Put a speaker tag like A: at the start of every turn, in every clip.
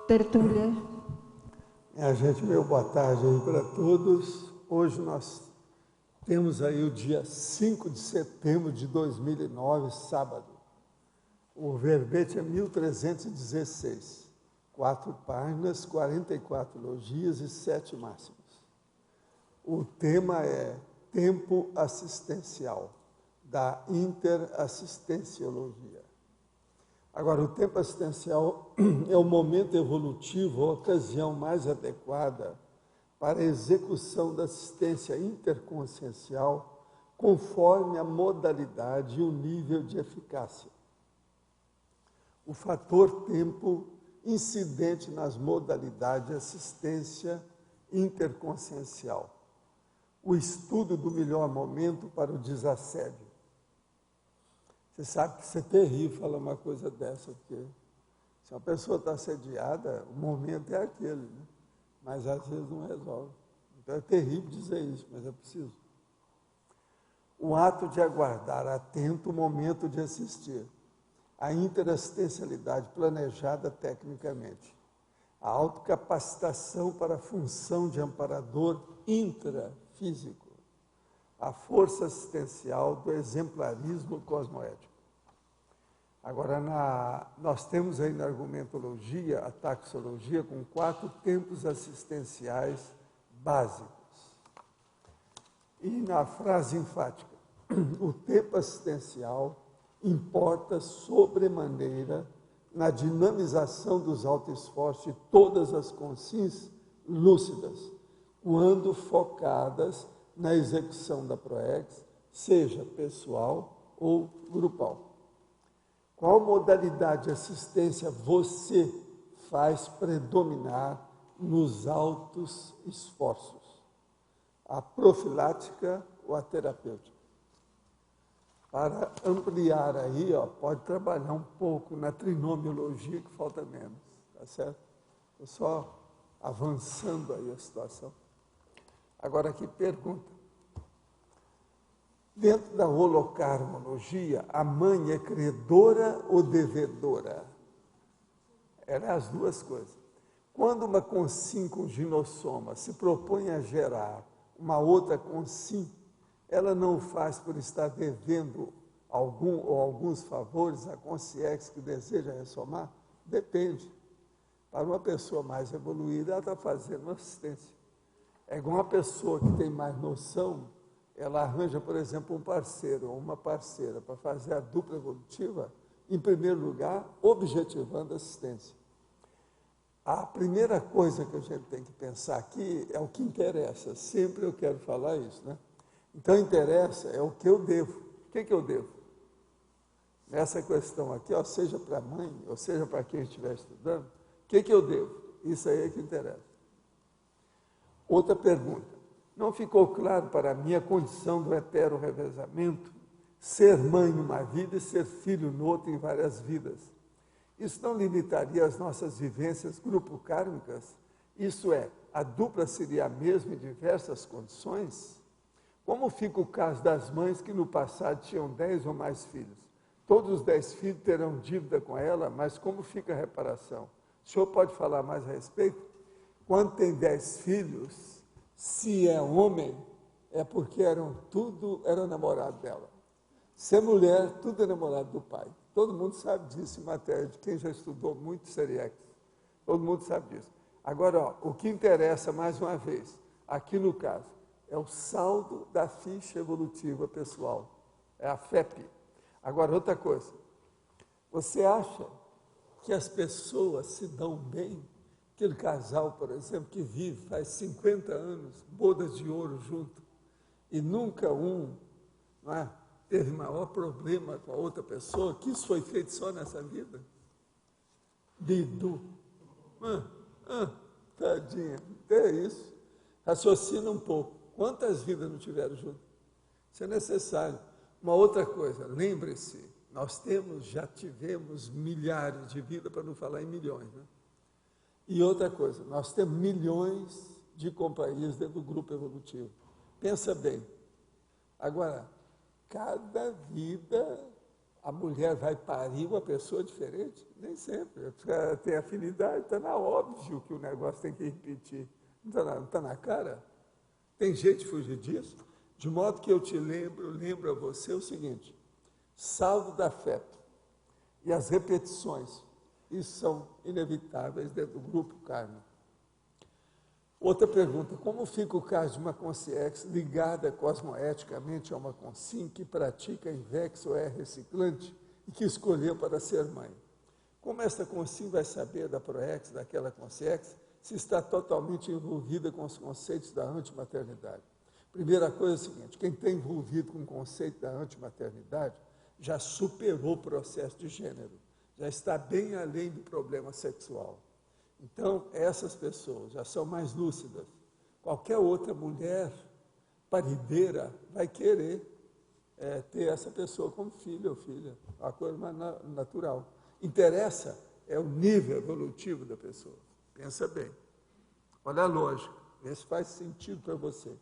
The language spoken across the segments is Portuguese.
A: tertúlia.
B: Gente, meu boa tarde aí para todos. Hoje nós temos aí o dia 5 de setembro de 2009, sábado. O verbete é 1316, 4 páginas, 44 elogios e 7 máximos. O tema é tempo assistencial, da interassistenciologia. Agora, o tempo assistencial é o momento evolutivo, a ocasião mais adequada para a execução da assistência interconsciencial conforme a modalidade e o nível de eficácia. O fator tempo incidente nas modalidades de assistência interconsciencial. O estudo do melhor momento para o desassédio. Você sabe que isso é terrível falar uma coisa dessa, porque se uma pessoa está assediada, o momento é aquele, né? Mas às vezes não resolve. Então é terrível dizer isso, mas é preciso. O ato de aguardar atento o momento de assistir. A interassistencialidade planejada tecnicamente. A autocapacitação para a função de amparador intrafísico. A força assistencial do exemplarismo cosmoético. Agora, nós temos aí na argumentologia, a taxologia, com 4 tempos assistenciais básicos. E na frase enfática, o tempo assistencial importa sobremaneira na dinamização dos autoesforços de todas as consciências lúcidas, quando focadas na execução da PROEX, seja pessoal ou grupal. Qual modalidade de assistência você faz predominar nos altos esforços? A profilática ou a terapêutica? Para ampliar aí, pode trabalhar um pouco na trinomiologia, que falta menos, tá certo? Estou só avançando aí a situação. Agora aqui pergunta. Dentro da holocarmologia, a mãe é credora ou devedora? Eram as duas coisas. Quando uma consim com ginossoma se propõe a gerar uma outra consim, ela não o faz por estar devendo algum ou alguns favores à consciência que deseja ressomar? Depende. Para uma pessoa mais evoluída, ela está fazendo uma assistência. É igual uma pessoa que tem mais noção, ela arranja, por exemplo, um parceiro ou uma parceira para fazer a dupla evolutiva, em primeiro lugar, objetivando a assistência. A primeira coisa que a gente tem que pensar aqui é o que interessa. Sempre eu quero falar isso, né? Então, interessa é o que eu devo. O que eu devo? Nessa questão aqui, seja para a mãe, ou seja para quem estiver estudando, o que eu devo? Isso aí é que interessa. Outra pergunta. Não ficou claro para mim a condição do etero revezamento, ser mãe numa vida e ser filho noutra em várias vidas. Isso não limitaria as nossas vivências grupo-kármicas? Isso é, a dupla seria a mesma em diversas condições? Como fica o caso das mães que no passado tinham 10 ou mais filhos? Todos os 10 filhos terão dívida com ela, mas como fica a reparação? O senhor pode falar mais a respeito? Quando tem 10 filhos, se é homem, é porque tudo era namorado dela. Se é mulher, tudo é namorado do pai. Todo mundo sabe disso em matéria de quem já estudou muito Seriex. Todo mundo sabe disso. Agora, o que interessa, mais uma vez, aqui no caso, é o saldo da ficha evolutiva pessoal. É a FEP. Agora, outra coisa. Você acha que as pessoas se dão bem? Aquele casal, por exemplo, que vive faz 50 anos, bodas de ouro junto, e nunca teve maior problema com a outra pessoa, que isso foi feito só nessa vida? Bidu. Tadinha, é isso. Raciocina um pouco. Quantas vidas não tiveram junto? Isso é necessário. Uma outra coisa, lembre-se, nós já tivemos milhares de vidas, para não falar em milhões, né? E outra coisa, nós temos milhões de companhias dentro do grupo evolutivo. Pensa bem. Agora, cada vida a mulher vai parir uma pessoa diferente? Nem sempre. Tem afinidade, está na óbvio que o negócio tem que repetir. Não está na cara? Tem jeito de fugir disso? De modo que eu lembro a você o seguinte, saldo da afeto e as repetições, isso são inevitáveis dentro do grupo kármico. Outra pergunta, como fica o caso de uma consciência ligada cosmoeticamente a uma consim que pratica INVEX ou é reciclante e que escolheu para ser mãe? Como esta consim vai saber da proex, daquela consciência, se está totalmente envolvida com os conceitos da antimaternidade? Primeira coisa é a seguinte, quem está envolvido com o conceito da antimaternidade já superou o processo de gênero, já está bem além do problema sexual. Então, essas pessoas já são mais lúcidas. Qualquer outra mulher parideira vai querer ter essa pessoa como filho ou filha, a coisa mais natural. Interessa é o nível evolutivo da pessoa. Pensa bem. Olha a lógica, vê se faz sentido para você.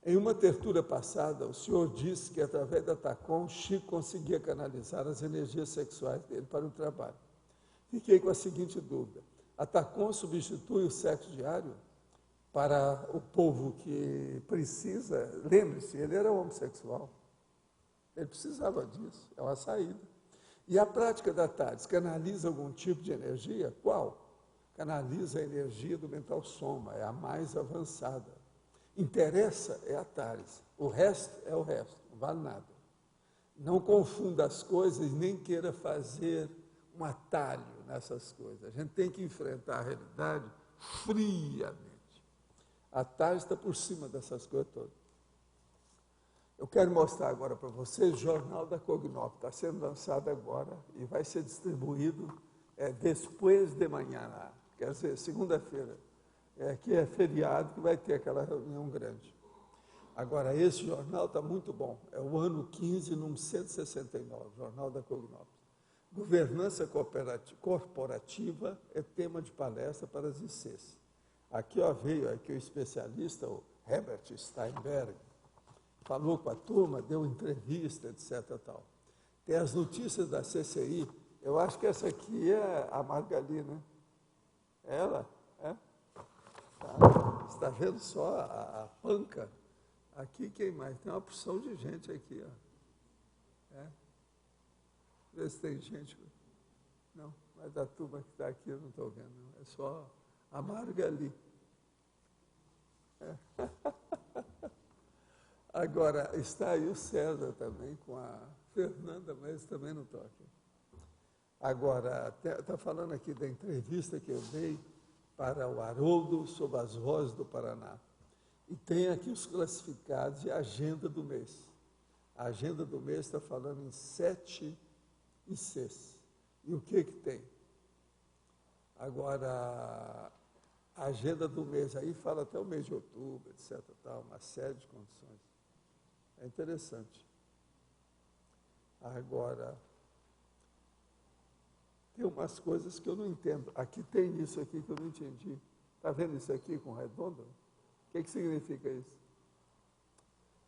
B: Em uma tertúlia passada, o senhor disse que através da TACOM, Chico conseguia canalizar as energias sexuais dele para o trabalho. Fiquei com a seguinte dúvida, a TACOM substitui o sexo diário para o povo que precisa? Lembre-se, ele era homossexual, ele precisava disso, é uma saída. E a prática da TARES canaliza algum tipo de energia? Qual? Canaliza a energia do mental soma, é a mais avançada. Interessa é a TARES, o resto é o resto, não vale nada. Não confunda as coisas, nem queira fazer um atalho nessas coisas. A gente tem que enfrentar a realidade friamente. A TARES está por cima dessas coisas todas. Eu quero mostrar agora para vocês o Jornal da Cognop, está sendo lançado agora e vai ser distribuído depois de manhã, quer dizer, segunda-feira, que é feriado, que vai ter aquela reunião grande. Agora, esse jornal está muito bom, é o ano 15, número 169, Jornal da Cognop. Governança corporativa é tema de palestra para as ICs. Aqui veio aqui o especialista, o Herbert Steinberg, falou com a turma, deu entrevista, etc. Tal. Tem as notícias da CCI, eu acho que essa aqui é a Margali, né? Ela, é? Tá. Você está vendo só a panca? Aqui quem mais? Tem uma porção de gente aqui, ó. Vê se tem gente. Não, mas da turma que está aqui eu não estou vendo, não. É só a Margali. Agora, está aí o César também, com a Fernanda, mas também não estou aqui. Agora, está falando aqui da entrevista que eu dei para o Haroldo sobre as rosas do Paraná. E tem aqui os classificados e a agenda do mês. A agenda do mês está falando em 7 ICs. E o que tem? Agora, a agenda do mês aí fala até o mês de outubro, etc. Tal, uma série de condições. É interessante. Agora, tem umas coisas que eu não entendo. Aqui tem isso aqui que eu não entendi. Está vendo isso aqui com redondo? O que significa isso?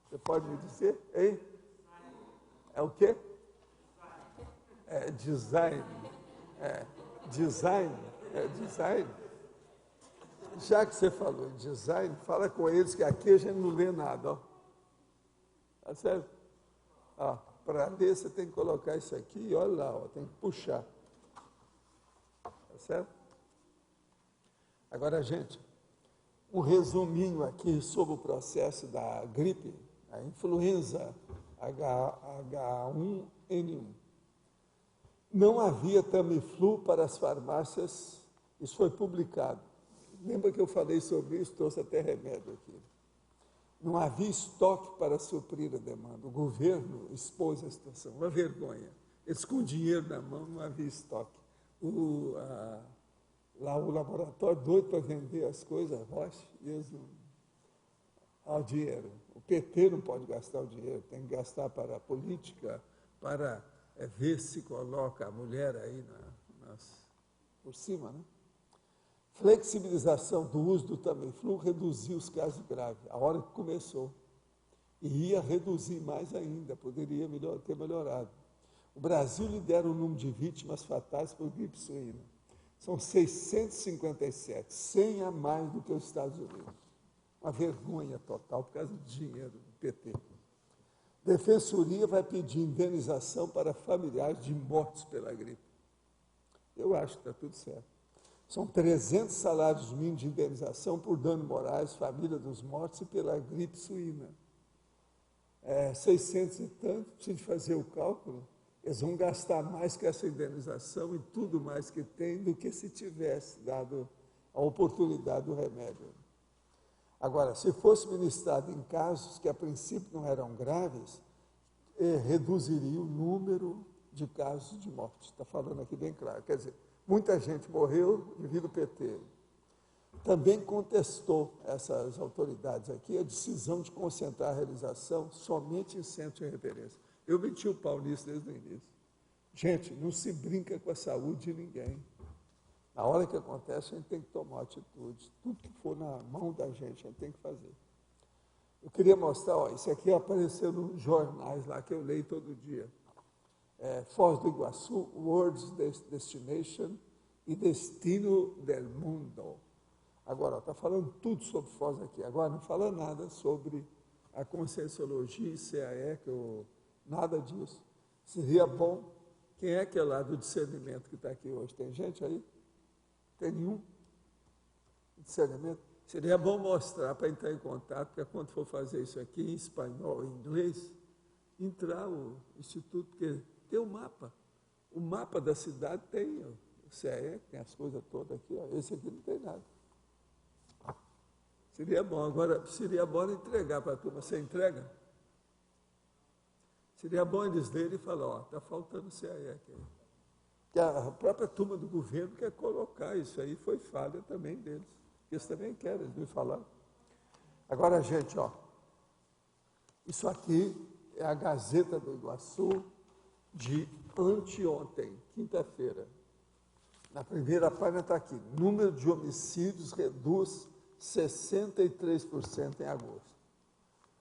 B: Você pode me dizer? Hein? É o quê? É design. Design. Design. Já que você falou em design, fala com eles que aqui a gente não lê nada, ó. Tá certo? Para ler, você tem que colocar isso aqui e olha lá, ó, tem que puxar. Tá certo? Agora, gente, um resuminho aqui sobre o processo da gripe, a influenza H1N1. Não havia Tamiflu para as farmácias, isso foi publicado. Lembra que eu falei sobre isso, trouxe até remédio aqui. Não havia estoque para suprir a demanda. O governo expôs a situação, uma vergonha. Eles com dinheiro na mão, não havia estoque. Lá o laboratório doido para vender as coisas, Roche, e eles não... O dinheiro. O PT não pode gastar o dinheiro, tem que gastar para a política, para ver se coloca a mulher aí por cima, né? Flexibilização do uso do Tamiflu reduziu os casos graves, a hora que começou. E ia reduzir mais ainda, poderia ter melhorado. O Brasil lidera o número de vítimas fatais por gripe suína. São 657, 100 a mais do que os Estados Unidos. Uma vergonha total por causa do dinheiro do PT. Defensoria vai pedir indenização para familiares de mortos pela gripe. Eu acho que está tudo certo. São 300 salários mínimos de indenização por danos morais, família dos mortos e pela gripe suína. 600 e tanto, precisa fazer o cálculo. Eles vão gastar mais que essa indenização e tudo mais que tem do que se tivesse dado a oportunidade do remédio. Agora, se fosse ministrado em casos que a princípio não eram graves, reduziria o número de casos de morte. Está falando aqui bem claro. Quer dizer, muita gente morreu devido ao PT. Também contestou essas autoridades aqui a decisão de concentrar a realização somente em centro de referência. Eu meti o pau nisso desde o início. Gente, não se brinca com a saúde de ninguém. Na hora que acontece, a gente tem que tomar atitude. Tudo que for na mão da gente, a gente tem que fazer. Eu queria mostrar, ó, isso aqui apareceu nos jornais lá que eu leio todo dia. Foz do Iguaçu, World's Destination e Destino del Mundo. Agora, está falando tudo sobre Foz aqui. Agora, não fala nada sobre a Conscienciologia e CAE, nada disso. Seria bom. Quem é que é lá do discernimento que está aqui hoje? Tem gente aí? Tem nenhum? Discernimento? Seria bom mostrar para entrar em contato, porque quando for fazer isso aqui em espanhol, em inglês, entrar o Instituto, porque tem um mapa. O mapa da cidade tem o CAE, tem as coisas todas aqui. Ó. Esse aqui não tem nada. Seria bom. Agora, seria bom entregar para a turma. Você entrega? Seria bom eles lerem e falar, ó, está faltando CAE aqui. Que a própria turma do governo quer colocar isso aí, foi falha também deles. Eles também querem, eles me falaram. Agora, gente, ó, isso aqui é a Gazeta do Iguaçu de anteontem, quinta-feira. Na primeira página está aqui, número de homicídios reduz 63% em agosto.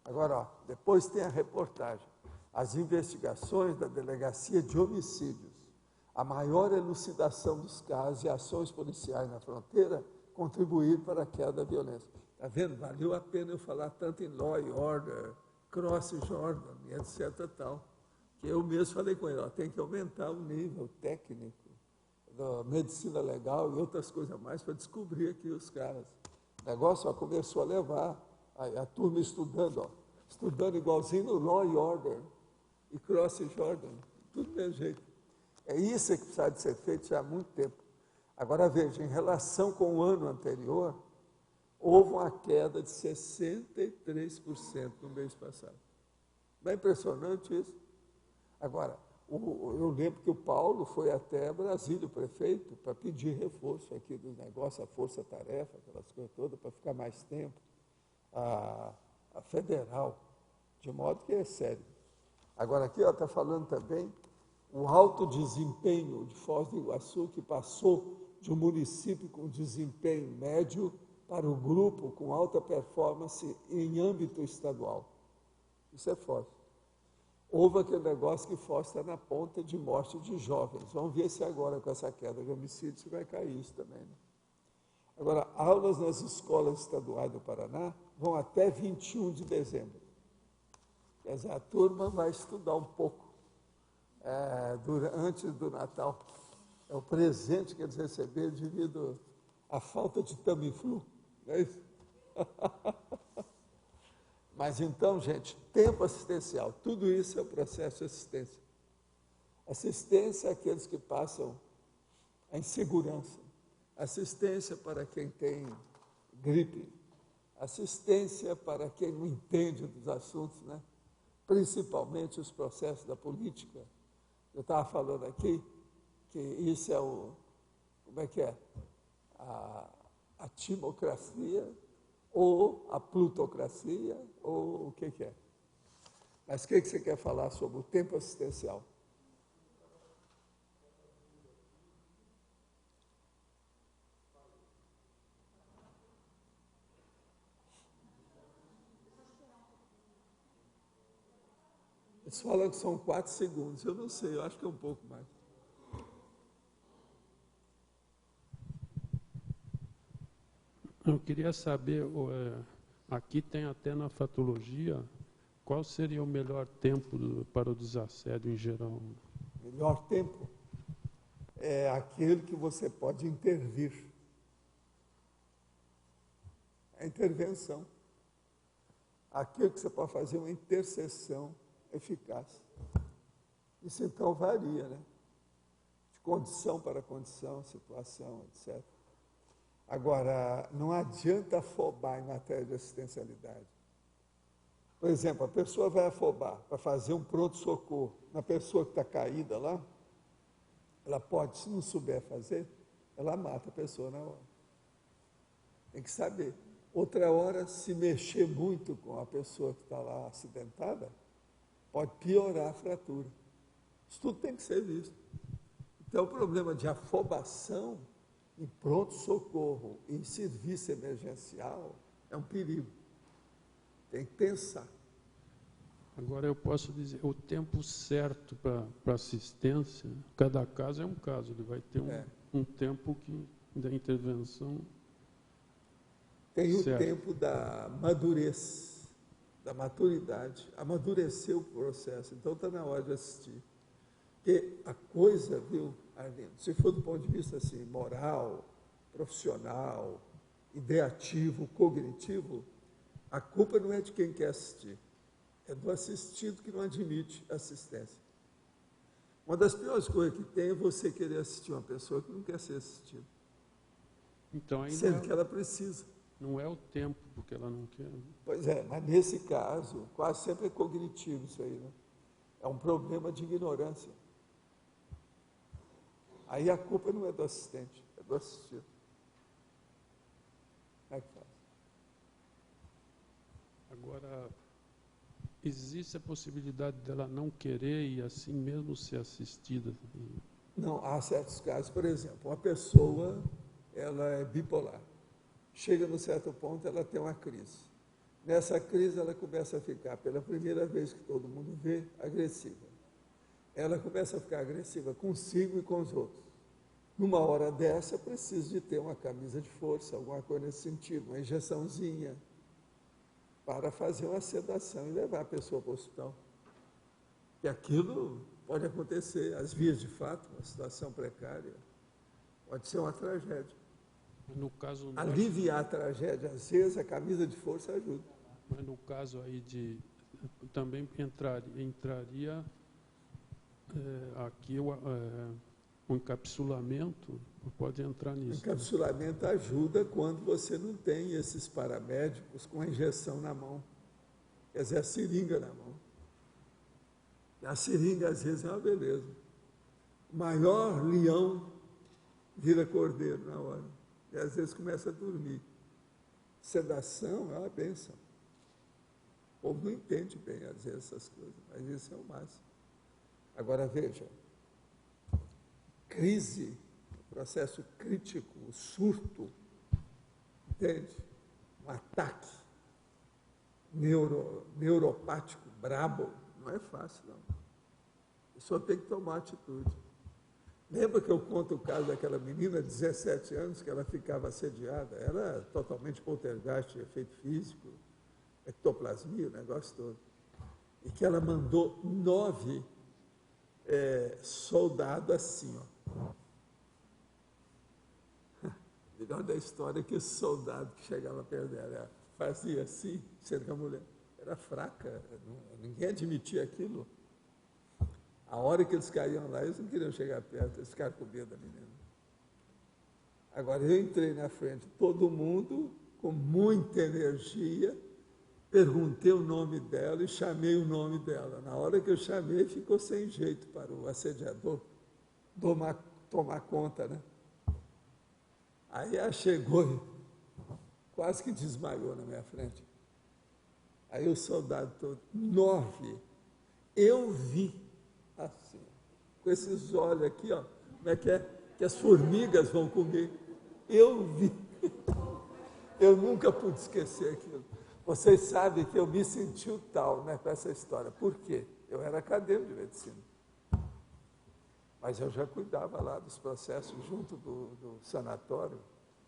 B: Agora, ó, depois tem a reportagem. As investigações da Delegacia de Homicídios, a maior elucidação dos casos e ações policiais na fronteira contribuíram para a queda da violência. Está vendo? Valeu a pena eu falar tanto em Law and Order, Cross Jordan, etc. Tal, que eu mesmo falei com ele, ó, tem que aumentar o nível técnico da medicina legal e outras coisas mais para descobrir aqui os caras. O negócio ó, começou a levar a turma estudando, ó, estudando igualzinho no Law and Order e Cross Jordan, tudo do mesmo jeito. É isso que precisa de ser feito já há muito tempo. Agora veja, em relação com o ano anterior, houve uma queda de 63% no mês passado. Não é impressionante isso? Agora, eu lembro que o Paulo foi até Brasília, o prefeito, para pedir reforço aqui do negócio, a força-tarefa, aquelas coisas todas, para ficar mais tempo, a federal, de modo que é sério. Agora aqui está falando também o alto desempenho de Foz do Iguaçu, que passou de um município com desempenho médio para o grupo com alta performance em âmbito estadual. Isso é Foz. Houve aquele negócio que Foz está na ponta de morte de jovens. Vamos ver se agora, com essa queda de homicídios, vai cair isso também. Né? Agora, aulas nas escolas estaduais do Paraná vão até 21 de dezembro. Quer dizer, a turma vai estudar um pouco antes do Natal. É o presente que eles receberam devido à falta de Tamiflu. Não é isso? Mas então, gente, tempo assistencial, tudo isso é o processo de assistência. Assistência àqueles que passam a insegurança. Assistência para quem tem gripe. Assistência para quem não entende dos assuntos, né? Principalmente os processos da política. Eu estava falando aqui que isso é como é que é? A timocracia, ou a plutocracia, ou o que é. Mas o que você quer falar sobre o tempo assistencial? Eles falam que são 4 segundos. Eu não sei, eu acho que é um pouco mais.
A: Eu queria saber, aqui tem até na fatologia, qual seria o melhor tempo para o desassédio em geral?
B: Melhor tempo é aquele que você pode intervir. A intervenção. Aquilo que você pode fazer uma intercessão eficaz. Isso então varia, né? De condição para condição, situação, etc. Agora, não adianta afobar em matéria de assistencialidade. Por exemplo, a pessoa vai afobar para fazer um pronto-socorro na pessoa que está caída lá, ela pode, se não souber fazer, ela mata a pessoa na hora. Tem que saber. Outra hora, se mexer muito com a pessoa que está lá acidentada, pode piorar a fratura. Isso tudo tem que ser visto. Então, o problema de afobação em pronto-socorro, em serviço emergencial, é um perigo. Tem que pensar.
A: Agora eu posso dizer, o tempo certo para assistência, cada caso é um caso, ele vai ter um tempo da intervenção.
B: Tem o
A: certo.
B: tempo da madurez, da maturidade, amadurecer o processo, então está na hora de assistir. Porque a coisa, viu, Arlindo, se for do ponto de vista assim, moral, profissional, ideativo, cognitivo, a culpa não é de quem quer assistir, é do assistido que não admite assistência. Uma das piores coisas que tem é você querer assistir uma pessoa que não quer ser assistida.
A: Então, aí
B: sendo que ela precisa.
A: Não é o tempo, porque ela não quer.
B: Pois é, mas nesse caso, quase sempre é cognitivo isso aí, né? É um problema de ignorância. Aí a culpa não é do assistente, é do assistido. Como é que faz?
A: Agora, existe a possibilidade dela não querer e assim mesmo ser assistida?
B: Não, há certos casos, por exemplo, uma pessoa, ela é bipolar. Chega num certo ponto, ela tem uma crise. Nessa crise, ela começa a ficar, pela primeira vez que todo mundo vê, agressiva. Ela começa a ficar agressiva consigo e com os outros. Numa hora dessa, precisa de ter uma camisa de força, alguma coisa nesse sentido, uma injeçãozinha, para fazer uma sedação e levar a pessoa para o hospital. E aquilo pode acontecer, às vias de fato, uma situação precária, pode ser uma tragédia.
A: No caso,
B: aliviar a tragédia, às vezes a camisa de força ajuda.
A: Mas no caso aí também entraria aqui o encapsulamento, pode entrar nisso.
B: O encapsulamento ajuda quando você não tem esses paramédicos com a injeção na mão, quer dizer, a seringa na mão. E a seringa às vezes é uma beleza. O maior leão vira cordeiro na hora. E às vezes começa a dormir. Sedação é uma bênção. O povo não entende bem, às vezes, essas coisas, mas isso é o máximo. Agora, veja, crise, processo crítico, o surto, entende? Um ataque neuropático, brabo, não é fácil, não. A pessoa tem que tomar atitude. Lembra que eu conto o caso daquela menina de 17 anos que ela ficava assediada? Era totalmente poltergeist, efeito físico, ectoplasmia, o negócio todo. E que ela mandou 9 soldados assim, ó. Melhor da história é que esse soldado que chegava perto dela fazia assim, sendo que a mulher era fraca, ninguém admitia aquilo. A hora que eles caíam lá, eles não queriam chegar perto, eles ficaram com medo da menina. Agora, eu entrei na frente, todo mundo com muita energia, perguntei o nome dela e chamei o nome dela. Na hora que eu chamei, ficou sem jeito para o assediador tomar conta, né? Aí ela chegou e quase que desmaiou na minha frente. Aí o soldado todo, 9, eu vi. Assim, com esses olhos aqui, ó, como é que as formigas vão comer. Eu vi. Eu nunca pude esquecer aquilo. Vocês sabem que eu me senti o tal, né, com essa história. Por quê? Eu era acadêmico de medicina. Mas eu já cuidava lá dos processos junto do sanatório,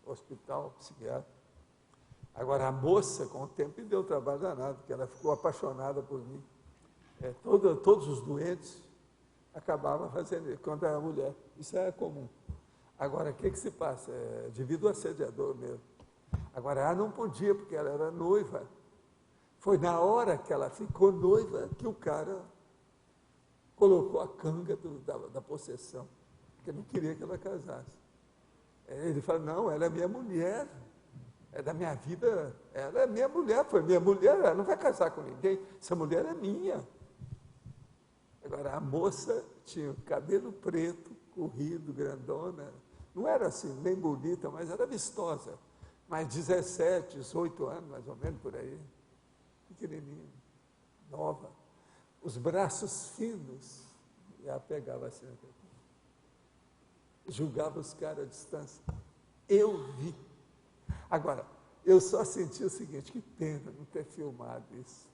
B: hospital, psiquiátrico. Agora, a moça, com o tempo, me deu trabalho danado, porque ela ficou apaixonada por mim. Todos os doentes acabavam fazendo isso, quando era mulher. Isso é comum. Agora, o que se passa? Devido ao assediador mesmo. Agora, ela não podia, porque ela era noiva. Foi na hora que ela ficou noiva que o cara colocou a canga da possessão, porque não queria que ela casasse. Ele falou, não, ela é minha mulher, é da minha vida, ela é minha mulher, foi minha mulher, ela não vai casar com ninguém, essa mulher é minha. Agora, a moça tinha o cabelo preto, corrido, grandona, não era assim, nem bonita, mas era vistosa, mas 17, 18 anos, mais ou menos, por aí, pequenininha, nova, os braços finos, e ela pegava assim, julgava os caras à distância. Eu vi. Agora, eu só senti o seguinte, que pena não ter filmado isso.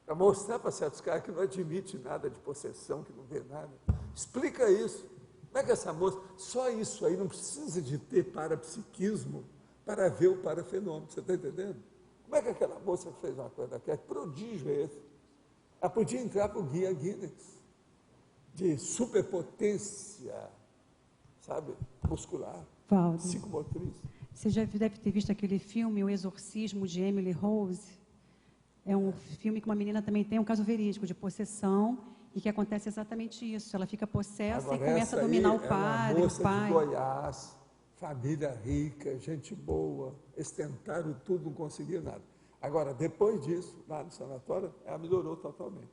B: Para mostrar para certos caras que não admite nada de possessão, que não vê nada. Explica isso. Como é que essa moça, só isso aí, não precisa de ter parapsiquismo para ver o parafenômeno, você está entendendo? Como é que aquela moça fez uma coisa daquela? Que prodígio é esse? Ela podia entrar para o guia Guinness, de superpotência, sabe, muscular,
C: Valdo,
B: psicomotriz.
C: você já deve ter visto aquele filme, O Exorcismo, de Emily Rose. É um filme que uma menina também tem um caso verídico de possessão e que acontece exatamente isso. Ela fica possessa
B: Agora,
C: e começa a dominar o padre,
B: é uma moça
C: o pai.
B: de Goiás, família rica, gente boa, eles tentaram tudo, não conseguiram nada. Agora, depois disso, lá no sanatório, ela melhorou totalmente.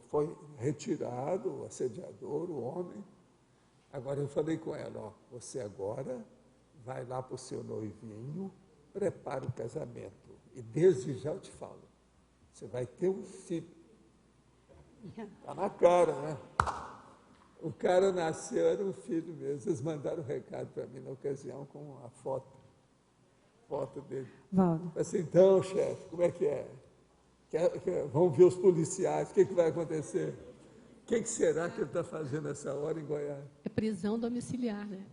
B: Foi retirado o assediador, o homem. Agora, eu falei com ela, ó, você agora vai lá para o seu noivinho, prepara o casamento. E desde já eu te falo, você vai ter um filho. Está na cara, né? O cara nasceu, era um filho mesmo. Eles mandaram um recado para mim na ocasião com a foto dele.
C: Valdo.
B: Assim, então, chefe, como é que é? Vamos ver os policiais, o que vai acontecer? O que será que ele está fazendo essa hora em Goiás?
D: É prisão domiciliar, né?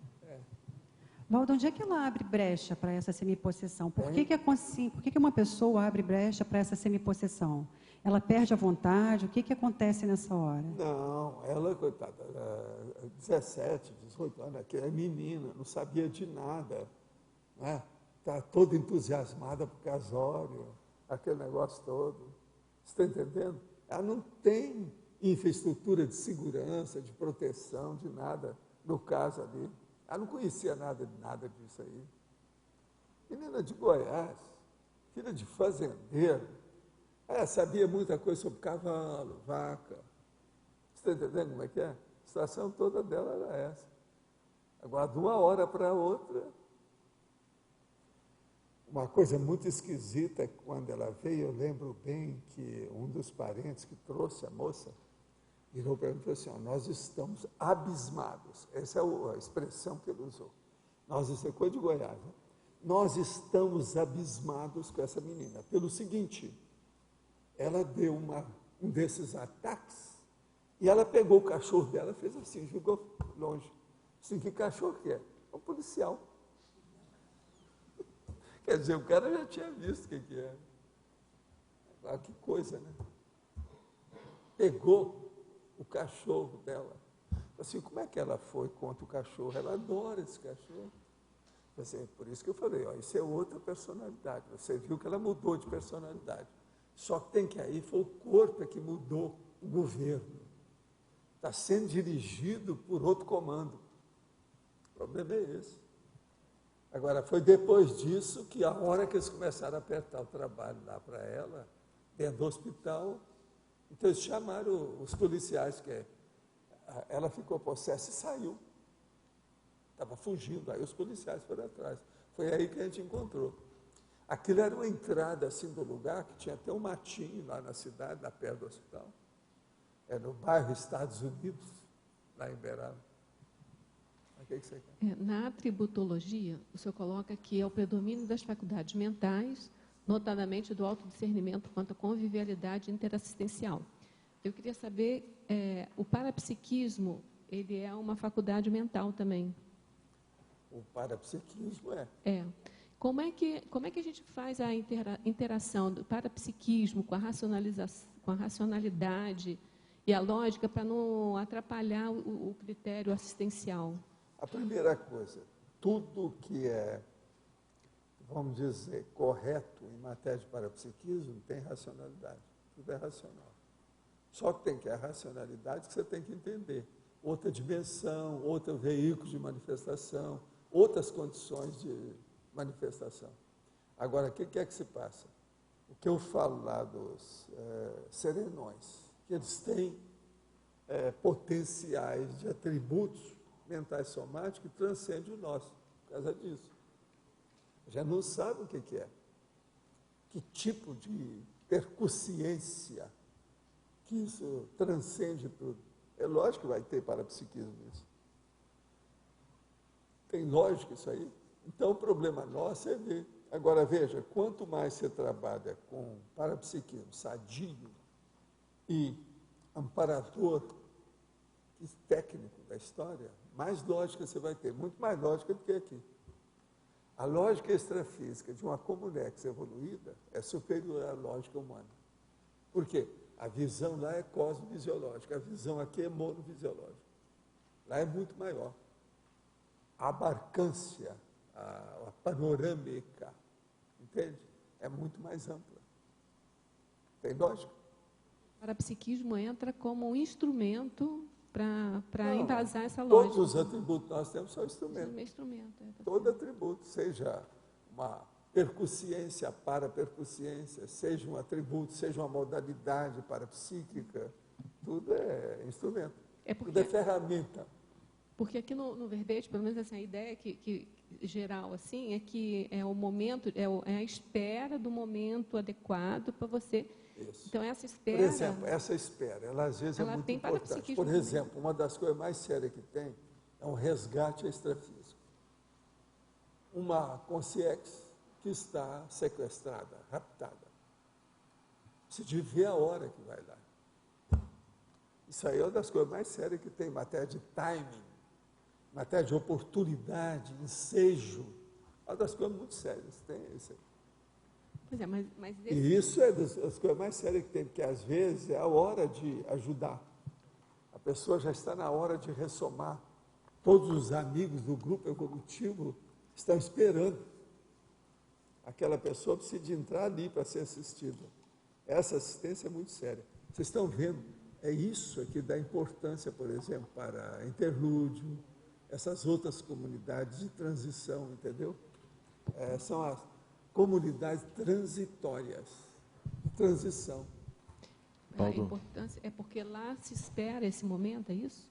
C: Valdo, onde é que ela abre brecha para essa semipossessão? Por que uma pessoa abre brecha para essa semipossessão? Ela perde a vontade? O que acontece nessa hora?
B: Não, ela, coitada, 17, 18 anos, é menina, não sabia de nada, né? Está toda entusiasmada por casório, aquele negócio todo. Você está entendendo? Ela não tem infraestrutura de segurança, de proteção, de nada, no caso ali. Ela não conhecia nada disso aí. Menina de Goiás, filha de fazendeiro, sabia muita coisa sobre cavalo, vaca. Você está entendendo como é que é? A situação toda dela era essa. Agora, de uma hora para outra, uma coisa muito esquisita é que quando ela veio, eu lembro bem que um dos parentes que trouxe a moça, virou para mim e falou assim, ó, nós estamos abismados. Essa é a expressão que ele usou. Isso é coisa de Goiás, né? Nós estamos abismados com essa menina. Pelo seguinte, ela deu um desses ataques e ela pegou o cachorro dela, fez assim, jogou longe. Assim, que cachorro que é? É um policial. Quer dizer, o cara já tinha visto o que era. Ah, que coisa, né? Pegou o cachorro dela. Assim, como é que ela foi contra o cachorro? Ela adora esse cachorro. Assim, por isso que eu falei, ó, isso é outra personalidade. Você viu que ela mudou de personalidade. Só que tem que aí, foi o corpo que mudou o governo. Está sendo dirigido por outro comando. O problema é esse. Agora, foi depois disso que a hora que eles começaram a apertar o trabalho lá para ela, dentro do hospital, então eles chamaram os policiais, ela ficou possessa e saiu. Estava fugindo, aí os policiais foram atrás. Foi aí que a gente encontrou. Aquilo era uma entrada assim do lugar, que tinha até um matinho lá na cidade, lá perto do hospital. É no bairro Estados Unidos, lá em Beraba. O que você quer?
D: Na atributologia, o senhor coloca que é o predomínio das faculdades mentais, notadamente do autodiscernimento quanto à convivialidade interassistencial. Eu queria saber, o parapsiquismo, ele é uma faculdade mental também.
B: O parapsiquismo é.
D: Como é que a gente faz a interação do parapsiquismo com a racionalidade e a lógica para não atrapalhar o critério assistencial?
B: A primeira coisa, tudo que é, vamos dizer, correto em matéria de parapsiquismo tem racionalidade. Tudo é racional. Só que tem que a racionalidade que você tem que entender. Outra dimensão, outro veículo de manifestação, outras condições de manifestação. Agora, o que é que se passa? O que eu falo lá dos serenões, que eles têm potenciais de atributos mentais somáticos que transcendem o nosso, por causa disso. Já não sabe o que é. Que tipo de percussiência que isso transcende tudo. É lógico que vai ter parapsiquismo nisso. Tem lógica isso aí? Então, o problema nosso é ver. Agora, veja, quanto mais você trabalha com parapsiquismo sadio e amparador e técnico da história, mais lógica você vai ter, muito mais lógica do que aqui. A lógica extrafísica de uma comunex evoluída é superior à lógica humana. Por quê? A visão lá é cosmovisiológica, a visão aqui é monovisiológica. Lá é muito maior. A abarcância, a panorâmica, entende? É muito mais ampla. Tem lógica?
D: O parapsiquismo entra como um instrumento para embasar essa lógica.
B: Todos os atributos que nós temos são instrumentos. Todo atributo, seja uma percussiência, parapercussiência, seja um atributo, seja uma modalidade parapsíquica, tudo é instrumento, tudo é ferramenta.
D: Porque aqui no verbete, pelo menos assim, a ideia que geral assim, é que é o momento, é a espera do momento adequado para você.
B: Isso.
D: Então, essa espera...
B: Por exemplo, essa espera, ela às vezes é muito importante. Por exemplo, uma das coisas mais sérias que tem é um resgate extrafísico. Uma consciência que está sequestrada, raptada. Precisa ver a hora que vai lá. Isso aí é uma das coisas mais sérias que tem, matéria de timing, matéria de oportunidade, ensejo, é uma das coisas muito sérias. Tem isso aí.
D: Pois é, mas
B: E isso é das coisas mais sérias que tem, porque às vezes é a hora de ajudar. A pessoa já está na hora de ressomar. Todos os amigos do grupo evolutivo estão esperando. Aquela pessoa precisa entrar ali para ser assistida. Essa assistência é muito séria. Vocês estão vendo? É isso que dá importância, por exemplo, para interlúdio, essas outras comunidades de transição, entendeu? São as comunidades transitórias, transição.
D: A importância é porque lá se espera esse momento, é isso?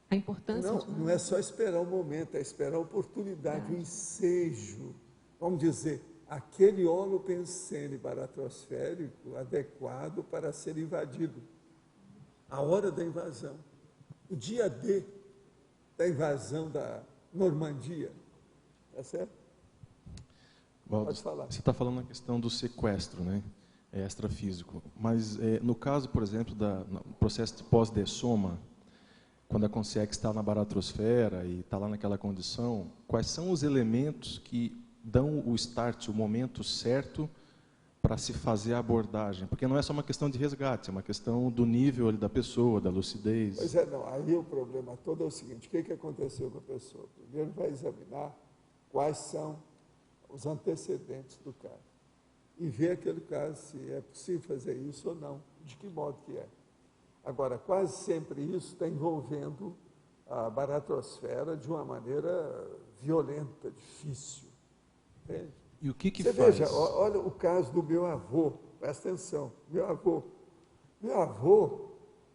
D: A importância...
B: Não é só esperar o momento, é esperar a oportunidade, o ensejo, vamos dizer, aquele holopensene baratrosférico adequado para ser invadido. A hora da invasão, o dia D da invasão da Normandia, tá certo?
E: Valdo,
B: pode falar.
E: Você está falando na questão do sequestro, né? Extrafísico, mas no caso, por exemplo, no processo de pós-dessoma, quando a consciência está na baratrosfera e está lá naquela condição, quais são os elementos que dão o start, o momento certo para se fazer a abordagem? Porque não é só uma questão de resgate, é uma questão do nível ali da pessoa, da lucidez.
B: Pois é, não. Aí o problema todo é o seguinte: o que aconteceu com a pessoa? Primeiro vai examinar quais são os antecedentes do caso e ver aquele caso se é possível fazer isso ou não, de que modo que é. Agora, quase sempre isso está envolvendo a baratrosfera de uma maneira violenta, difícil. Entende?
E: E o que
B: Você
E: faz?
B: veja, olha o caso do meu avô, presta atenção, meu avô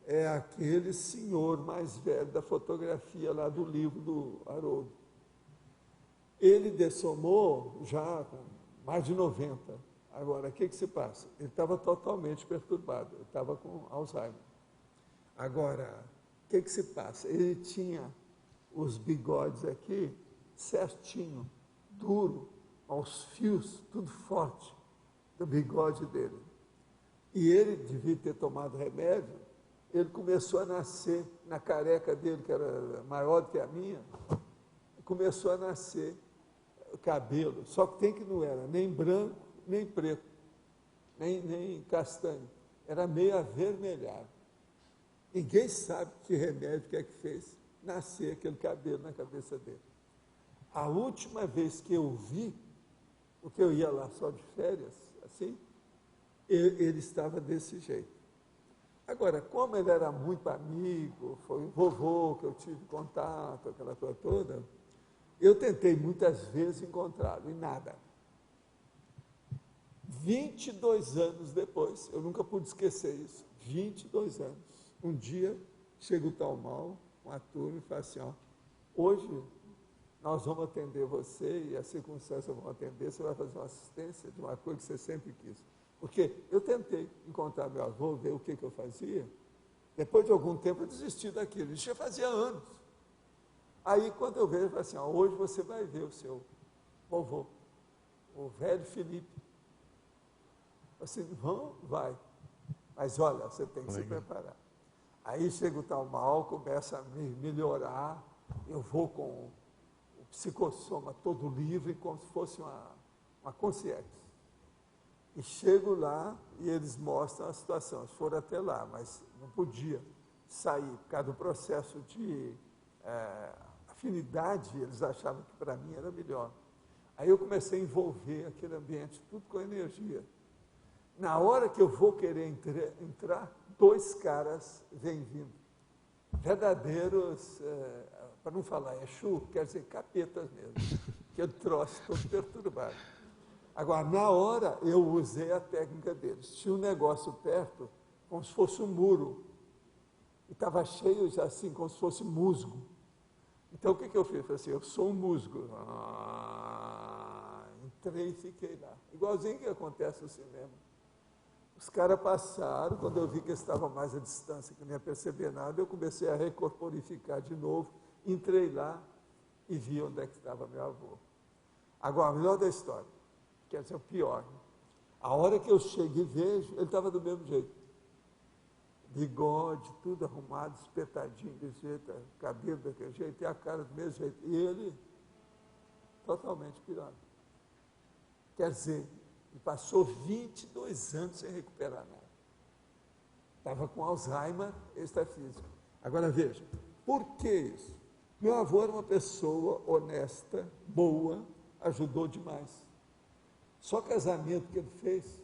B: é aquele senhor mais velho da fotografia lá do livro do Haroldo. Ele dessomou já com mais de 90. Agora, o que se passa? Ele estava totalmente perturbado, ele estava com Alzheimer. Agora, o que se passa? Ele tinha os bigodes aqui certinho, duro, aos fios, tudo forte, do bigode dele. E ele devia ter tomado remédio ele começou a nascer na careca dele, que era maior do que a minha, começou a nascer o cabelo, só que tem que não era nem branco, nem preto, nem castanho, era meio avermelhado. Ninguém sabe que remédio que é que fez nascer aquele cabelo na cabeça dele. A última vez que eu vi, porque eu ia lá só de férias, assim, ele estava desse jeito. Agora, como ele era muito amigo, foi o vovô que eu tive contato, aquela coisa toda, eu tentei muitas vezes encontrá-lo e nada. 22 anos depois, eu nunca pude esquecer isso, 22 anos. Um dia, chega o tal mal, com a turma e fala assim, ó, hoje nós vamos atender você e as circunstâncias vão atender, você vai fazer uma assistência de uma coisa que você sempre quis. Porque eu tentei encontrar meu avô, ver o que eu fazia, depois de algum tempo eu desisti daquilo, isso já fazia anos. Aí quando eu vejo, eu falo assim, ó, hoje você vai ver o seu vovô, o velho Felipe. Assim, vão, vai. Mas olha, você tem que se preparar. Aí chega o tal mal, começa a melhorar, eu vou com o psicossoma todo livre, como se fosse uma concierge. E chego lá e eles mostram a situação. Eles foram até lá, mas não podia sair, por causa do processo de afinidade, eles achavam que para mim era melhor. Aí eu comecei a envolver aquele ambiente, tudo com energia. Na hora que eu vou querer entrar, 2 caras vêm vindo. Verdadeiros, para não falar Exu, quer dizer capetas mesmo, que eu trouxe todo perturbado. Agora, na hora, eu usei a técnica deles. Tinha um negócio perto, como se fosse um muro. E estava cheio, assim, como se fosse musgo. Então, o que eu fiz? Eu falei assim, eu sou um musgo. Entrei e fiquei lá. Igualzinho que acontece no cinema. Os caras passaram, quando eu vi que eles estavam mais à distância, que não ia perceber nada, eu comecei a recorporificar de novo, entrei lá e vi onde é que estava meu avô. Agora, o melhor da história, quer dizer, o pior, né? A hora que eu chego e vejo, ele estava do mesmo jeito. Bigode, tudo arrumado, espetadinho desse jeito, cabelo daquele jeito, e a cara do mesmo jeito. E ele, totalmente pirado. Quer dizer, ele passou 22 anos sem recuperar nada. Estava com Alzheimer extrafísico. Agora veja, por que isso? Meu avô era uma pessoa honesta, boa, ajudou demais. Só casamento que ele fez,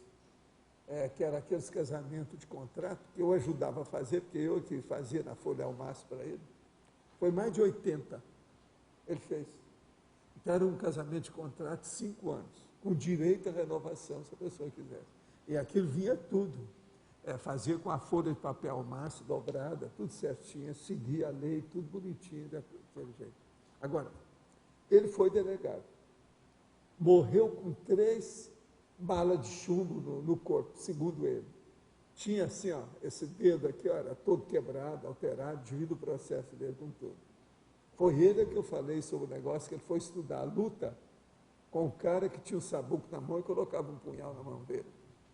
B: que era aqueles casamentos de contrato, que eu ajudava a fazer, porque eu que fazia na Folha Almaço para ele, foi mais de 80 ele fez. Então era um casamento de contrato de 5 anos, com direito à renovação, se a pessoa quisesse. E aquilo vinha tudo. Fazia com a folha de papel Almaço dobrada, tudo certinho, seguia a lei, tudo bonitinho, daquele jeito. Agora, ele foi delegado. Morreu com 3 balas de chumbo no corpo, segundo ele. Tinha assim, ó, esse dedo aqui, ó, era todo quebrado, alterado, devido ao processo dele com tudo. Foi ele que eu falei sobre o negócio, que ele foi estudar a luta com o cara que tinha o sabuco na mão e colocava um punhal na mão dele.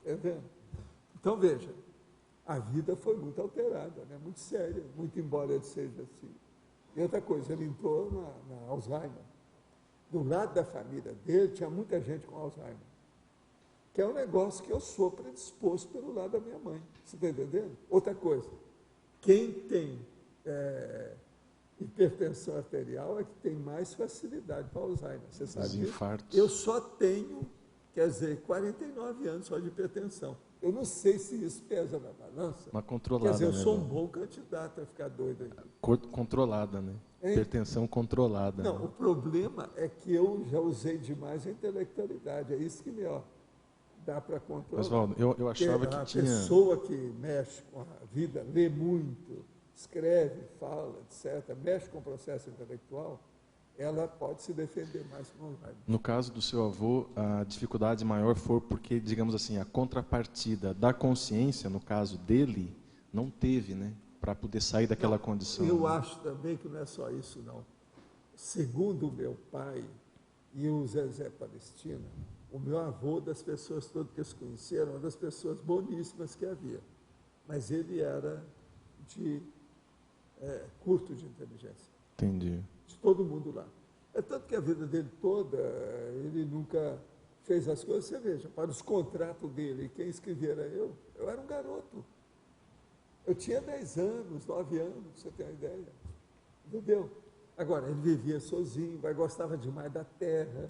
B: Está vendo? Então, veja, a vida foi muito alterada, né? Muito séria, muito embora ele seja assim. E outra coisa, ele entrou na Alzheimer. Do lado da família dele, tinha muita gente com Alzheimer. Que é um negócio que eu sou predisposto pelo lado da minha mãe. Você está entendendo? Outra coisa, quem tem hipertensão arterial é que tem mais facilidade para Alzheimer. Você sabe disso?
E: Infartos.
B: Eu só tenho, quer dizer, 49 anos só de hipertensão. Eu não sei se isso pesa na balança.
E: Uma controlada,
B: quer dizer, eu sou
E: né,
B: um bom candidato a ficar doido aí.
E: Controlada, né?
B: Hein?
E: Hipertensão controlada.
B: Não,
E: né?
B: o problema é que eu já usei demais a intelectualidade. É isso que me dá para controlar.
E: Mas, Valdo, eu achava que tinha...
B: A pessoa que mexe com a vida, lê muito, escreve, fala, etc., mexe com o processo intelectual, ela pode se defender mais com o Alzheimer.
E: No caso do seu avô, a dificuldade maior foi porque, digamos assim, a contrapartida da consciência, no caso dele, não teve, né? Para poder sair daquela condição.
B: Eu acho também que não é só isso, não. Segundo o meu pai e o Zezé Palestina, o meu avô, das pessoas todas que se conheceram, uma das pessoas boníssimas que havia. Mas ele era de curto de inteligência.
E: Entendi.
B: De todo mundo lá. É tanto que a vida dele toda, ele nunca fez as coisas. Você veja, para os contratos dele, quem escrevia era eu era um garoto. Eu tinha 10 anos, 9 anos, você tem uma ideia. Entendeu? Agora, ele vivia sozinho, gostava demais da terra,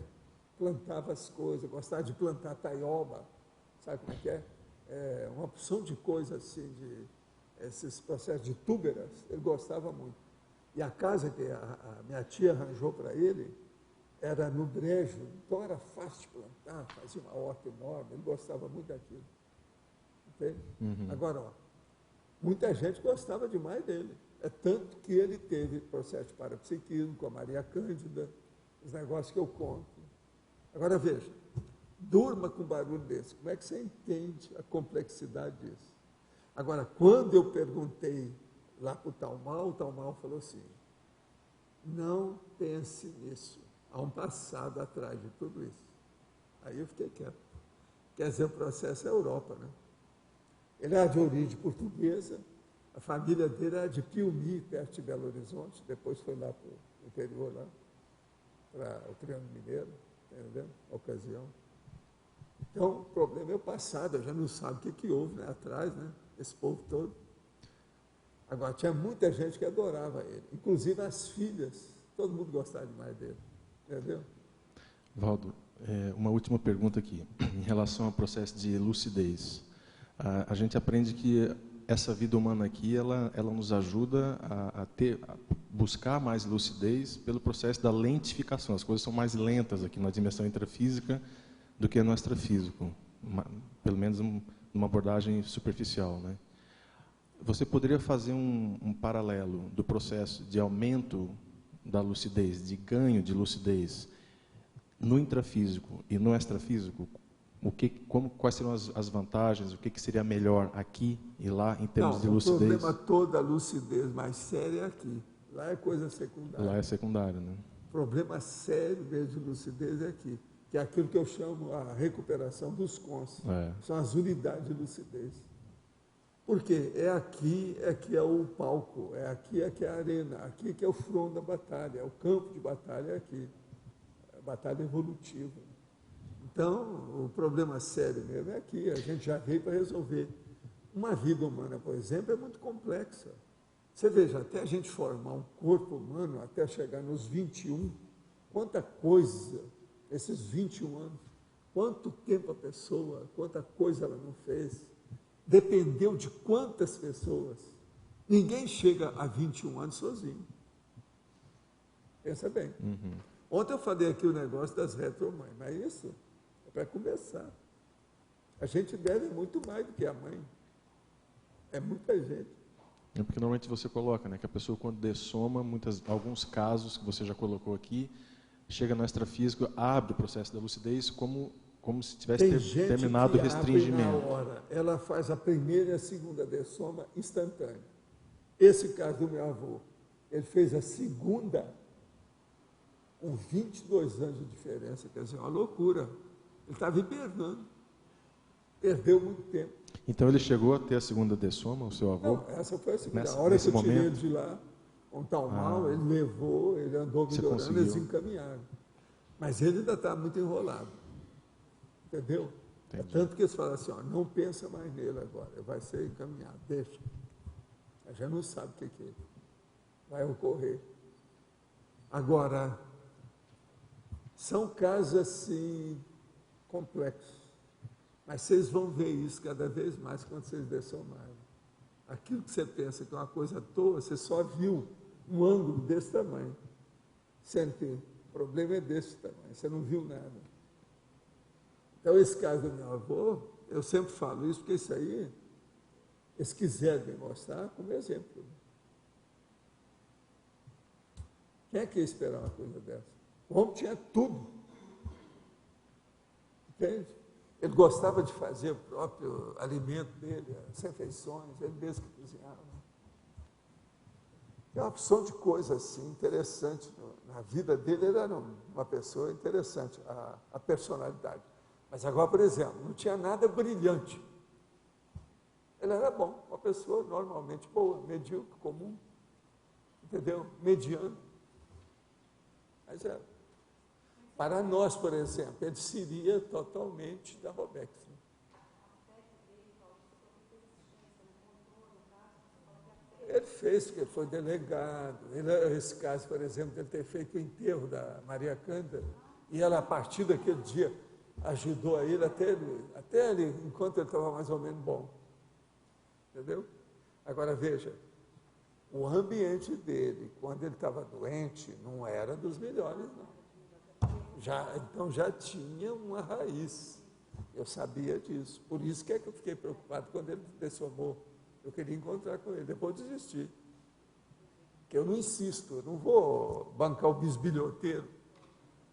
B: plantava as coisas, gostava de plantar taioba, sabe como é que é? Uma opção de coisas assim, esses processos de túberas, ele gostava muito. E a casa que a minha tia arranjou para ele era no brejo, então era fácil de plantar, fazia uma horta enorme, ele gostava muito daquilo. Entende?
E: Uhum.
B: Agora, ó, muita gente gostava demais dele. É tanto que ele teve processo de parapsiquismo com a Maria Cândida, os negócios que eu conto. Agora veja, durma com barulho desse, como é que você entende a complexidade disso? Agora, quando eu perguntei lá para o Talmal falou assim, não pense nisso, há um passado atrás de tudo isso. Aí eu fiquei quieto. Quer dizer, o processo é a Europa, né? Ele era de origem portuguesa, a família dele era de Piumi, perto de Belo Horizonte, depois foi lá para o interior, lá, para o Triângulo Mineiro, entendeu? A ocasião. Então, o problema é o passado, já não sabe o que houve, né, atrás, né, esse povo todo. Agora, tinha muita gente que adorava ele, inclusive as filhas, todo mundo gostava demais dele, entendeu?
E: Valdo, uma última pergunta aqui, em relação ao processo de lucidez. A gente aprende que essa vida humana aqui, ela nos ajuda a buscar mais lucidez pelo processo da lentificação. As coisas são mais lentas aqui na dimensão intrafísica do que no extrafísico, pelo menos numa abordagem superficial, né? Você poderia fazer um paralelo do processo de aumento da lucidez, de ganho de lucidez, no intrafísico e no extrafísico? Quais seriam as vantagens, o que seria melhor aqui e lá em termos de lucidez?
B: O problema todo, a lucidez mais séria é aqui. Lá é coisa secundária.
E: Lá é secundário, né?
B: O problema sério mesmo de lucidez é aqui, que é aquilo que eu chamo a recuperação dos conscientes. São as unidades de lucidez. Porque aqui que é o palco, aqui que é a arena, aqui que é o front da batalha, é o campo de batalha é aqui. É a batalha evolutiva. Então, o problema sério mesmo é aqui, a gente já veio para resolver. Uma vida humana, por exemplo, é muito complexa. Você veja, até a gente formar um corpo humano, até chegar nos 21, quanta coisa, esses 21 anos, quanto tempo a pessoa, quanta coisa ela não fez, dependeu de quantas pessoas. Ninguém chega a 21 anos sozinho. Pensa bem.
E: Uhum.
B: Ontem eu falei aqui o negócio das retromães, mas isso é para começar. A gente deve muito mais do que a mãe. É muita gente.
E: É porque normalmente você coloca, né, que a pessoa quando dessoma, alguns casos que você já colocou aqui, chega no extrafísico, abre o processo da lucidez como se tivesse terminado o restringimento.
B: Na hora, ela faz a primeira e a segunda dessoma instantânea. Esse caso do meu avô, ele fez a segunda com 22 anos de diferença, quer dizer, uma loucura. Ele estava hibernando, perdeu muito tempo.
E: Então ele chegou a ter a segunda dessoma, o seu avô?
B: Não, essa foi a segunda. A hora que eu tirei ele de lá, com tal mal, ele levou, ele andou melhorando, eles encaminharam. Mas ele ainda está muito enrolado. Entendeu? Entendi. É tanto que eles falam assim, ó, não pensa mais nele agora, vai ser encaminhado, deixa. A gente não sabe o que vai ocorrer. Agora, são casos assim complexos. Mas vocês vão ver isso cada vez mais quando vocês dessomarem. Aquilo que você pensa que é uma coisa à toa, você só viu um ângulo desse tamanho. Sempre. O problema é desse tamanho, você não viu nada. Então, esse caso do meu avô, eu sempre falo isso, porque isso aí, eles quiserem me mostrar como exemplo. Quem é que ia esperar uma coisa dessa? O homem tinha tudo. Entende? Ele gostava de fazer o próprio alimento dele, as refeições, ele mesmo que cozinhava. É uma opção de coisa assim, interessante. Na vida dele, ele era uma pessoa interessante, a personalidade. Mas agora, por exemplo, não tinha nada brilhante. Ele era bom, uma pessoa normalmente boa, medíocre, comum, entendeu? Mediano. Mas era. Para nós, por exemplo, ele seria totalmente da Robex. Ele fez, porque ele foi delegado. Esse caso, por exemplo, de ele ter feito o enterro da Maria Cândida, e ela, a partir daquele dia, ajudou a ele até ele, enquanto ele estava mais ou menos bom. Entendeu? Agora, veja, o ambiente dele, quando ele estava doente, não era dos melhores, não. Então já tinha uma raiz. Eu sabia disso. Por isso que é que eu fiquei preocupado quando ele dessomou. Eu queria encontrar com ele, depois desisti. Porque eu não insisto, eu não vou bancar o bisbilhoteiro.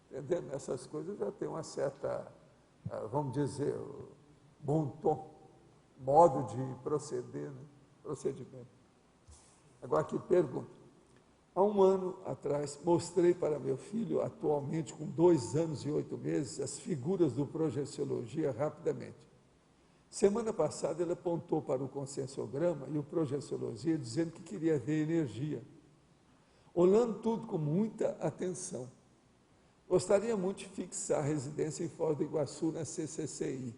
B: Entendeu? Nessas coisas já tem uma certa, vamos dizer, bom tom, modo de proceder, né? Procedimento. Agora aqui pergunto. Há 1 ano atrás, mostrei para meu filho, atualmente com 2 anos e 8 meses, as figuras do projeciologia rapidamente. Semana passada, ele apontou para o consensograma e o projeciologia, dizendo que queria ver energia. Olhando tudo com muita atenção. Gostaria muito de fixar a residência em Foz do Iguaçu, na CCCI,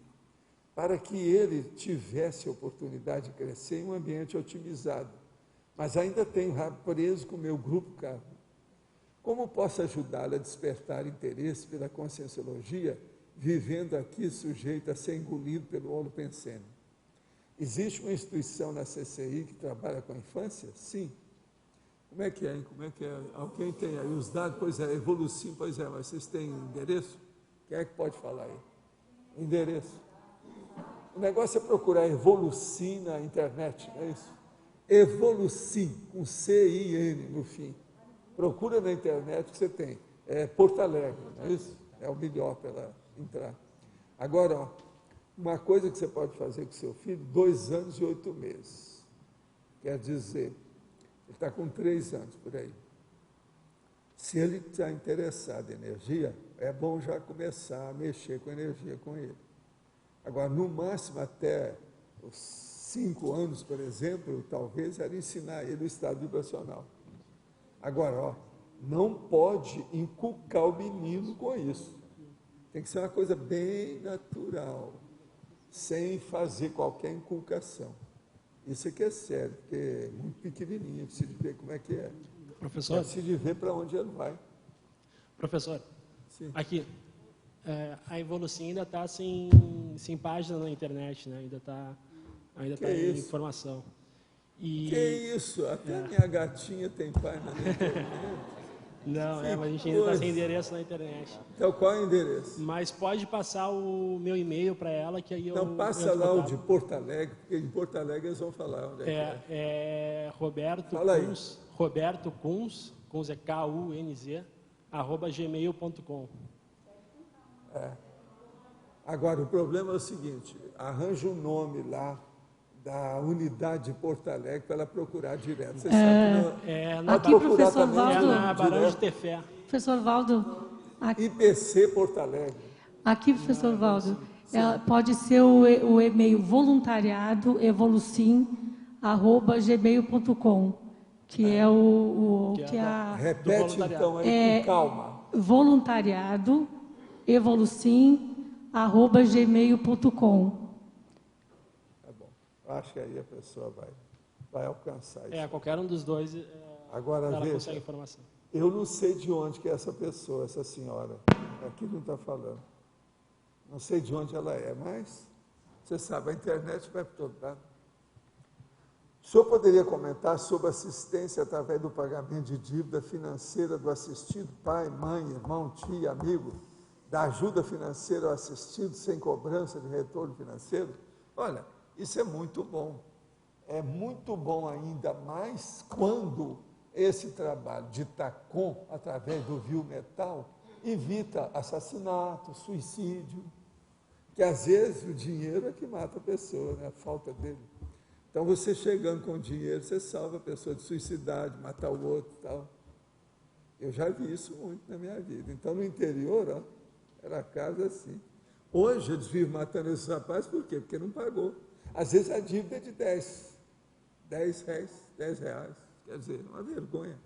B: para que ele tivesse a oportunidade de crescer em um ambiente otimizado. Mas ainda tenho o rabo preso com o meu grupo cargo. Como posso ajudá-lo a despertar interesse pela conscienciologia, vivendo aqui sujeito a ser engolido pelo holopensene? Existe uma instituição na CCI que trabalha com a infância? Sim. Como é que é, hein? Como é que é? Alguém tem aí os dados? Pois é, Evolucim, pois é, mas vocês têm endereço? Quem é que pode falar aí? Endereço. O negócio é procurar Evolucim na internet, não é isso? Evolucim, com C-I-N no fim. Procura na internet que você tem. É Porto Alegre, não é isso? É o melhor para ela entrar. Agora, ó, uma coisa que você pode fazer com seu filho, 2 anos e 8 meses. Quer dizer, ele está com 3 anos por aí. Se ele está interessado em energia, é bom já começar a mexer com energia com ele. Agora, no máximo até os 5 anos, por exemplo, talvez era ensinar ele o estado vibracional. Agora, ó, não pode inculcar o menino com isso. Tem que ser uma coisa bem natural, sem fazer qualquer inculcação. Isso aqui é sério, porque é muito pequenininho, precisa de ver como é que é.
F: Professor?
B: Precisa de ver para onde ele vai.
F: Professor,
B: Sim.
F: aqui, a Evolucim ainda está sem página na internet, né? Ainda está em informação. E,
B: que isso? Até a minha gatinha tem página na internet.
F: Não, mas a gente ainda está sem endereço na internet.
B: Então, qual é o endereço?
F: Mas pode passar o meu e-mail para ela, que aí eu...
B: Não, passa lá o de Porto Alegre, porque em Porto Alegre eles vão falar onde é que é.
F: É Roberto Kunz, Kunz é K-U-N-Z, @gmail.com.
B: Agora, o problema é o seguinte, arranja um nome lá da unidade de Porto Alegre para ela procurar direto. Você sabe,
G: aqui, professor Valdo,
F: na Barão de Tefé.
G: Professor Valdo, aqui,
B: IPC Porto Alegre.
G: aqui professor Valdo, pode ser o e-mail voluntariado evolucim@gmail.com, que é
B: Repete então aí com calma.
G: Voluntariado evolucim@gmail.com.
B: Acho que aí a pessoa vai alcançar isso.
F: Qualquer um dos dois,
B: Agora,
F: ela
B: veja,
F: consegue informação.
B: eu não sei de onde que é essa pessoa, essa senhora. Aqui não está falando. Não sei de onde ela é, mas você sabe, a internet vai para todo lado. O senhor poderia comentar sobre assistência através do pagamento de dívida financeira do assistido, pai, mãe, irmão, tia, amigo, da ajuda financeira ao assistido sem cobrança de retorno financeiro? Olha, isso é muito bom. É muito bom ainda mais quando esse trabalho de TACOM, através do Viu Metal, evita assassinato, suicídio, que às vezes o dinheiro é que mata a pessoa, né? A falta dele. Então, você chegando com dinheiro, você salva a pessoa de suicidar, de matar o outro e tal. Eu já vi isso muito na minha vida. Então, no interior, ó, era casa assim. Hoje, eles vivem matando esses rapazes, por quê? Porque não pagou. Às vezes a dívida é de 10 reais, quer dizer, uma vergonha.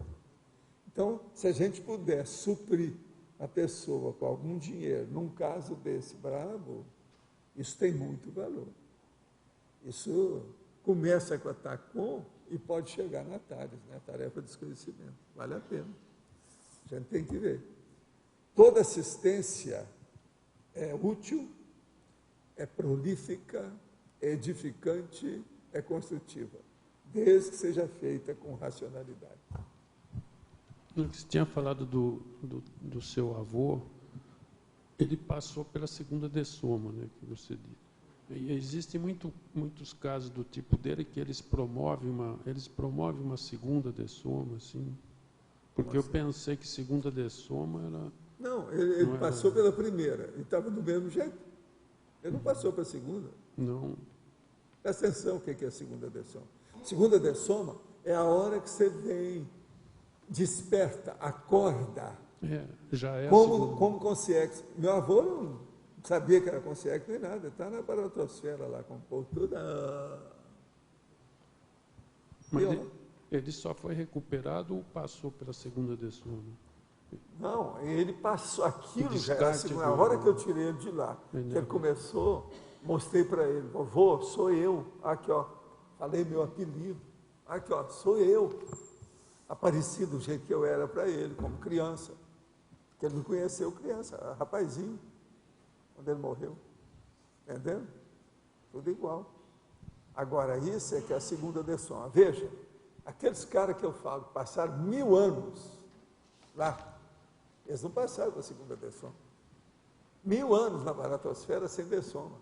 B: Então, se a gente puder suprir a pessoa com algum dinheiro, num caso desse brabo, isso tem muito valor. Isso começa com a TACOM e pode chegar na TARES, né? Tarefa de Esclarecimento. Vale a pena. A gente tem que ver. Toda assistência é útil, é prolífica, é edificante, é construtiva, desde que seja feita com racionalidade.
A: Você tinha falado do seu avô, ele passou pela segunda dessoma, né, que você disse. E existem muitos casos do tipo dele que eles promovem uma segunda dessoma, assim, porque eu pensei que segunda dessoma era...
B: Não, ele passou pela primeira, ele estava do mesmo jeito. Ele não passou para a segunda.
A: Não.
B: Presta atenção o que é a segunda dessoma. Segunda dessoma é a hora que você vem, desperta, acorda.
A: Já é
B: como consciência. Meu avô não sabia que era consciência nem nada, está na baratosfera lá, com o povo tudo.
A: Mas ele só foi recuperado ou passou pela segunda dessoma?
B: Não, ele passou, aquilo já era a segunda. A hora que eu tirei ele de lá, que ele começou, mostrei para ele, vovô, sou eu, aqui ó, falei meu apelido, aqui ó, sou eu, apareci do jeito que eu era para ele, como criança, que ele me conheceu criança, rapazinho, quando ele morreu, entendeu? Tudo igual. Agora, isso é que é a segunda dessoma. Veja, aqueles caras que eu falo, passaram 1000 anos lá, eles não passaram para a segunda dessoma. 1000 anos na baratosfera sem dessoma.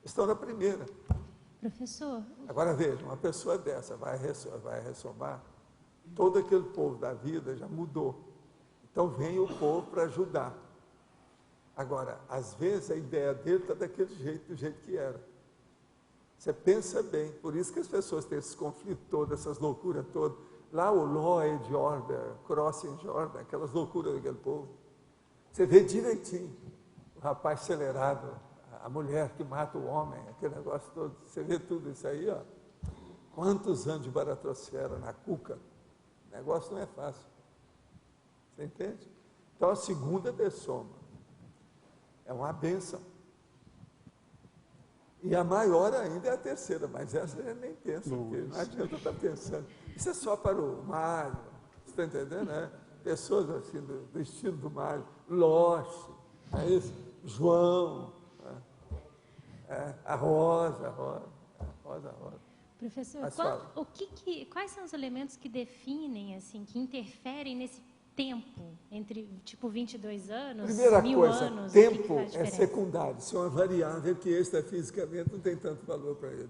B: Estão na primeira.
H: Professor.
B: Agora veja, uma pessoa dessa vai ressomar, todo aquele povo da vida já mudou. Então vem o povo para ajudar. Agora, às vezes a ideia dele está daquele jeito, do jeito que era. Você pensa bem, por isso que as pessoas têm esses conflitos todos, essas loucuras todas. Lá o Law and Order, Crossing Jordan, aquelas loucuras daquele povo. Você vê direitinho o rapaz acelerado, a mulher que mata o homem, aquele negócio todo. Você vê tudo isso aí, ó. Quantos anos de baratosfera na cuca? O negócio não é fácil. Você entende? Então a segunda dessoma é uma bênção. E a maior ainda é a terceira, mas essa a gente nem pensa, porque não adianta estar pensando. Isso é só para o Mário, você está entendendo, né? Pessoas assim do estilo do Mário, Loche, é isso? João, a Rosa.
H: Professor, quais são os elementos que definem, assim, que interferem nesse tempo, entre, tipo, 22 anos,
B: Primeira
H: 1000
B: coisa,
H: anos?
B: tempo é secundário, isso é uma variável que extrafisicamente não tem tanto valor para ele.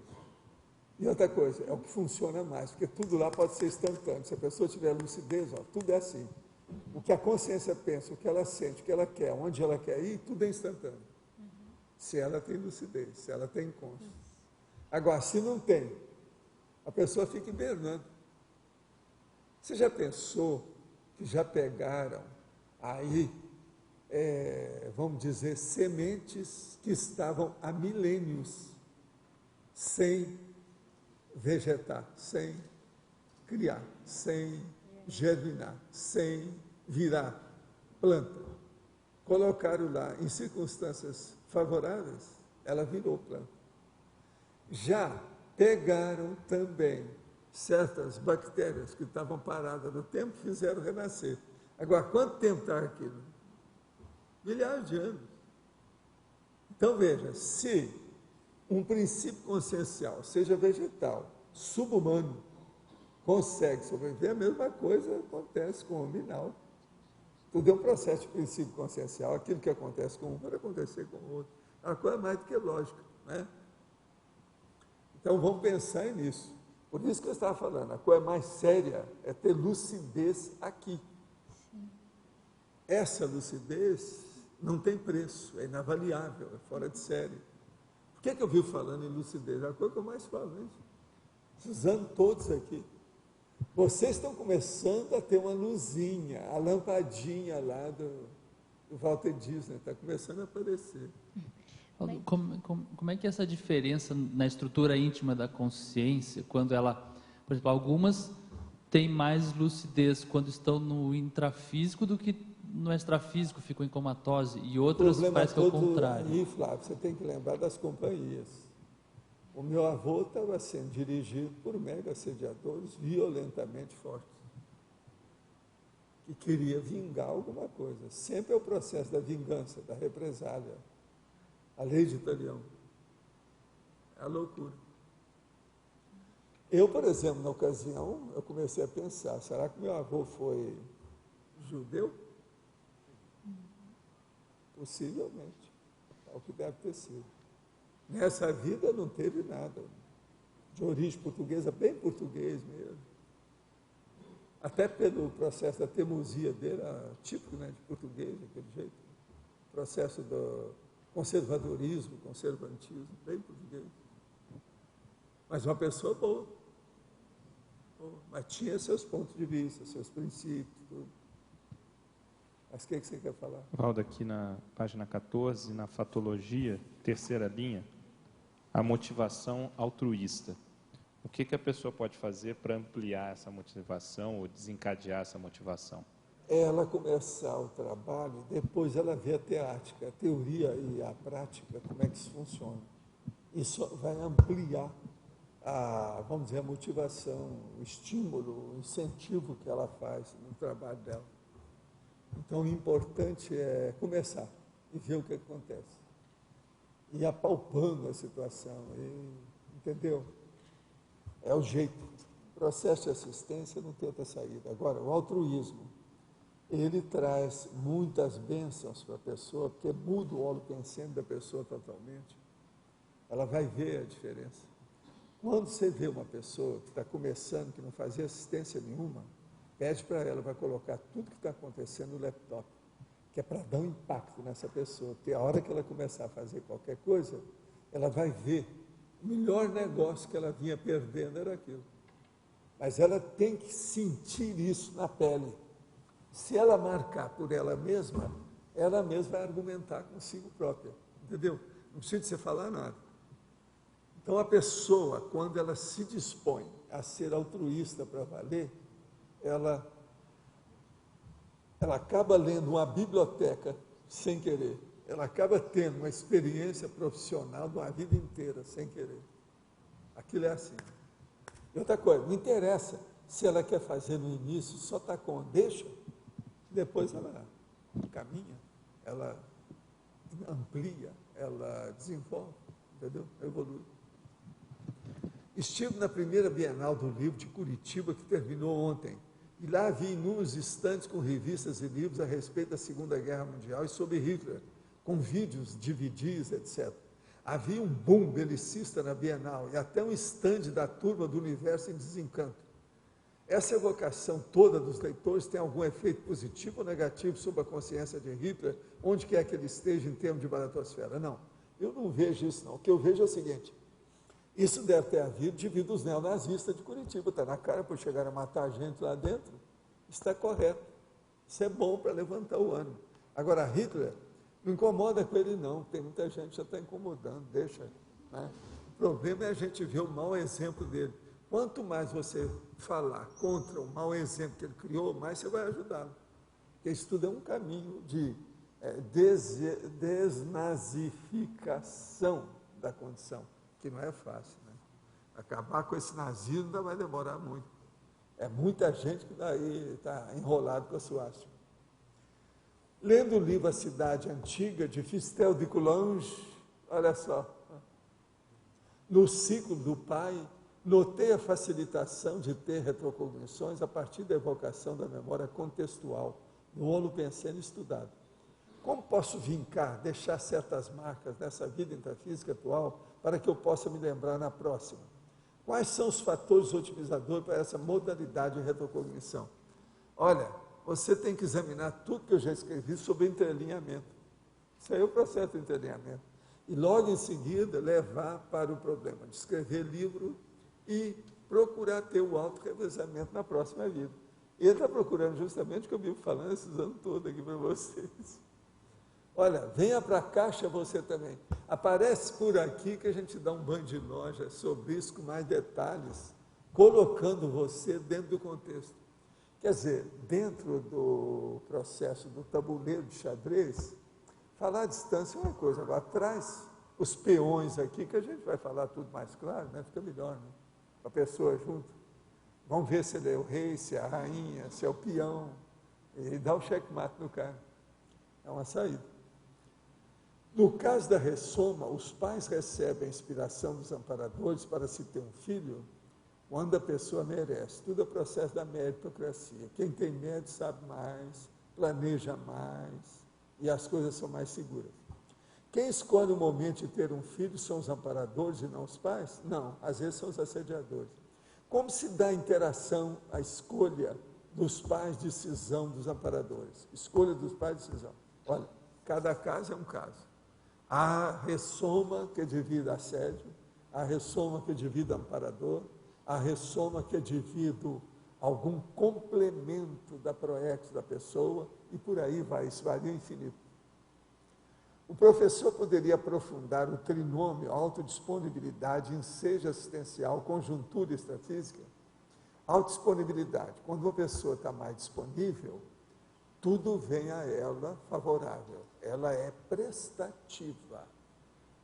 B: E outra coisa, é o que funciona mais, porque tudo lá pode ser instantâneo. Se a pessoa tiver lucidez, ó, tudo é assim. O que a consciência pensa, o que ela sente, o que ela quer, onde ela quer ir, tudo é instantâneo. Se ela tem lucidez, se ela tem consciência. Agora, se não tem, a pessoa fica hibernando. Você já pensou que já pegaram aí, vamos dizer, sementes que estavam há milênios sem vegetar, sem criar, sem germinar, sem virar planta. Colocaram lá em circunstâncias favoráveis, ela virou planta. Já pegaram também certas bactérias que estavam paradas no tempo, fizeram renascer. Agora, quanto tempo está aquilo? Milhares de anos. Então, veja, se um princípio consciencial, seja vegetal, subhumano, consegue sobreviver, a mesma coisa acontece com o hominal. Tudo é um processo de princípio consciencial. Aquilo que acontece com um pode acontecer com o outro. É uma coisa mais do que lógica, né? Então, vamos pensar nisso. Por isso que eu estava falando, a coisa mais séria é ter lucidez aqui. Sim. Essa lucidez não tem preço, é inavaliável, é fora de série. Por que eu vivo falando em lucidez? É a coisa que eu mais falo, né? Usando todos aqui. Vocês estão começando a ter uma luzinha, a lampadinha lá do Walter Disney, está começando a aparecer.
I: Como é que é essa diferença na estrutura íntima da consciência, quando ela, por exemplo, algumas têm mais lucidez quando estão no intrafísico do que no extrafísico, ficam em comatose, e outras parece que é o contrário.
B: Aí, Flávio, você tem que lembrar das companhias. O meu avô estava sendo dirigido por mega assediadores violentamente fortes, que queria vingar alguma coisa. Sempre é o processo da vingança, da represália. A lei de Italião. É a loucura. Eu, por exemplo, na ocasião, eu comecei a pensar, será que meu avô foi judeu? Possivelmente. É o que deve ter sido. Nessa vida não teve nada. De origem portuguesa, bem português mesmo. Até pelo processo da teimosia dele, típico, né, de português, daquele jeito. Processo do conservadorismo, conservantismo, bem português. Mas uma pessoa boa. Mas tinha seus pontos de vista, seus princípios, tudo. Mas o que você quer falar?
J: Valdo, aqui na página 14, na fatologia, terceira linha, a motivação altruísta. O que a pessoa pode fazer para ampliar essa motivação ou desencadear essa motivação?
B: Ela começar o trabalho, depois ela vê a teática, a teoria e a prática, como é que isso funciona. Isso vai ampliar vamos dizer, a motivação, o estímulo, o incentivo que ela faz no trabalho dela. Então, o importante é começar e ver o que acontece. E apalpando a situação, entendeu? É o jeito. O processo de assistência não tem outra saída. Agora, o altruísmo, ele traz muitas bênçãos para a pessoa, porque muda o óleo pensante da pessoa totalmente. Ela vai ver a diferença. Quando você vê uma pessoa que está começando, que não fazia assistência nenhuma, pede para ela, vai colocar tudo que está acontecendo no laptop, que é para dar um impacto nessa pessoa, porque a hora que ela começar a fazer qualquer coisa, ela vai ver o melhor negócio que ela vinha perdendo era aquilo. Mas ela tem que sentir isso na pele. Se ela marcar por ela mesma vai argumentar consigo própria, entendeu? Não precisa você falar nada. Então, a pessoa, quando ela se dispõe a ser altruísta para valer, ela acaba lendo uma biblioteca sem querer. Ela acaba tendo uma experiência profissional de uma vida inteira, sem querer. Aquilo é assim. E outra coisa, não interessa se ela quer fazer no início, só está com deixa, depois ela caminha, ela amplia, ela desenvolve, entendeu? Evolui. Estive na primeira Bienal do Livro de Curitiba, que terminou ontem, e lá havia inúmeros estandes com revistas e livros a respeito da Segunda Guerra Mundial e sobre Hitler, com vídeos, DVDs, etc. Havia um boom belicista na Bienal e até um estande da Turma do Universo em Desencanto. Essa evocação toda dos leitores tem algum efeito positivo ou negativo sobre a consciência de Hitler, onde quer que ele esteja em termos de baratosfera? Não, eu não vejo isso não. O que eu vejo é o seguinte: isso deve ter havido devido aos neonazistas de Curitiba. Está na cara por chegar a matar a gente lá dentro. Está correto. Isso é bom para levantar o ânimo. Agora, Hitler, não incomoda com ele não. Tem muita gente que já está incomodando. Deixa. Né? O problema é a gente ver o mau exemplo dele. Quanto mais você falar contra o mau exemplo que ele criou, mais você vai ajudá-lo. Porque isso tudo é um caminho de desnazificação da condição, que não é fácil, né? Acabar com esse nazismo ainda vai demorar muito. É muita gente que daí está enrolado com a suástica. Lendo o livro A Cidade Antiga, de Fistel de Coulanges, olha só, no ciclo do pai, notei a facilitação de ter retrocognições a partir da evocação da memória contextual, no holopensene estudado. Como posso vincar, deixar certas marcas nessa vida intrafísica atual para que eu possa me lembrar na próxima? Quais são os fatores otimizadores para essa modalidade de retrocognição? Olha, você tem que examinar tudo que eu já escrevi sobre entrelinhamento. Isso aí é o processo de entrelinhamento. E logo em seguida levar para o problema de escrever livro e procurar ter o auto-revezamento na próxima vida. Ele está procurando justamente o que eu vivo falando esses anos todos aqui para vocês. Olha, venha para a caixa você também. Aparece por aqui que a gente dá um banho de noja sobre isso com mais detalhes, colocando você dentro do contexto. Quer dizer, dentro do processo do tabuleiro de xadrez, falar à distância é uma coisa, agora traz os peões aqui, que a gente vai falar tudo mais claro, né? Fica melhor, né? A pessoa junto. Vamos ver se ele é o rei, se é a rainha, se é o peão, e dá o checkmate no cara. É uma saída. No caso da ressoma, os pais recebem a inspiração dos amparadores para se ter um filho quando a pessoa merece. Tudo é processo da meritocracia. Quem tem mérito sabe mais, planeja mais e as coisas são mais seguras. Quem escolhe o momento de ter um filho são os amparadores e não os pais? Não, às vezes são os assediadores. Como se dá a interação, a escolha dos pais, decisão dos amparadores? Escolha dos pais, decisão. Olha, cada caso é um caso. Há ressoma que é devido a assédio, há ressoma que é devido a amparador, há ressoma que é devido a algum complemento da proex da pessoa, e por aí vai, isso varia infinito. O professor poderia aprofundar o trinômio autodisponibilidade, ensejo assistencial, conjuntura extrafísica? Autodisponibilidade, quando uma pessoa está mais disponível, tudo vem a ela favorável. Ela é prestativa,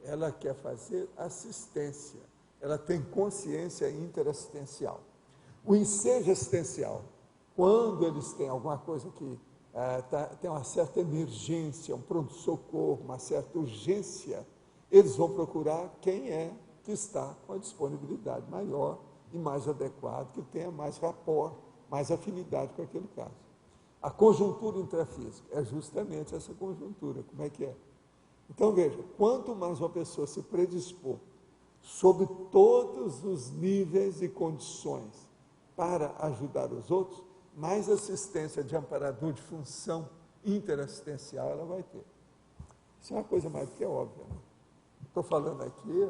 B: ela quer fazer assistência, ela tem consciência interassistencial. O ensejo assistencial, quando eles têm alguma coisa que tem uma certa emergência, um pronto-socorro, uma certa urgência, eles vão procurar quem é que está com a disponibilidade maior e mais adequado, que tenha mais rapport, mais afinidade com aquele caso. A conjuntura intrafísica é justamente essa conjuntura. Como é que é? Então, veja, quanto mais uma pessoa se predispor sob todos os níveis e condições para ajudar os outros, mais assistência de amparador de função interassistencial ela vai ter. Isso é uma coisa mais do que óbvia. Né? Estou falando aqui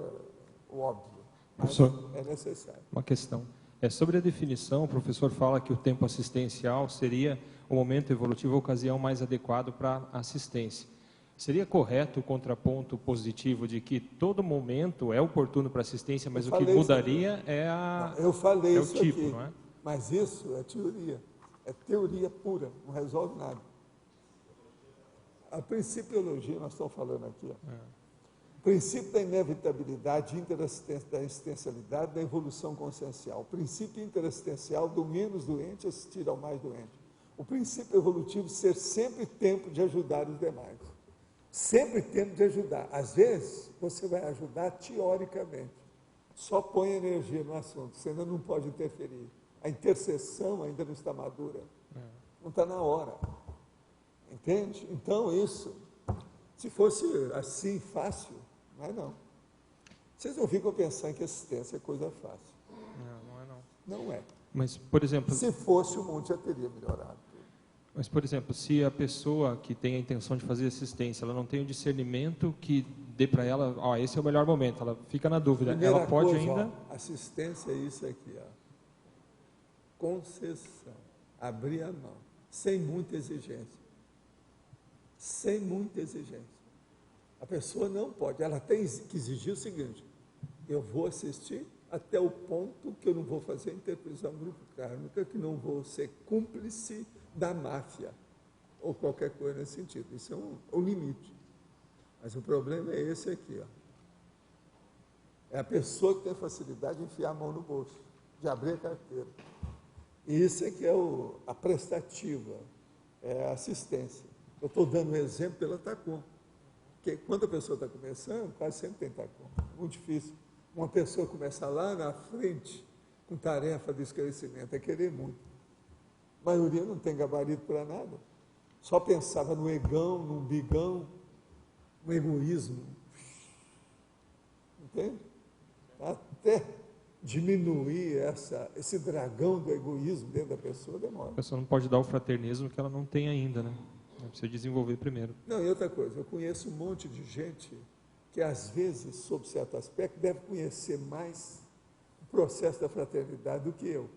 B: o óbvio, mas é necessário.
J: Uma questão. Sobre a definição, o professor fala que o tempo assistencial seria o momento evolutivo, a ocasião mais adequado para a assistência. Seria correto o contraponto positivo de que todo momento é oportuno para assistência, mas o que mudaria é
B: eu falei isso
J: tipo,
B: aqui,
J: não é?
B: Mas isso é teoria. É teoria pura, não resolve nada. A principiologia, nós estamos falando aqui, o princípio da inevitabilidade, da existencialidade, da evolução consciencial. O princípio interassistencial do menos doente assistir ao mais doente. O princípio evolutivo ser sempre tempo de ajudar os demais. Sempre tempo de ajudar. Às vezes, você vai ajudar teoricamente. Só põe energia no assunto, você ainda não pode interferir. A intercessão ainda não está madura. Não está na hora. Entende? Então, isso, se fosse assim, fácil, não é não. Vocês não ficam pensando que assistência é coisa fácil.
J: Não é não.
B: Não é.
J: Mas, por exemplo...
B: Se fosse, o mundo já teria melhorado.
J: Mas, por exemplo, se a pessoa que tem a intenção de fazer assistência, ela não tem o discernimento que dê para ela, esse é o melhor momento, ela fica na dúvida.
B: Primeira
J: ela pode
B: coisa,
J: ainda...
B: assistência é isso aqui, concessão, abrir a mão, sem muita exigência. Sem muita exigência. A pessoa não pode, ela tem que exigir o seguinte: eu vou assistir até o ponto que eu não vou fazer interposição grupo kármica, que não vou ser cúmplice da máfia, ou qualquer coisa nesse sentido. Isso é o limite. Mas o problema é esse aqui, É a pessoa que tem facilidade de enfiar a mão no bolso, de abrir a carteira. E isso é que é a prestativa, é a assistência. Eu estou dando um exemplo pela TACOM, porque quando a pessoa está começando, quase sempre tem TACOM, é muito difícil. Uma pessoa começar lá na frente, com tarefa de esclarecimento, é querer muito. A maioria não tem gabarito para nada, só pensava no egão, no umbigão, no egoísmo. Entende? Até diminuir esse dragão do egoísmo dentro da pessoa demora.
J: A pessoa não pode dar o fraternismo que ela não tem ainda, né? Ela precisa desenvolver primeiro.
B: Não, e outra coisa, eu conheço um monte de gente que, às vezes, sob certo aspecto, deve conhecer mais o processo da fraternidade do que eu,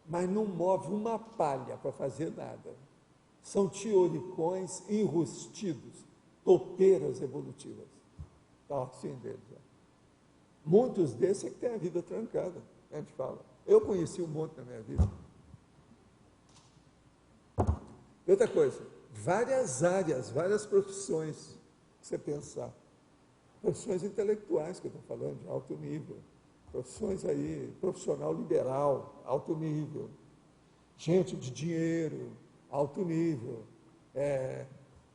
B: mas não move uma palha para fazer nada. São teoricões enrustidos, topeiras evolutivas. Tá, assim deles. Muitos desses é que têm a vida trancada, a gente fala. Eu conheci um monte na minha vida. E outra coisa, várias áreas, várias profissões, que você pensar. Profissões intelectuais que eu estou falando, de alto nível. Profissões aí, profissional liberal, alto nível. Gente de dinheiro, alto nível.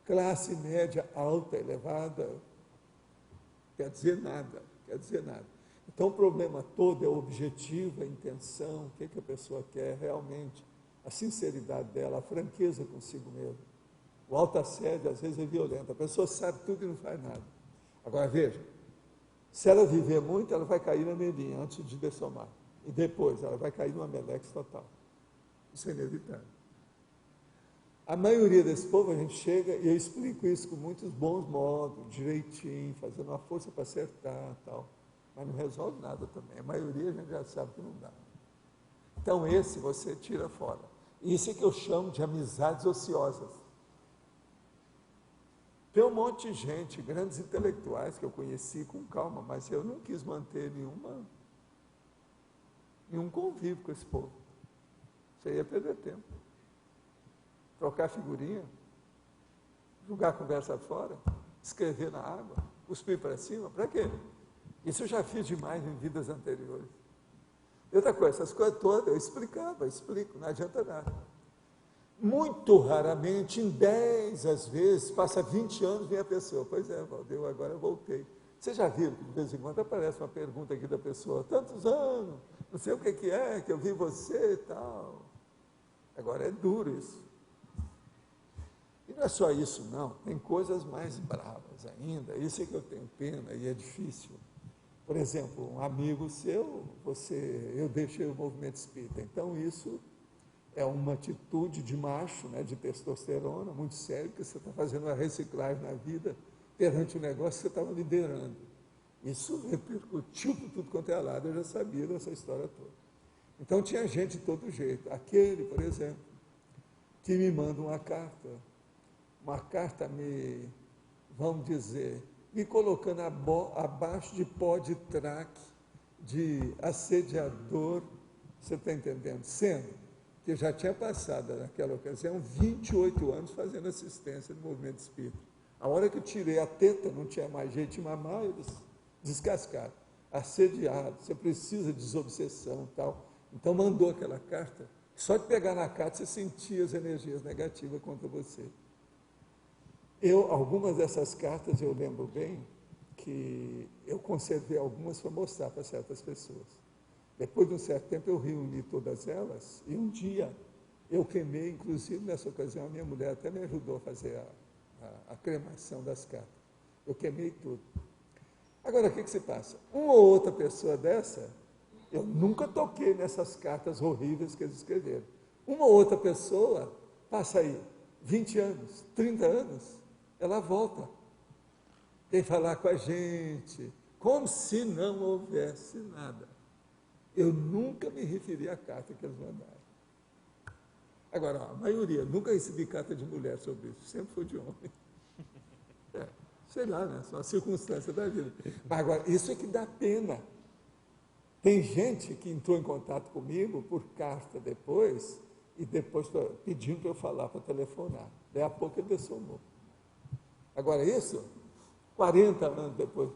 B: Classe média alta, elevada. Quer dizer nada, quer dizer nada. Então, o problema todo é o objetivo, a intenção, o que a pessoa quer realmente, a sinceridade dela, a franqueza consigo mesmo. O autoassédio, às vezes, é violento. A pessoa sabe tudo e não faz nada. Agora, veja, se ela viver muito, ela vai cair na melinha antes de dessomar. E depois, ela vai cair numa melex total. Isso é inevitável. A maioria desse povo, a gente chega, e eu explico isso com muitos bons modos, direitinho, fazendo uma força para acertar tal. Mas não resolve nada também. A maioria a gente já sabe que não dá. Então, esse você tira fora. Isso é que eu chamo de amizades ociosas. Tem um monte de gente, grandes intelectuais que eu conheci com calma, mas eu não quis manter nenhum convívio com esse povo. Você ia perder tempo. Trocar figurinha, jogar a conversa fora, escrever na água, cuspir para cima, para quê? Isso eu já fiz demais em vidas anteriores. E outra coisa, essas coisas todas eu explico, não adianta nada. Muito raramente, em 10 às vezes, passa 20 anos, vem a pessoa. Pois é, Valdir, agora eu voltei. Vocês já viram que de vez em quando aparece uma pergunta aqui da pessoa, tantos anos, não sei o que é, que eu vi você e tal. Agora é duro isso. E não é só isso, não. Tem coisas mais bravas ainda. Isso é que eu tenho pena e é difícil. Por exemplo, um amigo seu, eu deixei o movimento espírita. Então, isso é uma atitude de macho, né, de testosterona, muito sério, porque você está fazendo uma reciclagem na vida perante o negócio que você estava liderando. Isso repercutiu por tudo quanto é lado. Eu já sabia dessa história toda. Então, tinha gente de todo jeito. Aquele, por exemplo, que me manda uma carta vamos dizer, me colocando abaixo de pó de traque, de assediador, você está entendendo? Sendo que eu já tinha passado, naquela ocasião, 28 anos fazendo assistência no movimento espírita. A hora que eu tirei a teta, não tinha mais jeito de mamar, eles descascaram. Assediado, você precisa de desobsessão e tal. Então, mandou aquela carta. Só de pegar na carta, você sentia as energias negativas contra você. Algumas dessas cartas, eu lembro bem, que eu conservei algumas para mostrar para certas pessoas. Depois de um certo tempo, eu reuni todas elas, e um dia eu queimei, inclusive nessa ocasião, a minha mulher até me ajudou a fazer a cremação das cartas. Eu queimei tudo. Agora, o que se passa? Uma ou outra pessoa dessa, eu nunca toquei nessas cartas horríveis que eles escreveram. Uma ou outra pessoa, passa aí 20 anos, 30 anos, ela volta, vem falar com a gente, como se não houvesse nada. Eu nunca me referi à carta que eles mandaram. Agora, a maioria, nunca recebi carta de mulher sobre isso, sempre foi de homem. Sei lá, né? São as circunstâncias da vida. Mas agora, isso é que dá pena. Tem gente que entrou em contato comigo por carta depois, e depois pedindo para eu falar, para telefonar. Daí a pouco ele dessomou. Agora isso, 40 anos depois.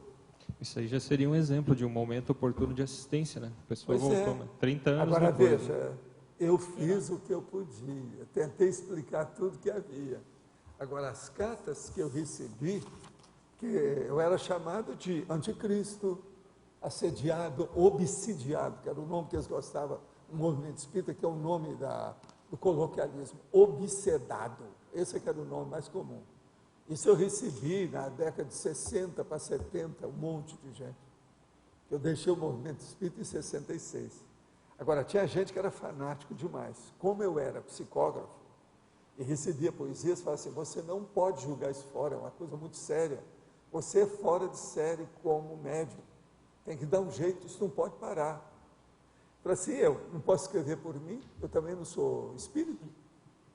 J: Isso aí já seria um exemplo de um momento oportuno de assistência, né? A pessoa voltou, 30 anos
B: agora,
J: depois.
B: Veja, eu fiz o que eu podia, tentei explicar tudo que havia. Agora, as cartas que eu recebi, que eu era chamado de anticristo, assediado, obsidiado, que era o nome que eles gostavam no movimento espírita, que é o nome do coloquialismo, obsedado. Esse é que era o nome mais comum. Isso eu recebi na década de 60 para 70, um monte de gente. Eu deixei o movimento espírita em 66. Agora, tinha gente que era fanático demais. Como eu era psicógrafo e recebia poesias, falava assim, você não pode julgar isso fora, é uma coisa muito séria. Você é fora de série como médium. Tem que dar um jeito, isso não pode parar. Falei assim, eu não posso escrever por mim, eu também não sou espírito.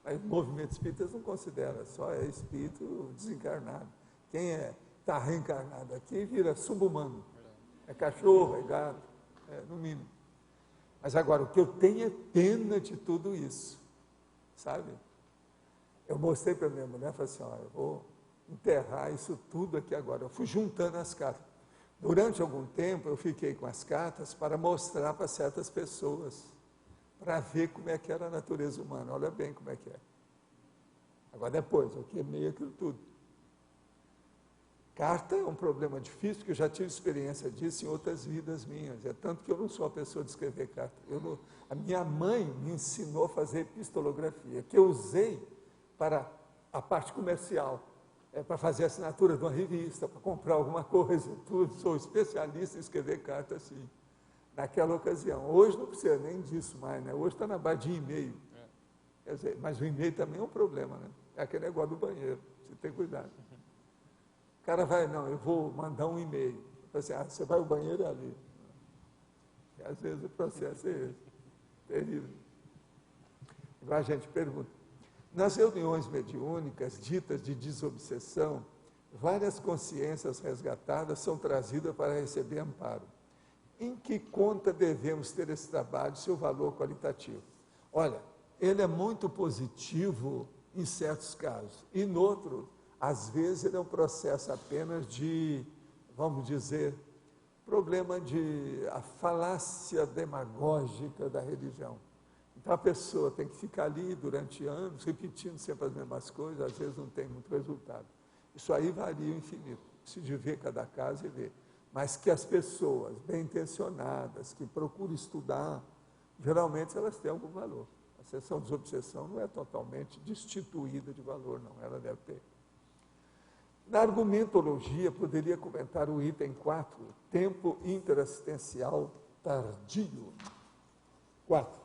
B: Mas o movimento espírita não considera, só é espírito desencarnado. Quem está reencarnado aqui vira subhumano. É cachorro, é gato, no mínimo. Mas agora, o que eu tenho é pena de tudo isso, sabe? Eu mostrei para minha mulher, falei assim, eu vou enterrar isso tudo aqui agora. Eu fui juntando as cartas. Durante algum tempo, eu fiquei com as cartas para mostrar para certas pessoas, para ver como é que era a natureza humana. Olha bem como é que é. Agora, depois, eu queimei aquilo tudo. Carta é um problema difícil, porque eu já tive experiência disso em outras vidas minhas. É tanto que eu não sou a pessoa de escrever carta. A minha mãe me ensinou a fazer epistolografia, que eu usei para a parte comercial, para fazer assinatura de uma revista, para comprar alguma coisa, tudo. Sou especialista em escrever carta assim, naquela ocasião. Hoje não precisa nem disso mais, né? Hoje está na base de e-mail. Quer dizer, mas o e-mail também é um problema, né? É aquele negócio do banheiro, você tem cuidado. O cara vai, não, eu vou mandar um e-mail. Assim, você vai ao banheiro ali. E às vezes o processo é esse. Terrível. Agora a gente pergunta. Nas reuniões mediúnicas, ditas de desobsessão, várias consciências resgatadas são trazidas para receber amparo. Em que conta devemos ter esse trabalho, seu valor qualitativo? Olha, ele é muito positivo em certos casos, e em outros, às vezes, ele é um processo apenas de, vamos dizer, problema de a falácia demagógica da religião. Então, a pessoa tem que ficar ali durante anos, repetindo sempre as mesmas coisas, às vezes não tem muito resultado. Isso aí varia o infinito, se de ver cada caso e ver. Mas que as pessoas bem intencionadas, que procuram estudar, geralmente elas têm algum valor. A sessão de desobsessão não é totalmente destituída de valor, não, ela deve ter. Na argumentologia, poderia comentar o item 4, tempo interassistencial tardio. 4.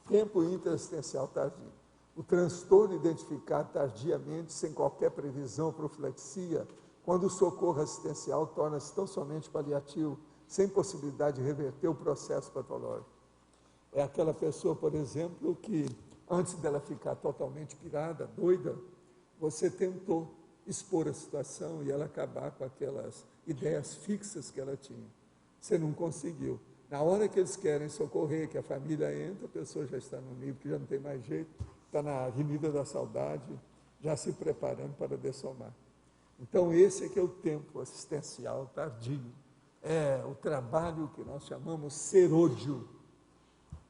B: Tempo interassistencial tardio. O transtorno identificado tardiamente, sem qualquer previsão ou profilaxia, quando o socorro assistencial torna-se tão somente paliativo, sem possibilidade de reverter o processo patológico. É aquela pessoa, por exemplo, que antes dela ficar totalmente pirada, doida, você tentou expor a situação e ela acabar com aquelas ideias fixas que ela tinha. Você não conseguiu. Na hora que eles querem socorrer, que a família entra, a pessoa já está no nível que já não tem mais jeito, está na avenida da saudade, já se preparando para dessomar. Então, esse é que é o tempo assistencial tardio. É o trabalho que nós chamamos serôdio.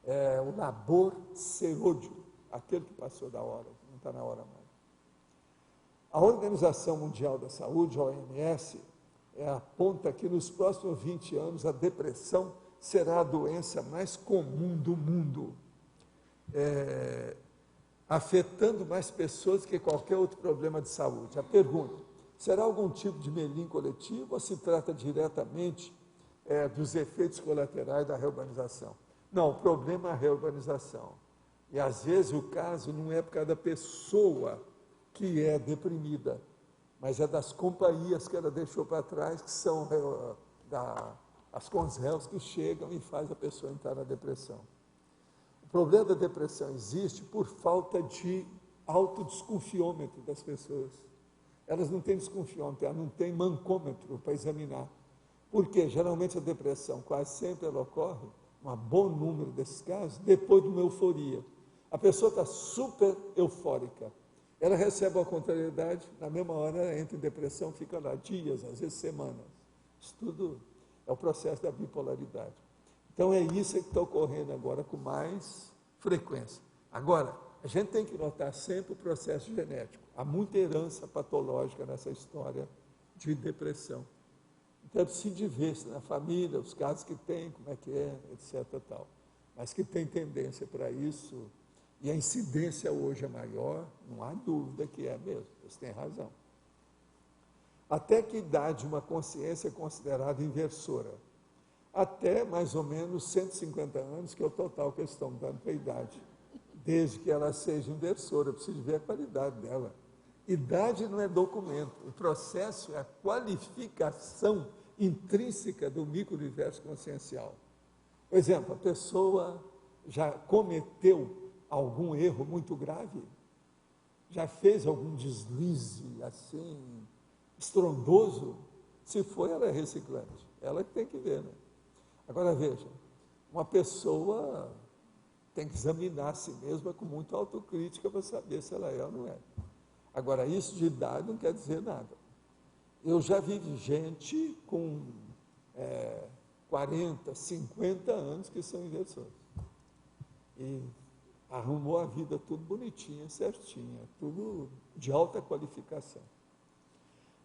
B: É o labor serôdio, aquele que passou da hora, não está na hora mais. A Organização Mundial da Saúde, a OMS, aponta que nos próximos 20 anos a depressão será a doença mais comum do mundo, afetando mais pessoas que qualquer outro problema de saúde. A pergunta, será algum tipo de melindre coletivo ou se trata diretamente dos efeitos colaterais da reurbanização? Não, o problema é a reurbanização. E às vezes o caso não é por causa da pessoa que é deprimida, mas é das companhias que ela deixou para trás, que são as conselhos que chegam e faz a pessoa entrar na depressão. O problema da depressão existe por falta de autodesconfiômetro das pessoas. Elas não têm desconfiômetro, elas não têm mancômetro para examinar. Porque geralmente a depressão, quase sempre ela ocorre, um bom número desses casos, depois de uma euforia. A pessoa está super eufórica. Ela recebe a contrariedade, na mesma hora ela entra em depressão, fica lá dias, às vezes semanas. Isso tudo é o processo da bipolaridade. Então é isso que está ocorrendo agora com mais frequência. Agora, a gente tem que notar sempre o processo genético. Há muita herança patológica nessa história de depressão. Então é preciso ver se na família, os casos que tem, como é que é, etc. Tal. Mas que tem tendência para isso. E a incidência hoje é maior, não há dúvida que é mesmo, você tem razão. Até que idade uma consciência é considerada inversora? Até mais ou menos 150 anos, que é o total que eles estão dando para a idade. Desde que ela seja inversora, preciso ver a qualidade dela. Idade não é documento, o processo é a qualificação intrínseca do micro-universo consciencial. Por exemplo, a pessoa já cometeu algum erro muito grave? Já fez algum deslize assim, estrondoso, se for, ela é reciclante. Ela que tem que ver, né? Agora, veja, uma pessoa tem que examinar a si mesma com muita autocrítica para saber se ela é ou não é. Agora, isso de idade não quer dizer nada. Eu já vi gente com 40, 50 anos que são inversores. E arrumou a vida tudo bonitinha, certinha, tudo de alta qualificação.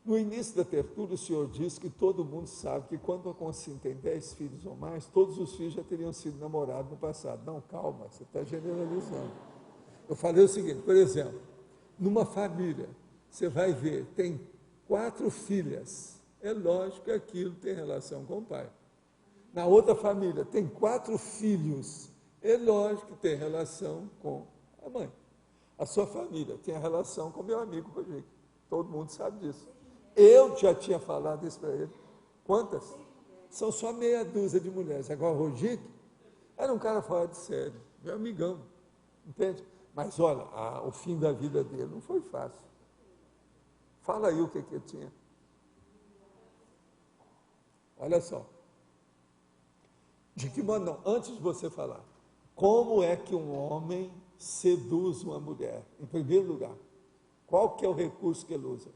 B: No início da tertúlia, o senhor disse que todo mundo sabe que quando a consciência tem 10 filhos ou mais, todos os filhos já teriam sido namorados no passado. Não, calma, você está generalizando. Eu falei o seguinte, por exemplo, numa família, você vai ver, tem 4 filhas, é lógico que aquilo tem relação com o pai. Na outra família, tem 4 filhos, é lógico que tem relação com a mãe. A sua família tem a relação com meu amigo Rodrigo. Todo mundo sabe disso. Eu já tinha falado isso para ele. Quantas? São só meia dúzia de mulheres. Agora, o Rodrigo era um cara fora de série, meu amigão, entende? Mas, olha, o fim da vida dele não foi fácil. Fala aí o que ele tinha. Olha só. De que modo não? Antes de você falar, como é que um homem seduz uma mulher? Em primeiro lugar, qual que é o recurso que ele usa?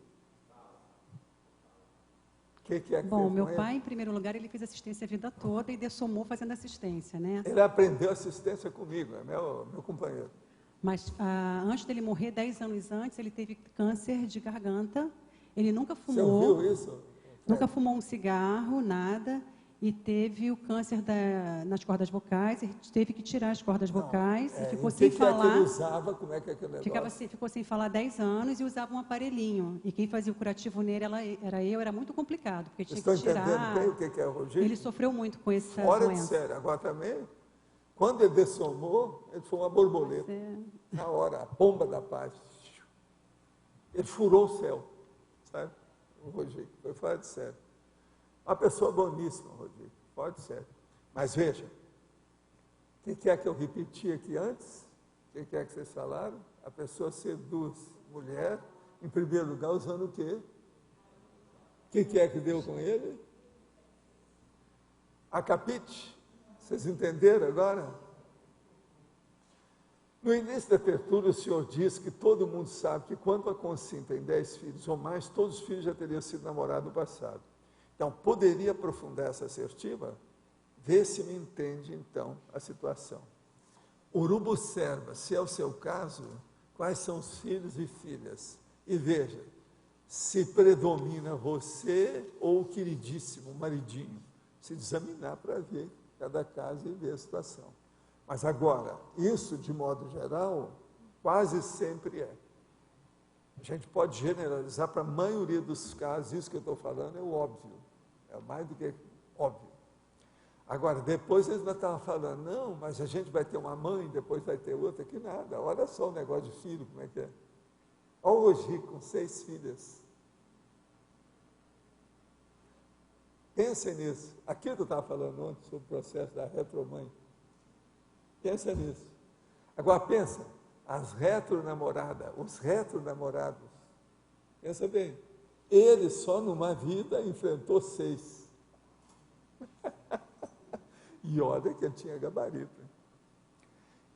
B: Que
C: Bom, meu pai, em primeiro lugar, ele fez assistência a vida toda e dessomou fazendo assistência, né?
B: Ele aprendeu assistência comigo, é meu companheiro.
C: Mas antes dele morrer, 10 anos antes, ele teve câncer de garganta. Ele nunca fumou.
B: Você ouviu isso?
C: Nunca fumou um cigarro, nada. E teve o câncer nas cordas vocais. E teve que tirar as cordas vocais. E ficou sem falar.
B: É que ele usava? Como é que é aquele negócio?
C: Ficou sem falar 10 anos e usava um aparelhinho. E quem fazia o curativo nele era muito complicado. Porque tinha que tirar.
B: Estão entendendo bem o que é o Rodrigo?
C: Ele sofreu muito com essa
B: Fora
C: doença.
B: de série. Agora também, quando ele dessomou, ele foi uma borboleta. Na hora, a bomba da paz. Ele furou o céu. Sabe? O Rodrigo. Foi fora de série. Uma pessoa boníssima, Rodrigo. Pode ser. Mas veja, o que é que eu repeti aqui antes? O que é que vocês falaram? A pessoa seduz mulher, em primeiro lugar, usando o quê? O que é que deu com ele? A capite? Vocês entenderam agora? No início da tertúlia, o senhor disse que todo mundo sabe que quando a consciência tem 10 filhos ou mais, todos os filhos já teriam sido namorados no passado. Então, poderia aprofundar essa assertiva? Vê se me entende, então, a situação. Urubu observa, se é o seu caso, quais são os filhos e filhas. E veja, se predomina você ou o queridíssimo maridinho. Se examinar para ver cada caso e ver a situação. Mas agora, isso, de modo geral, quase sempre é. A gente pode generalizar para a maioria dos casos, isso que eu estou falando é o óbvio. É mais do que óbvio. Agora, depois eles ainda estavam falando, não, mas a gente vai ter uma mãe, depois vai ter outra, que nada. Olha só o negócio de filho, como é que é. Olha o Ogico com 6 filhas. Pensem nisso. Aquilo que eu estava falando ontem sobre o processo da retromãe. Pensa nisso. Agora pensa, as retronamoradas, os retronamorados. Pensa bem. Ele só numa vida enfrentou 6. E olha que ele tinha gabarito.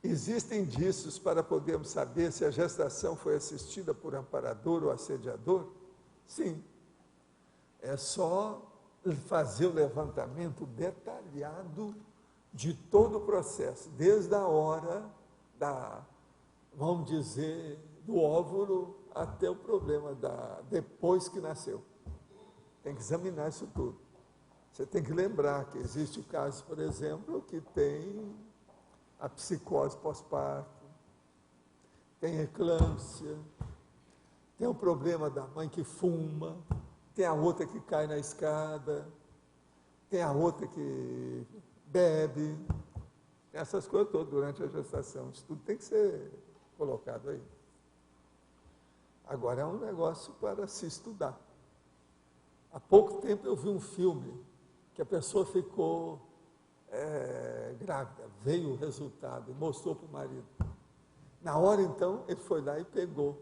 B: Existem indícios para podermos saber se a gestação foi assistida por amparador ou assediador? Sim. É só fazer o levantamento detalhado de todo o processo, desde a hora vamos dizer, do óvulo até o problema depois que nasceu. Tem que examinar isso tudo. Você tem que lembrar que existe o caso, por exemplo, que tem a psicose pós-parto, tem eclâmpsia, tem o problema da mãe que fuma, tem a outra que cai na escada, tem a outra que bebe, essas coisas todas durante a gestação. Isso tudo tem que ser colocado aí. Agora é um negócio para se estudar. Há pouco tempo eu vi um filme que a pessoa ficou grávida, veio o resultado e mostrou para o marido. Na hora então, ele foi lá e pegou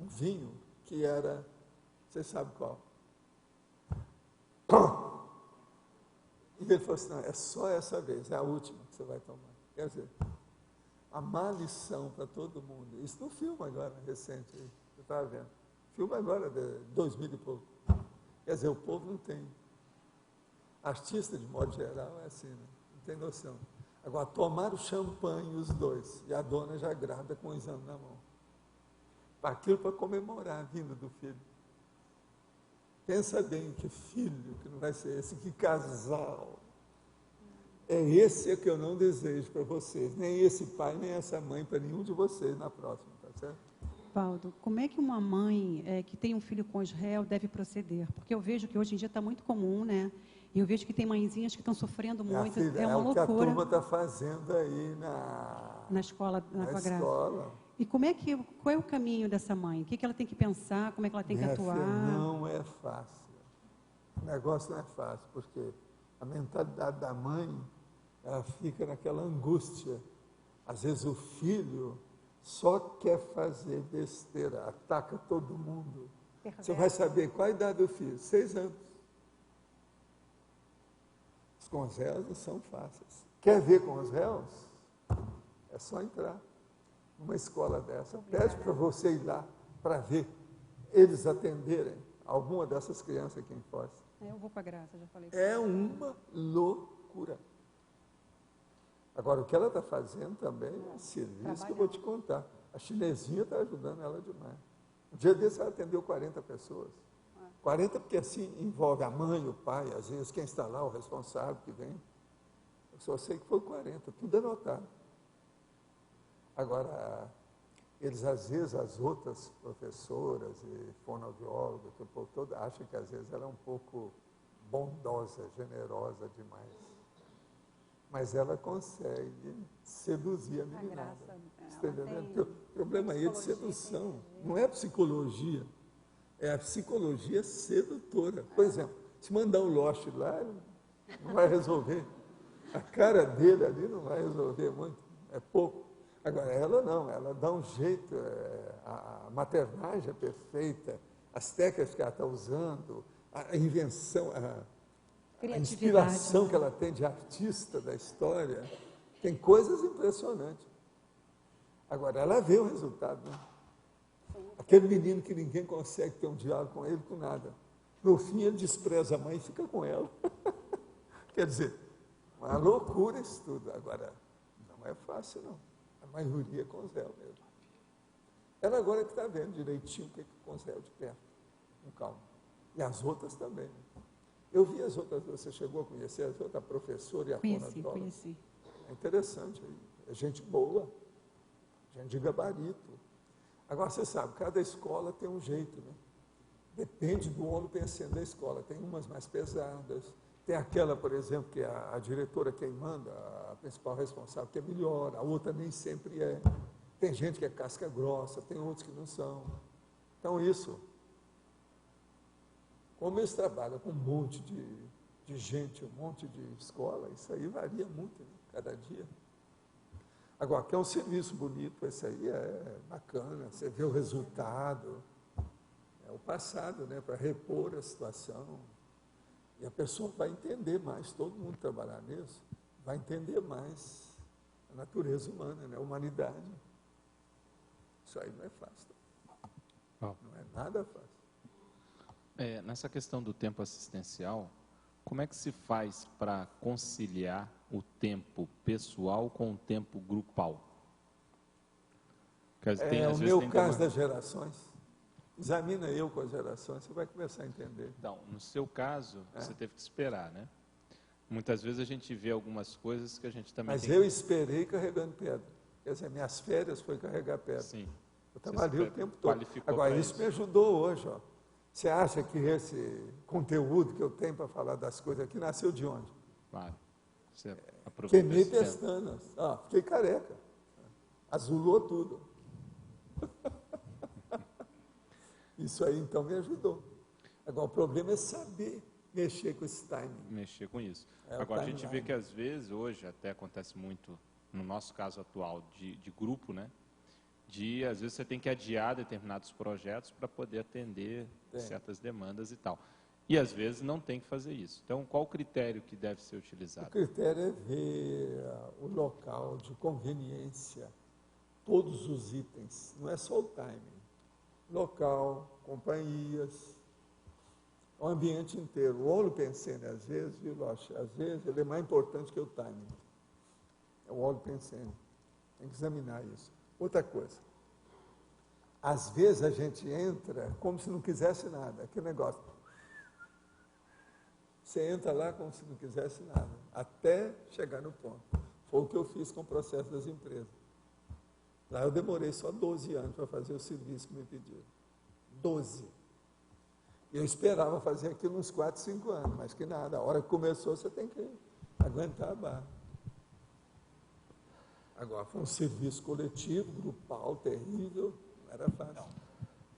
B: um vinho que era, vocês sabem qual? E ele falou assim, não, é só essa vez, é a última que você vai tomar. Quer dizer, a má lição para todo mundo. Isso no filme agora, recente, aí, eu estava vendo. Filme agora, de 2000 e pouco. Quer dizer, o povo não tem. Artista, de modo geral, é assim, né? Não tem noção. Agora, tomaram champanhe os dois, e a dona já grávida com o exame na mão. Aquilo para comemorar a vinda do filho. Pensa bem, que filho, que não vai ser esse, que casal. É esse que eu não desejo para vocês, nem esse pai, nem essa mãe, para nenhum de vocês na próxima, tá certo?
C: Valdo, como é que uma mãe que tem um filho com Israel deve proceder? Porque eu vejo que hoje em dia está muito comum, né? E eu vejo que tem mãezinhas que estão sofrendo muito,
B: Filha,
C: é uma loucura.
B: É o que a turma está fazendo aí
C: na escola, na
B: escola.
C: E qual é o caminho dessa mãe? O que ela tem que pensar? Como é que ela tem que atuar?
B: Filha, não é fácil. O negócio não é fácil, porque a mentalidade da mãe, ela fica naquela angústia. Às vezes o filho só quer fazer besteira, ataca todo mundo. Você vai saber qual a idade do filho? 6 anos. Com os réus não são fáceis. Quer ver com os réus? É só entrar numa escola dessa. Pede para você ir lá para ver eles atenderem alguma dessas crianças aqui em Foz.
C: Eu vou com a Graça, já falei.
B: É uma loucura. Agora, o que ela está fazendo também é serviço que eu vou te contar. A chinesinha está ajudando ela demais. Um dia desse ela atendeu 40 pessoas. 40 porque assim envolve a mãe, o pai, às vezes quem está lá, o responsável que vem. Eu só sei que foi 40, tudo anotado. Agora, eles às vezes, as outras professoras e fonoaudiólogas, o povo todo, acham que às vezes ela é um pouco bondosa, generosa demais. Mas ela consegue seduzir a meninada. Você está entendendo? O problema aí é de sedução, não é psicologia. É a psicologia sedutora. Por exemplo, se mandar o Lost lá, ele não vai resolver. A cara dele ali não vai resolver muito, é pouco. Agora, ela não, ela dá um jeito, a maternagem é perfeita, as técnicas que ela está usando, a invenção, a inspiração que ela tem de artista da história, tem coisas impressionantes. Agora, ela vê o resultado, né? Aquele menino que ninguém consegue ter um diálogo com ele, com nada. No fim, ele despreza a mãe e fica com ela. Quer dizer, uma loucura isso tudo. Agora, não é fácil, não. A maioria é com o Zé mesmo. Ela agora que está vendo direitinho o que é com o Zé de perto, com calma. E as outras também. Eu vi as outras, você chegou a conhecer as outras, a professora e a fonoaudióloga?
C: Conheci.
B: É interessante, é gente boa, gente de gabarito. Agora, você sabe, cada escola tem um jeito, né? Depende do homem pensando da escola. Tem umas mais pesadas, tem aquela, por exemplo, que é a diretora quem manda, a principal responsável, que é melhor, a outra nem sempre é. Tem gente que é casca grossa, tem outros que não são. Então, isso, como eles trabalham com um monte de gente, um monte de escola, isso aí varia muito, né? Cada dia. Agora, que é um serviço bonito, esse aí é bacana, você vê o resultado, é o passado, né, para repor a situação. E a pessoa vai entender mais, todo mundo trabalhar nisso, vai entender mais a natureza humana, né, a humanidade. Isso aí não é fácil. Não é nada fácil.
J: Nessa questão do tempo assistencial, como é que se faz para conciliar o tempo pessoal com o tempo grupal?
B: O meu caso das gerações. Examina eu com as gerações, você vai começar a entender.
J: Então, no seu caso, você teve que esperar, né? Muitas vezes a gente vê algumas coisas que a gente também
B: Mas eu esperei carregando pedra. Quer dizer, minhas férias foi carregar pedra.
J: Sim.
B: Eu trabalhei o tempo todo. Agora, isso me ajudou hoje, ó. Você acha que esse conteúdo que eu tenho para falar das coisas aqui nasceu de onde?
J: Claro. Você
B: queimei pestanas. Fiquei careca. Azulou tudo. Isso aí, então, me ajudou. Agora, o problema é saber mexer com esse timing.
J: Mexer com isso. Agora, a gente vê que, às vezes, hoje, até acontece muito, no nosso caso atual, de grupo, né? Às vezes você tem que adiar determinados projetos para poder atender certas demandas e tal. E às vezes não tem que fazer isso. Então, qual o critério que deve ser utilizado?
B: O critério é ver o local de conveniência, todos os itens, não é só o timing. Local, companhias, o ambiente inteiro. O óleo pensene, às vezes, viu, Loche? Às vezes ele é mais importante que o timing. É o óleo pensene. Tem que examinar isso. Outra coisa. Às vezes a gente entra como se não quisesse nada. Aquele negócio. Você entra lá como se não quisesse nada, até chegar no ponto. Foi o que eu fiz com o processo das empresas. Lá eu demorei só 12 anos para fazer o serviço que me pediram. 12. Eu esperava fazer aquilo uns 4, 5 anos, mas que nada. A hora que começou, você tem que aguentar a barra. Agora, foi um serviço coletivo, grupal, terrível, não era fácil.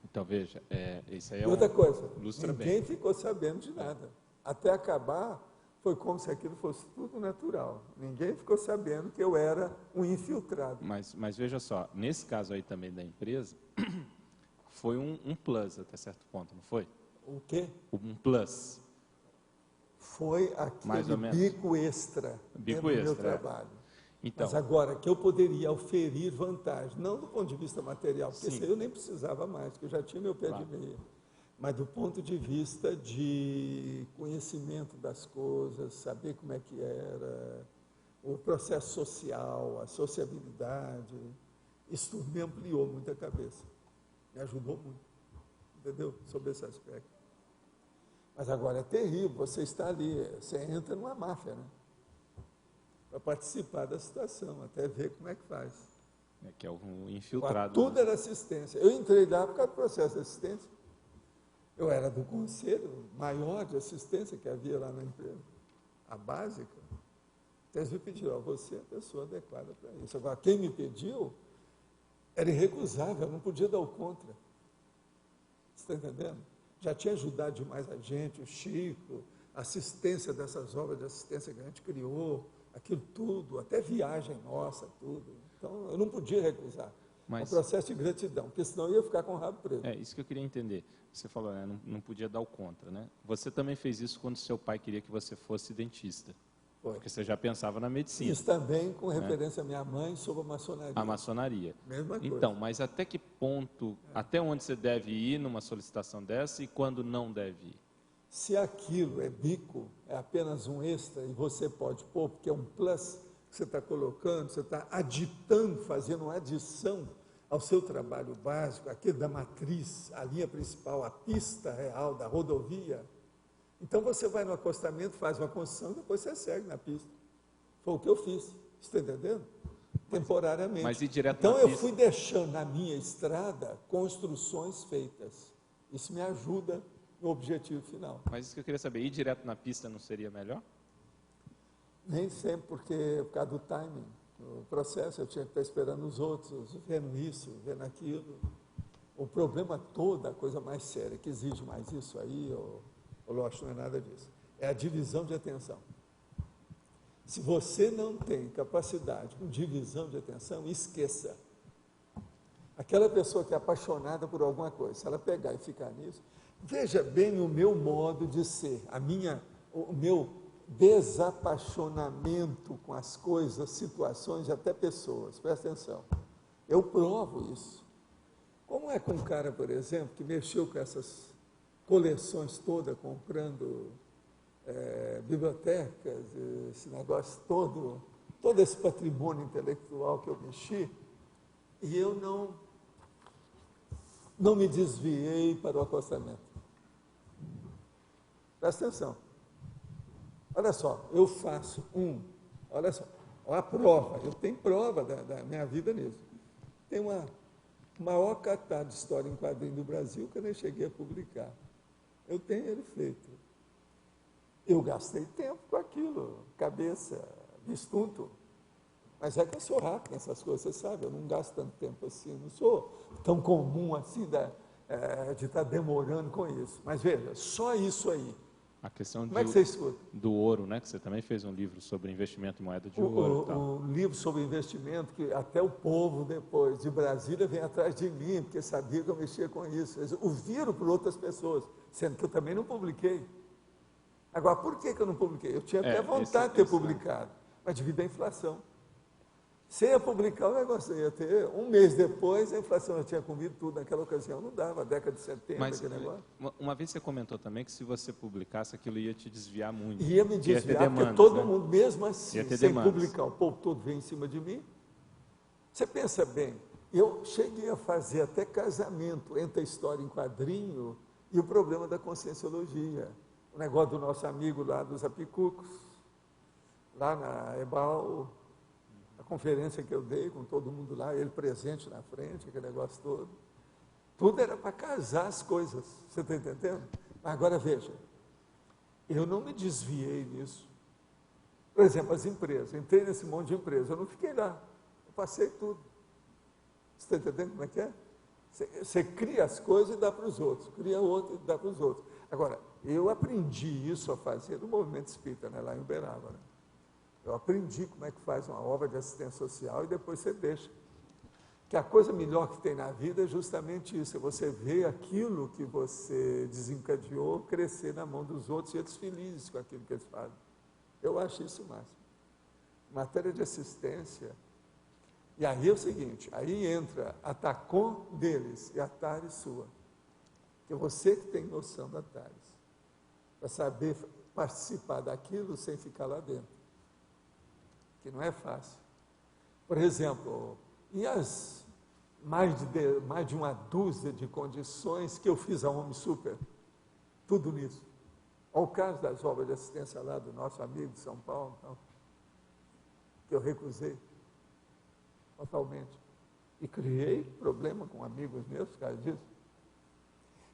J: Então, veja, isso aí é
B: outra coisa,
J: ilustra
B: ninguém
J: bem.
B: ficou sabendo de nada. Até acabar, foi como se aquilo fosse tudo natural. Ninguém ficou sabendo que eu era um infiltrado.
J: Mas veja só, nesse caso aí também da empresa, foi um plus até certo ponto, não foi?
B: O quê?
J: Um plus.
B: Foi aquele bico extra do meu trabalho.
J: Então,
B: mas agora, que eu poderia oferir vantagem, não do ponto de vista material, porque isso aí eu nem precisava mais, porque eu já tinha meu pé de meia, mas do ponto de vista de conhecimento das coisas, saber como é que era, o processo social, a sociabilidade, isso tudo me ampliou muito a cabeça, me ajudou muito, entendeu? Sobre esse aspecto. Mas agora é terrível, você está ali, você entra numa máfia, né? Para participar da situação, até ver como é que faz.
J: Que é um infiltrado.
B: Tudo era assistência. Eu entrei lá por causa do processo de assistência. Eu era do conselho maior de assistência que havia lá na empresa, a básica. Então eles me pediram, você é a pessoa adequada para isso. Agora, quem me pediu era irrecusável, eu não podia dar o contra. Você está entendendo? Já tinha ajudado demais a gente, o Chico, a assistência dessas obras de assistência que a gente criou, aquilo tudo, até viagem nossa, tudo. Então, eu não podia recusar. Mas, um processo de gratidão, porque senão eu ia ficar com o rabo preso.
J: É isso que eu queria entender. Você falou, né, não podia dar o contra, né? Você também fez isso quando seu pai queria que você fosse dentista.
B: Foi.
J: Porque você já pensava na medicina.
B: Isso também com referência à minha mãe sobre a maçonaria.
J: A maçonaria.
B: Mesma coisa.
J: Então, mas até que ponto, até onde você deve ir numa solicitação dessa e quando não deve ir?
B: Se aquilo é bico, é apenas um extra e você pode pôr, porque é um plus que você está colocando, você está aditando, fazendo uma adição ao seu trabalho básico, aquele da matriz, a linha principal, a pista real da rodovia. Então você vai no acostamento, faz uma construção, depois você segue na pista. Foi o que eu fiz, está entendendo? Temporariamente.
J: Mas ir direto
B: então
J: na
B: eu
J: pista...
B: fui deixando na minha estrada construções feitas. Isso me ajuda no objetivo final.
J: Mas isso que eu queria saber, ir direto na pista não seria melhor?
B: Nem sempre, porque por causa do timing, o processo, eu tinha que estar esperando os outros, vendo isso, vendo aquilo. O problema todo, a coisa mais séria, que exige mais isso aí, lógico, não é nada disso, é a divisão de atenção. Se você não tem capacidade com divisão de atenção, esqueça. Aquela pessoa que é apaixonada por alguma coisa, se ela pegar e ficar nisso, veja bem o meu modo de ser, o meu desapaixonamento com as coisas, situações e até pessoas. Presta atenção. Eu provo isso. Como é com um cara, por exemplo, que mexeu com essas coleções todas, comprando bibliotecas, esse negócio todo esse patrimônio intelectual que eu mexi, e eu não me desviei para o acostamento. Presta atenção. Olha só, eu faço olha só, a prova, eu tenho prova da minha vida nisso. Tem uma maior catado de história em quadrinho do Brasil que eu nem cheguei a publicar. Eu tenho ele feito. Eu gastei tempo com aquilo, cabeça, bistunto. Mas é que eu sou rápido nessas coisas, você sabe, eu não gasto tanto tempo assim, não sou tão comum assim de estar demorando com isso. Mas veja, só isso aí,
J: A questão
B: Como é que você escuta?
J: do ouro, né? Que você também fez um livro sobre investimento em moeda de ouro.
B: O livro sobre investimento, que até o povo depois de Brasília vem atrás de mim, porque sabia que eu mexia com isso. Eles ouviram por outras pessoas, sendo que eu também não publiquei. Agora, por que eu não publiquei? Eu tinha até vontade de ter publicado, mas devido à inflação. Se ia publicar o negócio, ia ter um mês depois, a inflação já tinha comido tudo. Naquela ocasião não dava, década de 70,
J: mas,
B: aquele negócio.
J: Uma vez você comentou também que se você publicasse, aquilo ia te desviar muito.
B: Ia me desviar,
J: demandas,
B: porque todo
J: né?
B: mundo, mesmo assim, sem
J: demandas.
B: publicar, o povo todo vem em cima de mim. Você pensa bem, eu cheguei a fazer até casamento entre a história em quadrinho e o problema da conscienciologia. O negócio do nosso amigo lá dos Apicucos, lá na EBAL, a conferência que eu dei com todo mundo lá, ele presente na frente, aquele negócio todo. Tudo era para casar as coisas, você está entendendo? Mas agora veja, eu não me desviei nisso. Por exemplo, as empresas, entrei nesse monte de empresas, eu não fiquei lá, eu passei tudo. Você está entendendo como é que é? Você cria as coisas e dá para os outros, cria outro e dá para os outros. Agora, eu aprendi isso a fazer no movimento espírita, né, lá em Uberaba, né? Eu aprendi como é que faz uma obra de assistência social e depois você deixa. Que a coisa melhor que tem na vida é justamente isso, é você ver aquilo que você desencadeou crescer na mão dos outros e eles felizes com aquilo que eles fazem. Eu acho isso o máximo. Matéria de assistência. E aí é o seguinte, aí entra a TACOM deles e a TARES sua. Que é você que tem noção da TARES. Para saber participar daquilo sem ficar lá dentro. Que não é fácil. Por exemplo, e as mais de uma dúzia de condições que eu fiz a Home Super? Tudo nisso. Olha o caso das obras de assistência lá do nosso amigo de São Paulo, então, que eu recusei totalmente. E criei problema com amigos meus por causa disso.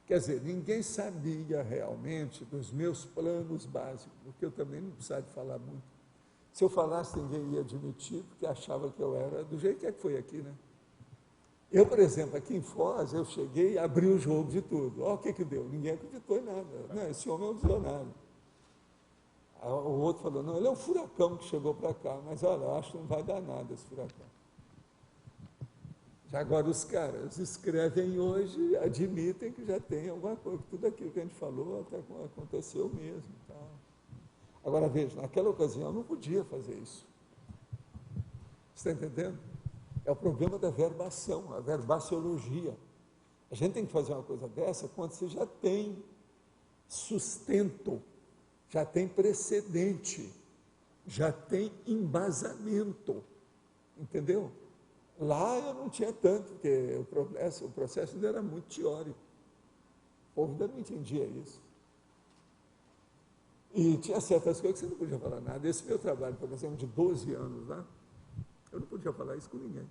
B: Quer dizer, ninguém sabia realmente dos meus planos básicos, porque eu também não precisava de falar muito. Se eu falasse, ninguém ia admitir, porque achava que eu era do jeito que foi aqui, né? Eu, por exemplo, aqui em Foz, eu cheguei e abri o jogo de tudo. Olha o que deu. Ninguém acreditou em nada. Não, esse homem é um visionário. O outro falou, não, ele é um furacão que chegou para cá, mas olha, eu acho que não vai dar nada esse furacão. Já agora os caras escrevem hoje, admitem que já tem alguma coisa, que tudo aquilo que a gente falou até aconteceu mesmo. Tal. Agora veja, naquela ocasião eu não podia fazer isso. Você está entendendo? É o problema da verbação, a verbaciologia. A gente tem que fazer uma coisa dessa quando você já tem sustento, já tem precedente, já tem embasamento. Entendeu? Lá eu não tinha tanto, porque o processo ainda era muito teórico. O povo ainda não entendia isso. E tinha certas coisas que você não podia falar nada. Esse meu trabalho, por exemplo, de 12 anos lá, eu não podia falar isso com ninguém.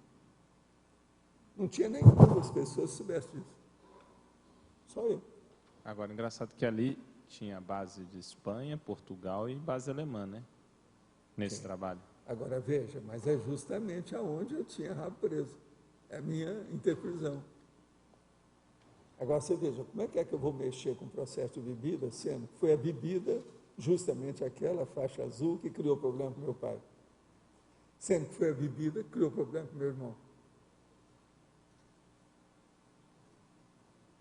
B: Não tinha nem duas pessoas que soubessem disso. Só eu.
J: Agora, engraçado que ali tinha base de Espanha, Portugal e base alemã, né? Nesse trabalho.
B: Agora veja, mas é justamente aonde eu tinha rabo preso. É a minha interpretação. Agora você veja, como é que eu vou mexer com o processo de bebida, sendo que foi a bebida, justamente aquela faixa azul, que criou problema com meu pai. Sendo que foi a bebida que criou problema com meu irmão.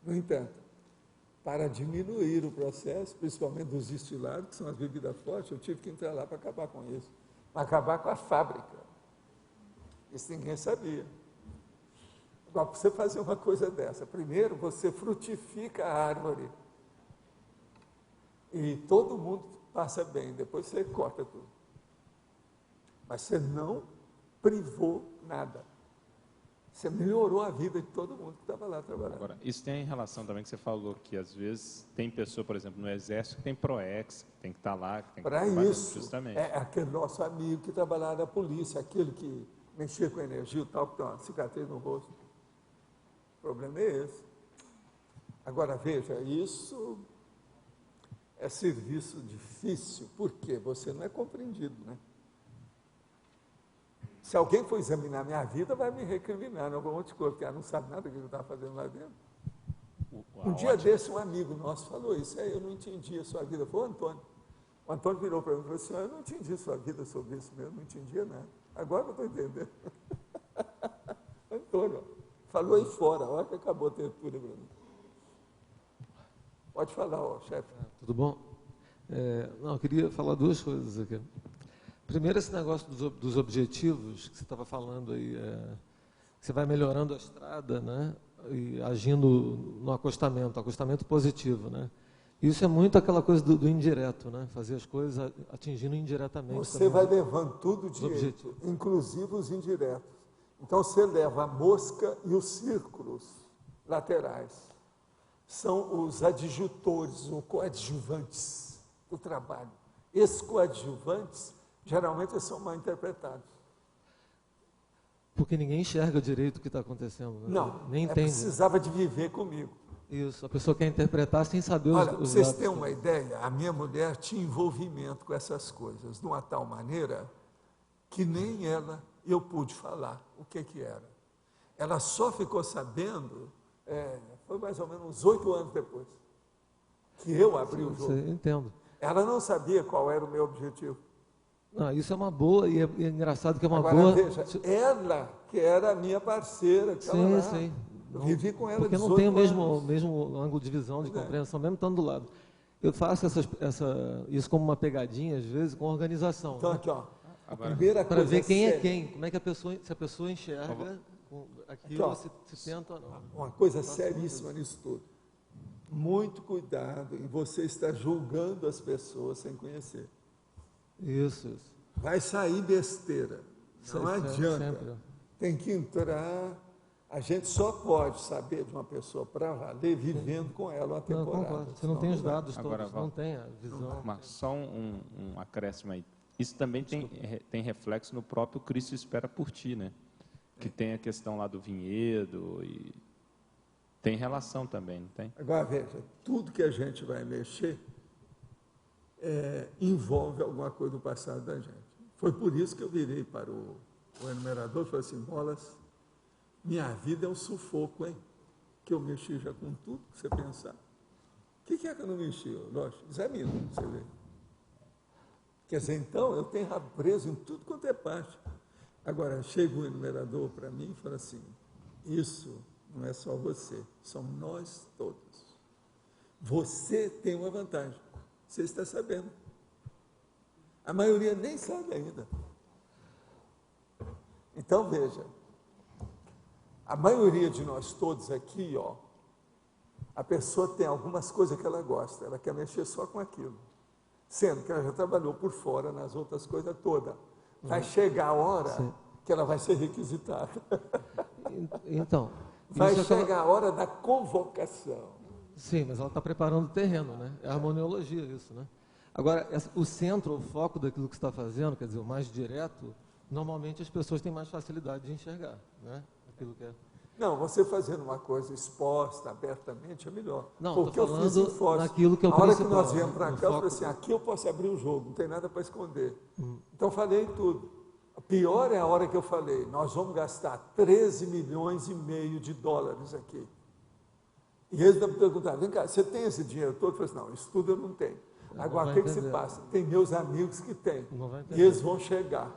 B: No entanto, para diminuir o processo, principalmente dos destilados, que são as bebidas fortes, eu tive que entrar lá para acabar com isso. Para acabar com a fábrica. Isso ninguém sabia. Agora, para você fazer uma coisa dessa, primeiro você frutifica a árvore. E todo mundo passa bem, depois você corta tudo. Mas você não privou nada. Você melhorou a vida de todo mundo que estava lá trabalhando.
J: Agora, isso tem relação também que você falou, que às vezes tem pessoa, por exemplo, no Exército, que tem PROEX, que tem que estar lá, que tem que
B: para isso,
J: justamente.
B: é aquele nosso amigo que trabalhava na polícia, aquele que mexia com energia e tal, que tem uma cicatriz no rosto. O problema é esse. Agora, veja, isso é serviço difícil, porque você não é compreendido, né? Se alguém for examinar minha vida, vai me recriminar em alguma outra coisa, porque ela não sabe nada do que eu estava fazendo lá dentro. Um dia desse, um amigo nosso falou isso, eu não entendi a sua vida. Foi o Antônio. O Antônio virou para mim e falou assim, eu não entendi a sua vida sobre isso mesmo, não entendia nada. Agora que eu estou entendendo. Antônio, falou aí fora, a hora que acabou a tertúlia para mim. Pode falar, chefe.
K: Tudo bom? Eu queria falar duas coisas aqui. Primeiro, esse negócio dos objetivos que você estava falando aí, que você vai melhorando a estrada, né, e agindo no acostamento positivo, né? Isso é muito aquela coisa do indireto, né? Fazer as coisas atingindo indiretamente.
B: Você vai levando tudo direito, inclusive os indiretos. Então, você leva a mosca e os círculos laterais. São os adjutores, ou coadjuvantes do trabalho. Esses coadjuvantes, geralmente, são mal interpretados.
K: Porque ninguém enxerga direito o que está acontecendo. Né?
B: Não,
K: nem entende.
B: Precisava de viver comigo.
K: Isso, a pessoa quer interpretar sem saber
B: Olha,
K: os
B: vocês têm uma ideia, a minha mulher tinha envolvimento com essas coisas, de uma tal maneira que nem ela eu pude falar o que era. Ela só ficou sabendo, foi mais ou menos uns 8 anos depois, que eu abri o jogo.
K: Entendo.
B: Ela não sabia qual era o meu objetivo.
K: Não, isso é uma boa, e é engraçado que é uma
B: Agora,
K: boa...
B: veja, ela, que era a minha parceira, que ela
K: sim.
B: Eu vivi com ela
K: porque não tem o mesmo ângulo de visão, de compreensão, mesmo estando do lado. Eu faço isso como uma pegadinha, às vezes, com organização.
B: Então,
K: né?
B: aqui, ó, a primeira
K: para
B: coisa
K: ver quem
B: séria.
K: é quem, como é que se a pessoa enxerga aquilo,
B: Aqui,
K: se tenta ou não.
B: Uma coisa seríssima nisso tudo. Muito cuidado em você estar julgando as pessoas sem conhecer.
K: Isso.
B: Vai sair besteira. Não adianta.
K: Sempre.
B: Tem que entrar. A gente só pode saber de uma pessoa para valer vivendo com ela uma temporada.
K: Você não tem os dados
J: todos,
K: agora, não tem a visão.
J: Mas só um acréscimo aí. Isso também tem reflexo no próprio Cristo Espera por Ti, né? Que tem a questão lá do vinhedo e tem relação também, não tem?
B: Agora, veja, tudo que a gente vai mexer envolve alguma coisa do passado da gente. Foi por isso que eu virei para o enumerador e falei assim, Bolas, minha vida é um sufoco, hein? Que eu mexi já com tudo que você pensar. O que é que eu não mexi? Lógico, examina, você vê. Quer dizer, então, eu tenho rabo preso em tudo quanto é parte. Agora, chega o enumerador para mim e fala assim, isso não é só você, somos nós todos. Você tem uma vantagem, você está sabendo. A maioria nem sabe ainda. Então, veja, a maioria de nós todos aqui, a pessoa tem algumas coisas que ela gosta, ela quer mexer só com aquilo. Sendo que ela já trabalhou por fora nas outras coisas todas. Vai chegar a hora que ela vai ser requisitada.
K: Então...
B: Vai chegar a hora da convocação.
K: Sim, mas ela está preparando o terreno, né? É harmoniologia isso, né? Agora, o centro, o foco daquilo que você está fazendo, quer dizer, o mais direto, normalmente as pessoas têm mais facilidade de enxergar, né? Aquilo que é...
B: Não, você fazendo uma coisa exposta, abertamente, é melhor.
K: Não,
B: porque eu fiz em foto.
K: Naquilo que é o
B: a hora
K: principal,
B: que nós viemos para cá, eu falei
K: foco...
B: assim, aqui eu posso abrir o jogo, não tem nada para esconder. Então, falei tudo. A pior é a hora que eu falei, nós vamos gastar 13 milhões e meio de dólares aqui. E eles me perguntaram, vem cá, você tem esse dinheiro todo? Eu falei assim, não, isso tudo eu não tenho. Agora, o que se passa? Tem meus amigos que têm. E eles vão chegar.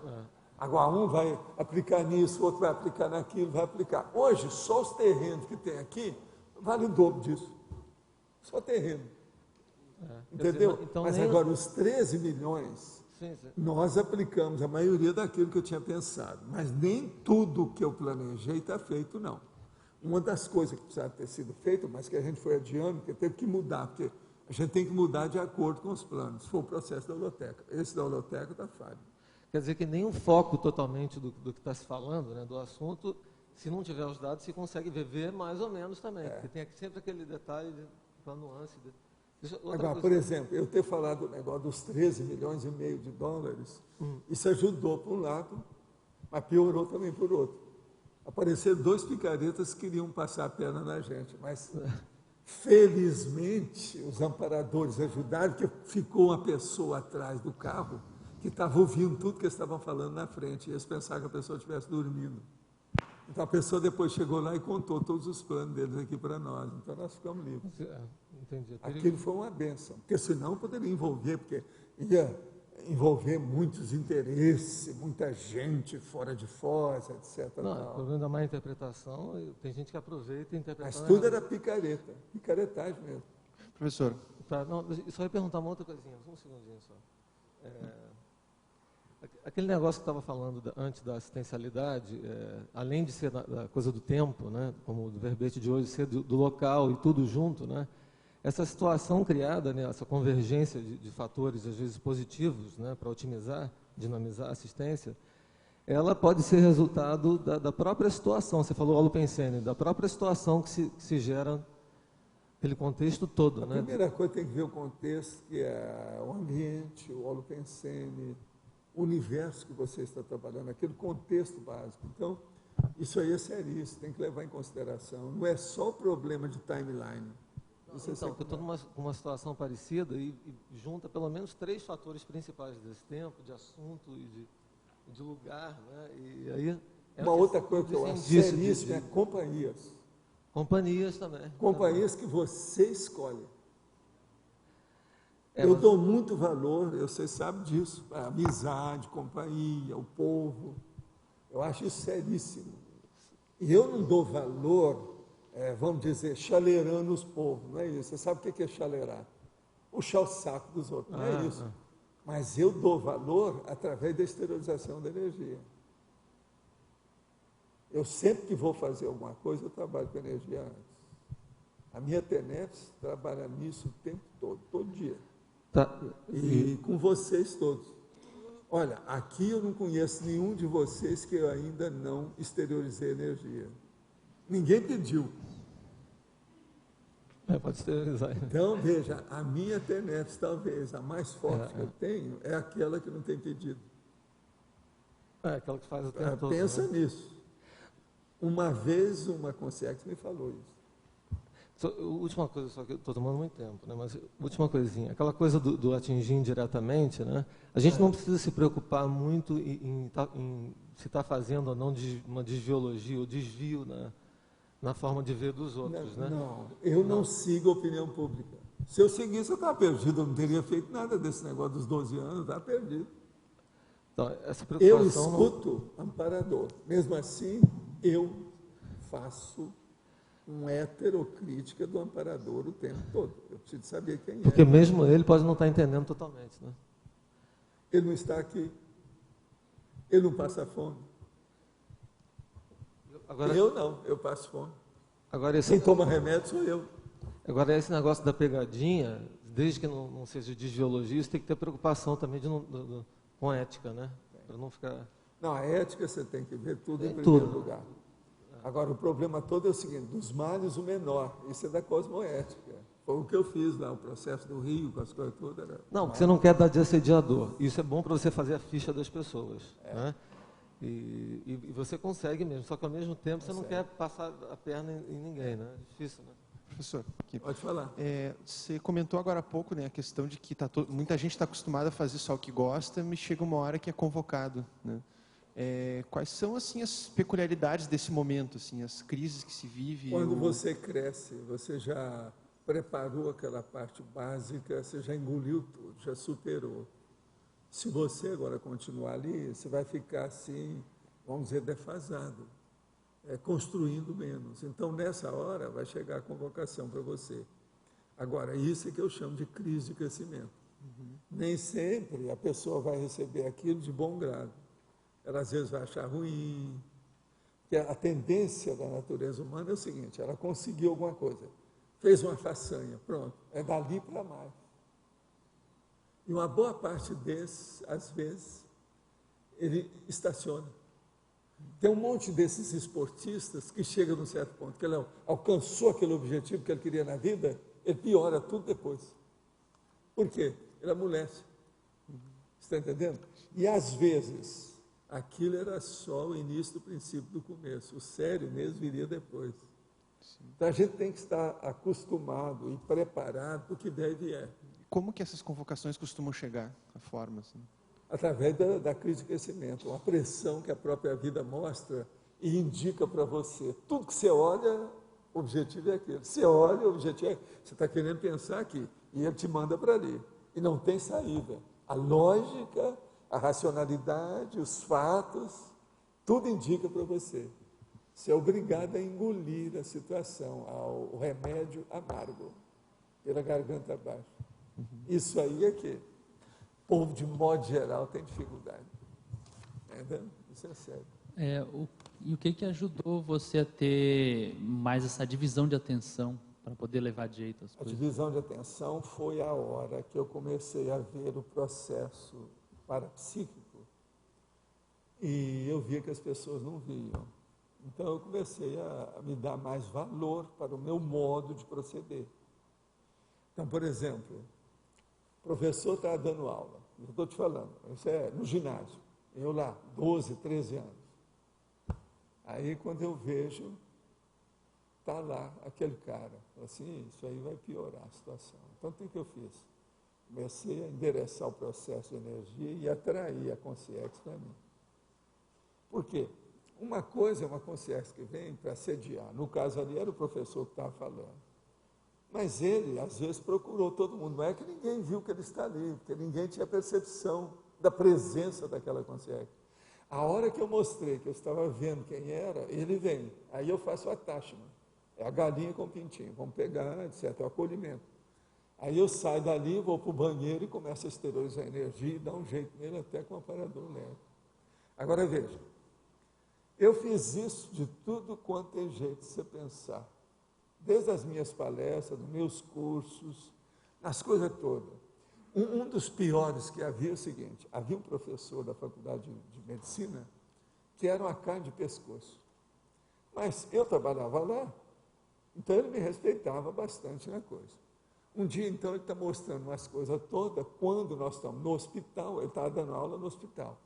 B: Agora, um vai aplicar nisso, outro vai aplicar naquilo, vai aplicar. Hoje, só os terrenos que tem aqui, vale o dobro disso. Só terreno. Entendeu?
K: Dizer, então,
B: mas agora, os 13 milhões, nós aplicamos a maioria daquilo que eu tinha pensado. Mas nem tudo que eu planejei está feito, não. Uma das coisas que precisava ter sido feita, mas que a gente foi adiando, porque teve que mudar, porque a gente tem que mudar de acordo com os planos. Foi o processo da holoteca. Esse da holoteca está falho.
K: Quer dizer que nem um foco totalmente do que está se falando, né, do assunto, se não tiver os dados, se consegue ver mais ou menos também. Porque tem sempre aquele detalhe, uma nuance.
B: Agora, por exemplo, eu ter falado o negócio dos 13 milhões e meio de dólares, isso ajudou por um lado, mas piorou também por outro. Apareceram 2 picaretas que queriam passar a perna na gente, mas felizmente os amparadores ajudaram, porque ficou uma pessoa atrás do carro que estava ouvindo tudo que eles estavam falando na frente, e eles pensavam que a pessoa estivesse dormindo. Então a pessoa depois chegou lá e contou todos os planos deles aqui para nós. Então nós ficamos livres.
K: Entendi.
B: Aquilo foi uma bênção, porque senão poderia envolver, porque ia envolver muitos interesses, muita gente fora de Foz, etc.
K: Não, o problema da má interpretação, tem gente que aproveita e interpreta.
B: Mas tudo era picareta, picaretagem mesmo.
E: Professor.
K: Não, só ia perguntar uma outra coisinha, um segundinho só. Aquele negócio que estava falando antes da assistencialidade, além de ser da coisa do tempo, né, como do verbete de hoje, ser do local e tudo junto, né, essa situação criada, né, essa convergência de fatores, às vezes positivos, né, para otimizar, dinamizar a assistência, ela pode ser resultado da própria situação. Você falou holopensene, da própria situação que se gera aquele contexto todo.
B: A primeira coisa tem que ver o contexto, que é o ambiente, o holopensene, o universo que você está trabalhando, aquele contexto básico. Então, isso aí é seríssimo, tem que levar em consideração. Não é só o problema de timeline.
K: Então, eu estou numa situação parecida e junta pelo menos 3 fatores principais desse tempo, de assunto e de lugar. Né? E aí,
B: uma outra coisa que eu acho seríssima é companhias.
K: Companhias também.
B: Companhias que você escolhe. Eu dou muito valor, você sabe disso, a amizade, companhia, o povo. Eu acho isso seríssimo. E eu não dou valor, vamos dizer, chaleirando os povos, não é isso. Você sabe o que é chaleirar? Puxar o saco dos outros, não é isso. Mas eu dou valor através da exteriorização da energia. Eu sempre que vou fazer alguma coisa, eu trabalho com energia antes. A minha TENEPS trabalha nisso o tempo todo dia.
K: Tá.
B: E com vocês todos. Olha, aqui eu não conheço nenhum de vocês que eu ainda não exteriorizei energia. Ninguém pediu.
K: Pode exteriorizar.
B: Então, veja, a minha TENEPS, talvez, a mais forte que eu tenho, é aquela que não tem pedido.
K: Aquela que faz o tempo todo.
B: Pensa nisso. Uma vez uma consciência me falou isso.
K: Última coisa, só que eu estou tomando muito tempo, né? Mas última coisinha, aquela coisa do atingir indiretamente, né? A gente não precisa se preocupar muito em se está fazendo ou não uma desviologia ou desvio na forma de ver dos outros, né?
B: Não, eu não sigo a opinião pública. Se eu seguisse, eu estava perdido, eu não teria feito nada desse negócio dos 12 anos, estava perdido.
K: Então, essa preocupação
B: eu escuto amparador, mesmo assim, eu faço uma heterocrítica do amparador o tempo todo. Eu preciso saber quem é.
K: Porque mesmo ele pode não estar entendendo totalmente, né?
B: Ele não está aqui. Ele não passa fome.
K: Agora,
B: eu não, eu passo fome.
K: Agora
B: quem toma remédio sou eu.
K: Agora, esse negócio da pegadinha, desde que não seja desviologia, isso tem que ter preocupação também com a ética, né? Para não ficar...
B: Não, a ética você tem que ver tudo em primeiro lugar. Agora, o problema todo é o seguinte, dos males o menor, isso é da cosmoética. Foi o que eu fiz lá, o processo do Rio, com as coisas todas.
K: Não, porque você não quer dar de assediador. Isso é bom para você fazer a ficha das pessoas. Né? E você consegue mesmo, só que ao mesmo tempo você não quer passar a perna em ninguém, né? É difícil, né?
L: Professor, aqui.
B: Pode falar.
L: Você comentou agora há pouco, né, a questão de que muita gente está acostumada a fazer só o que gosta, mas chega uma hora que é convocado, né? Quais são assim as peculiaridades desse momento, assim, as crises que se vive?
B: Quando você cresce, você já preparou aquela parte básica, você já engoliu tudo, já superou. Se você agora continuar ali, você vai ficar assim, vamos dizer, defasado, construindo menos. Então, nessa hora, vai chegar a convocação para você. Agora, isso é que eu chamo de crise de crescimento. Nem sempre a pessoa vai receber aquilo de bom grado. Ela às vezes vai achar ruim, porque a tendência da natureza humana é o seguinte, ela conseguiu alguma coisa, fez uma façanha, pronto, é dali para mais. E uma boa parte desses, às vezes, ele estaciona. Tem um monte desses esportistas que chegam num certo ponto, que ele alcançou aquele objetivo que ele queria na vida, ele piora tudo depois. Por quê? Ele amolece. Você está entendendo? E às vezes... aquilo era só o início do princípio do começo. O sério mesmo viria depois. Então, a gente tem que estar acostumado e preparado para o que deve é.
L: Como que essas convocações costumam chegar? A forma, assim?
B: Através da crise de crescimento. Uma pressão que a própria vida mostra e indica para você. Tudo que você olha, o objetivo é aquele. Você olha, o objetivo é... Você está querendo pensar aqui, e ele te manda para ali. E não tem saída. A lógica, a racionalidade, os fatos, tudo indica para você. Você é obrigado a engolir a situação, o remédio amargo, pela garganta abaixo. Isso aí é que o povo, de modo geral, tem dificuldade. Entendeu? Isso é sério.
I: E o que ajudou você a ter mais essa divisão de atenção para poder levar jeito às coisas?
B: A divisão de atenção foi a hora que eu comecei a ver o processo parapsíquico e eu via que as pessoas não viam. Então eu comecei a me dar mais valor para o meu modo de proceder. Então, por exemplo, o professor está dando aula, eu estou te falando, isso é no ginásio, eu lá, 12, 13 anos. Aí, quando eu vejo, está lá aquele cara. Assim, isso aí vai piorar a situação. Então, o que eu fiz? Comecei a endereçar o processo de energia e atrair a consciência para mim. Por quê? Uma coisa é uma consciência que vem para sediar. No caso ali, era o professor que estava falando. Mas ele, às vezes, procurou todo mundo. Não é que ninguém viu que ele está ali, porque ninguém tinha percepção da presença daquela consciência. A hora que eu mostrei que eu estava vendo quem era, ele vem. Aí eu faço o attachment. É a galinha com o pintinho. Vamos pegar, etc. É o acolhimento. Aí eu saio dali, vou para o banheiro e começo a exteriorizar a energia e dar um jeito nele até com o aparador leve. Agora veja, eu fiz isso de tudo quanto é jeito de você pensar. Desde as minhas palestras, dos meus cursos, nas coisas todas. Um dos piores que havia é o seguinte, havia um professor da faculdade de medicina que era uma carne de pescoço. Mas eu trabalhava lá, então ele me respeitava bastante na coisa. Um dia, então, ele está mostrando umas coisas todas, quando nós estamos no hospital, ele estava dando aula no hospital.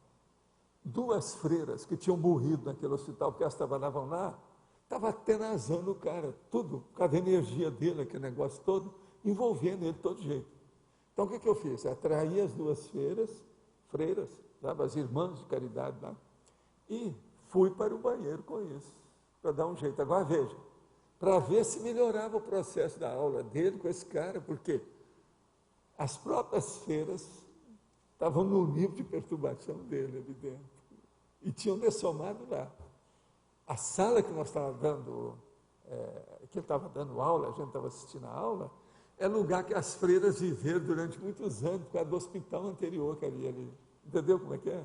B: 2 freiras que tinham morrido naquele hospital, porque elas trabalhavam lá, estavam atenazando o cara, tudo, por causa da energia dele, aquele negócio todo, envolvendo ele de todo jeito. Então, o que eu fiz? Atraí as 2 freiras, sabe, as irmãs de caridade lá, e fui para o banheiro com isso, para dar um jeito. Agora, veja, para ver se melhorava o processo da aula dele com esse cara, porque as próprias freiras estavam no nível de perturbação dele ali dentro, e tinham dessomado lá. A sala que nós estávamos dando, que ele estava dando aula, a gente estava assistindo a aula, é lugar que as freiras viveram durante muitos anos, por causa do hospital anterior que havia ali. Entendeu como é que é?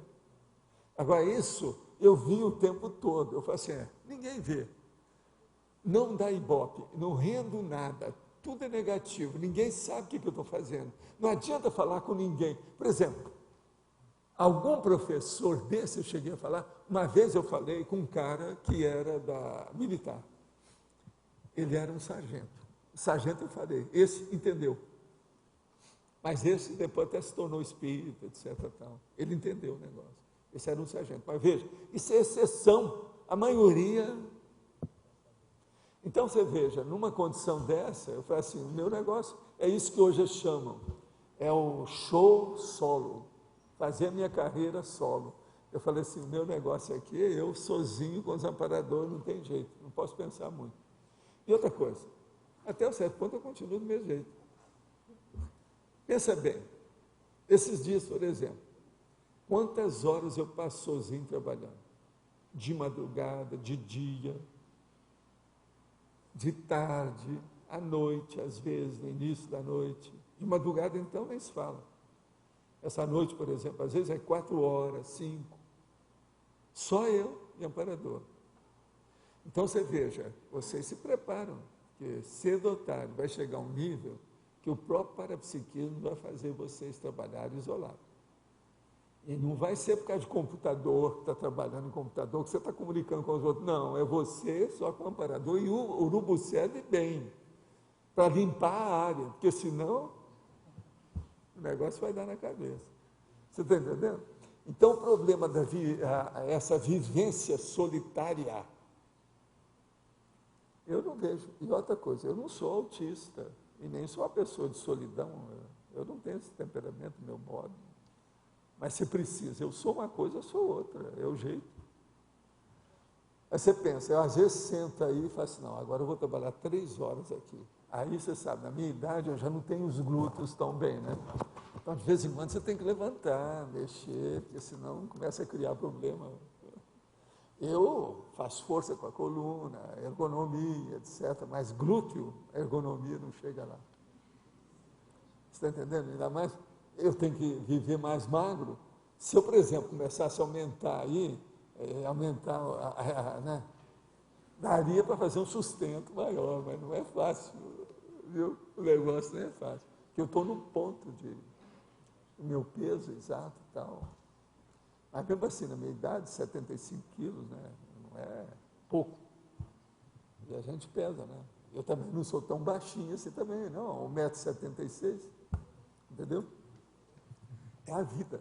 B: Agora, isso eu vi o tempo todo. Eu falei assim, ninguém vê. Não dá ibope, não rendo nada, tudo é negativo, ninguém sabe o que eu estou fazendo. Não adianta falar com ninguém. Por exemplo, algum professor desse eu cheguei a falar, uma vez eu falei com um cara que era da militar. Ele era um sargento. O sargento eu falei, esse entendeu. Mas esse depois até se tornou espírita, etc. Tal. Ele entendeu o negócio. Esse era um sargento. Mas veja, isso é exceção. A maioria... Então, você veja, numa condição dessa, eu falei assim, o meu negócio é isso que hoje chamam, é o show solo, fazer a minha carreira solo. Eu falei assim, o meu negócio aqui é eu sozinho com os amparadores, não tem jeito, não posso pensar muito. E outra coisa, até um certo ponto eu continuo do mesmo jeito. Pensa bem, esses dias, por exemplo, quantas horas eu passo sozinho trabalhando? De madrugada, de dia, de tarde, à noite, às vezes, no início da noite. De madrugada, então, nem se fala. Essa noite, por exemplo, às vezes é 4 horas, 5. Só eu e amparador. Então, você veja, vocês se preparam, porque cedo ou tarde vai chegar um nível que o próprio parapsiquismo vai fazer vocês trabalharem isolados. E não vai ser por causa de computador, que está trabalhando em computador, que você está comunicando com os outros. Não, é você só com o amparador e o urubu serve bem para limpar a área, porque senão o negócio vai dar na cabeça. Você está entendendo? Então, o problema essa vivência solitária, eu não vejo. E outra coisa, eu não sou autista e nem sou uma pessoa de solidão. Eu não tenho esse temperamento, meu modo. Mas se precisa, eu sou uma coisa, eu sou outra, é o jeito. Aí você pensa, eu às vezes sento aí e falo assim, não, agora eu vou trabalhar 3 horas aqui. Aí você sabe, na minha idade eu já não tenho os glúteos tão bem, né? Então, de vez em quando você tem que levantar, mexer, porque senão começa a criar problema. Eu faço força com a coluna, ergonomia, etc., mas glúteo, ergonomia não chega lá. Você está entendendo? Ainda mais, eu tenho que viver mais magro. Se eu, por exemplo, começasse a aumentar aí, né, daria para fazer um sustento maior, mas não é fácil, viu? O negócio não é fácil. Porque eu estou no ponto de meu peso exato e tal. Mas mesmo assim, na minha idade, 75 quilos, né, não é pouco. E a gente pesa, né? Eu também não sou tão baixinho assim também, não, 1,76 m, entendeu? É a vida.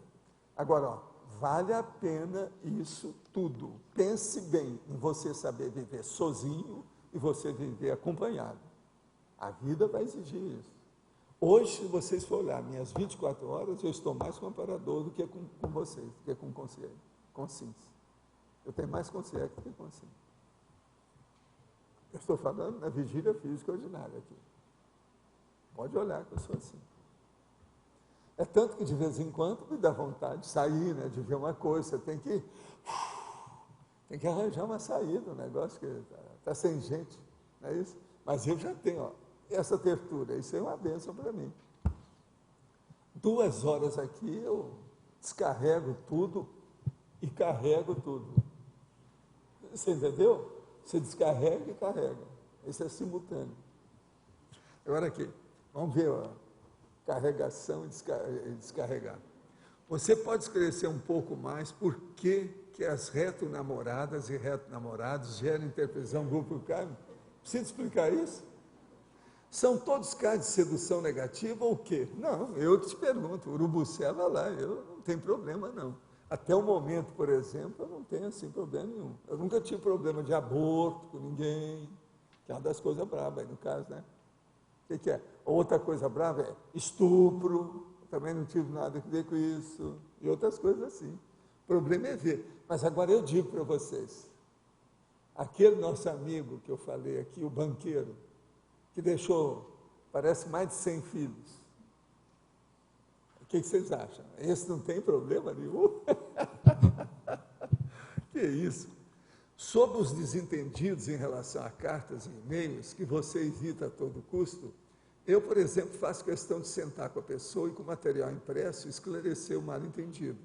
B: Agora, ó, vale a pena isso tudo. Pense bem em você saber viver sozinho e você viver acompanhado. A vida vai exigir isso. Hoje, se vocês forem olhar minhas 24 horas, eu estou mais com o amparador do que com vocês, do que com consciência. Eu tenho mais consciência do que consciência. Eu estou falando na vigília física ordinária aqui. Pode olhar que eu sou assim. É tanto que de vez em quando me dá vontade de sair, né, de ver uma coisa, você tem que arranjar uma saída, um negócio que está sem gente, não é isso? Mas eu já tenho, ó, essa abertura, isso é uma bênção para mim. 2 horas aqui eu descarrego tudo e carrego tudo. Você entendeu? Você descarrega e carrega. Isso é simultâneo. Agora aqui, vamos ver, ó, carregação e descarregar. Você pode esclarecer um pouco mais por que as reto-namoradas e reto-namorados geram interpretação grupo kármico? Precisa explicar isso? São todos casos de sedução negativa ou o quê? Não, eu te pergunto, urubucela lá, eu não tenho problema não. Até o momento, por exemplo, eu não tenho assim problema nenhum. Eu nunca tive problema de aborto com ninguém, que é uma das coisas bravas aí no caso, né? O que é? Outra coisa brava é estupro, também não tive nada a ver com isso, e outras coisas assim. O problema é ver. Mas agora eu digo para vocês, aquele nosso amigo que eu falei aqui, o banqueiro, que deixou, parece, mais de 100 filhos. O que vocês acham? Esse não tem problema nenhum? Que isso? Sobre os desentendidos em relação a cartas e e-mails, que você evita a todo custo, eu, por exemplo, faço questão de sentar com a pessoa e, com o material impresso, esclarecer o mal-entendido.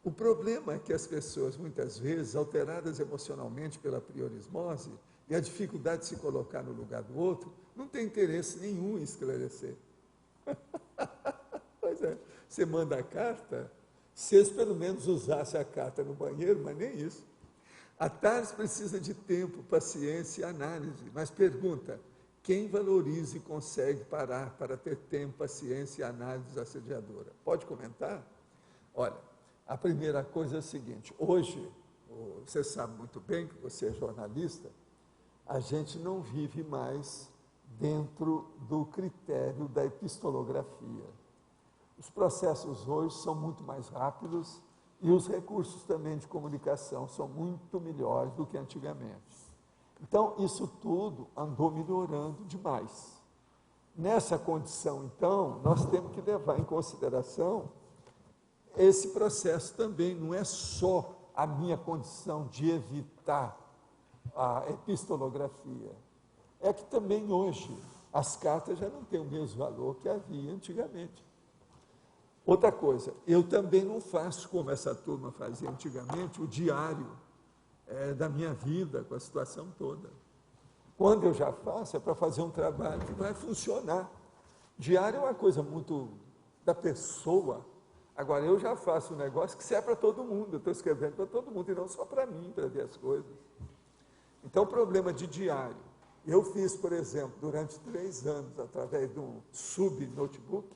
B: O problema é que as pessoas, muitas vezes, alteradas emocionalmente pela priorismose e a dificuldade de se colocar no lugar do outro, não têm interesse nenhum em esclarecer. Pois é, você manda a carta, se eles pelo menos usassem a carta no banheiro, mas nem isso. A Tales precisa de tempo, paciência e análise, mas pergunta, quem valoriza e consegue parar para ter tempo, paciência e análise assediadora? Pode comentar? Olha, a primeira coisa é a seguinte, hoje, você sabe muito bem que você é jornalista, a gente não vive mais dentro do critério da epistolografia. Os processos hoje são muito mais rápidos e os recursos também de comunicação são muito melhores do que antigamente. Então, isso tudo andou melhorando demais. Nessa condição, então, nós temos que levar em consideração esse processo também. Não é só a minha condição de evitar a epistolografia. É que também hoje as cartas já não têm o mesmo valor que havia antigamente. Outra coisa, eu também não faço como essa turma fazia antigamente, o diário da minha vida, com a situação toda. Quando eu já faço, é para fazer um trabalho que vai funcionar. Diário é uma coisa muito da pessoa. Agora, eu já faço um negócio que serve para todo mundo, eu estou escrevendo para todo mundo, e não só para mim, para ver as coisas. Então, o problema de diário. Eu fiz, por exemplo, durante 3 anos, através de um sub-notebook,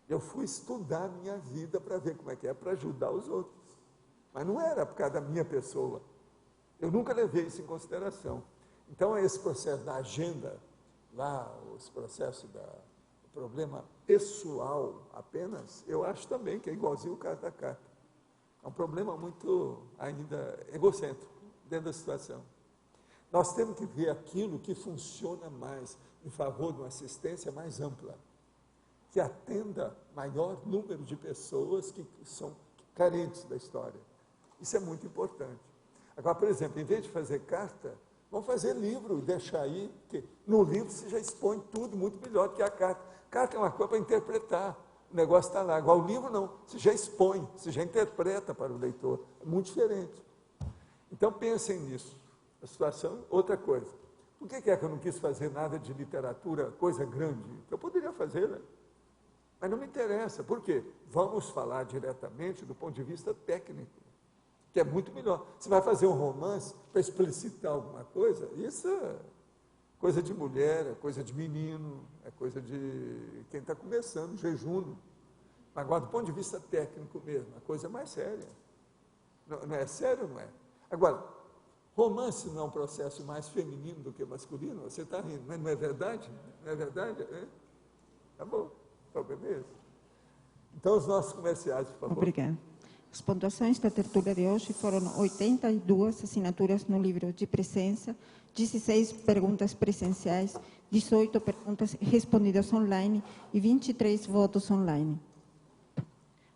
B: eu fui estudar a minha vida para ver como é que é, para ajudar os outros. Mas não era por causa da minha pessoa. Eu nunca levei isso em consideração. Então, esse processo da agenda, lá, os processos do problema pessoal apenas, eu acho também que é igualzinho o caso da carta. É um problema muito, ainda, egocêntrico, dentro da situação. Nós temos que ver aquilo que funciona mais em favor de uma assistência mais ampla, que atenda maior número de pessoas que são carentes da história. Isso é muito importante. Agora, por exemplo, em vez de fazer carta, vamos fazer livro e deixar aí, porque no livro você já expõe tudo muito melhor do que a carta. Carta é uma coisa para interpretar, o negócio está lá. Agora, o livro não, você já expõe, você já interpreta para o leitor. É muito diferente. Então, pensem nisso. A situação, outra coisa. Por que é que eu não quis fazer nada de literatura, coisa grande? Eu poderia fazer, né? Mas não me interessa. Por quê? Vamos falar diretamente do ponto de vista técnico, que é muito melhor. Você vai fazer um romance para explicitar alguma coisa, isso é coisa de mulher, é coisa de menino, é coisa de quem está começando, jejum. Agora, do ponto de vista técnico mesmo, a coisa é mais séria. Não é sério ou não é? Agora, romance não é um processo mais feminino do que masculino? Você está rindo, mas não é verdade? Não é verdade? É? Tá bom, então beleza. Então, os nossos comerciais, por favor.
M: Obrigada. As pontuações da tertúlia de hoje foram 82 assinaturas no livro de presença, 16 perguntas presenciais, 18 perguntas respondidas online e 23 votos online.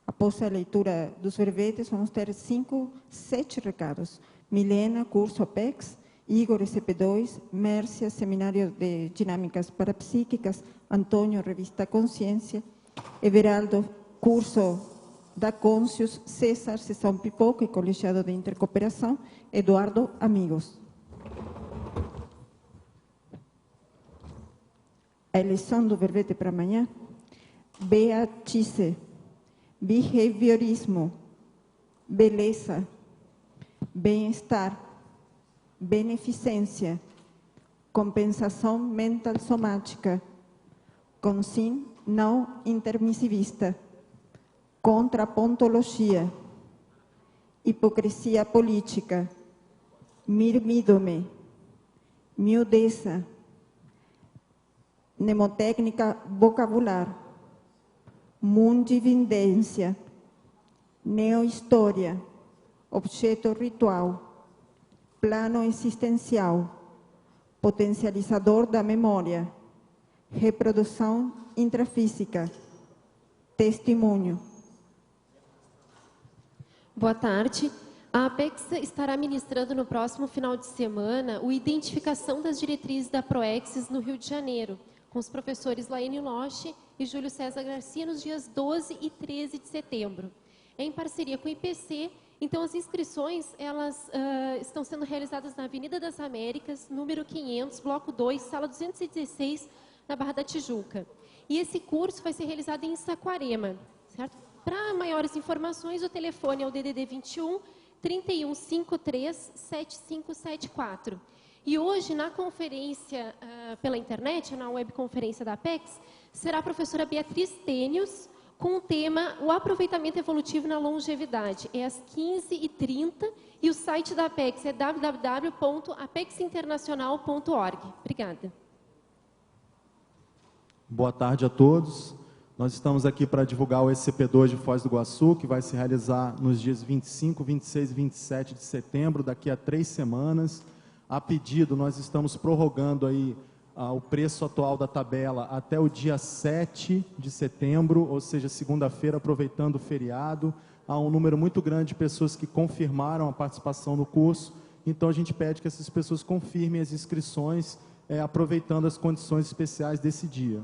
M: Após a leitura dos verbetes, vamos ter 7 recados. Milena, curso Apex, Igor, SP2, Mércia, Seminário de Dinâmicas Parapsíquicas, Antônio, Revista Consciência, Everaldo, curso da Conscius, César, Sessão Pipoca e Colegiado de Intercooperação, Eduardo, Amigos. A eleição do verbete para amanhã, Beatice, Behaviorismo, Beleza, Bem-estar, Beneficência, Compensação mental somática, Consim não intermissivista, Contrapontologia, Hipocrisia política, Mirmídome, Miudeza, Mnemotécnica vocabular, Mundivindência, Neohistória, Objeto ritual, Plano existencial, Potencializador da memória, Reprodução intrafísica, Testemunho.
N: Boa tarde. A Apex estará ministrando no próximo final de semana o Identificação das Diretrizes da Proexis no Rio de Janeiro, com os professores Laene Loche e Júlio César Garcia, nos dias 12 e 13 de setembro. É em parceria com o IPC. Então, as inscrições, elas estão sendo realizadas na Avenida das Américas, número 500, bloco 2, sala 216, na Barra da Tijuca. E esse curso vai ser realizado em Saquarema, certo? Para maiores informações, o telefone é o DDD 21 3153 7574. E hoje, na conferência pela internet, na webconferência da Apex, será a professora Beatriz Tênios, com o tema O Aproveitamento Evolutivo na Longevidade. É às 15h30 e o site da Apex é www.apexinternacional.org. Obrigada.
O: Boa tarde a todos. Nós estamos aqui para divulgar o SCP-2 de Foz do Iguaçu, que vai se realizar nos dias 25, 26 e 27 de setembro, daqui a 3 semanas. A pedido, nós estamos prorrogando aí o preço atual da tabela até o dia 7 de setembro, ou seja, segunda-feira, aproveitando o feriado. Há um número muito grande de pessoas que confirmaram a participação no curso, então a gente pede que essas pessoas confirmem as inscrições, aproveitando as condições especiais desse dia,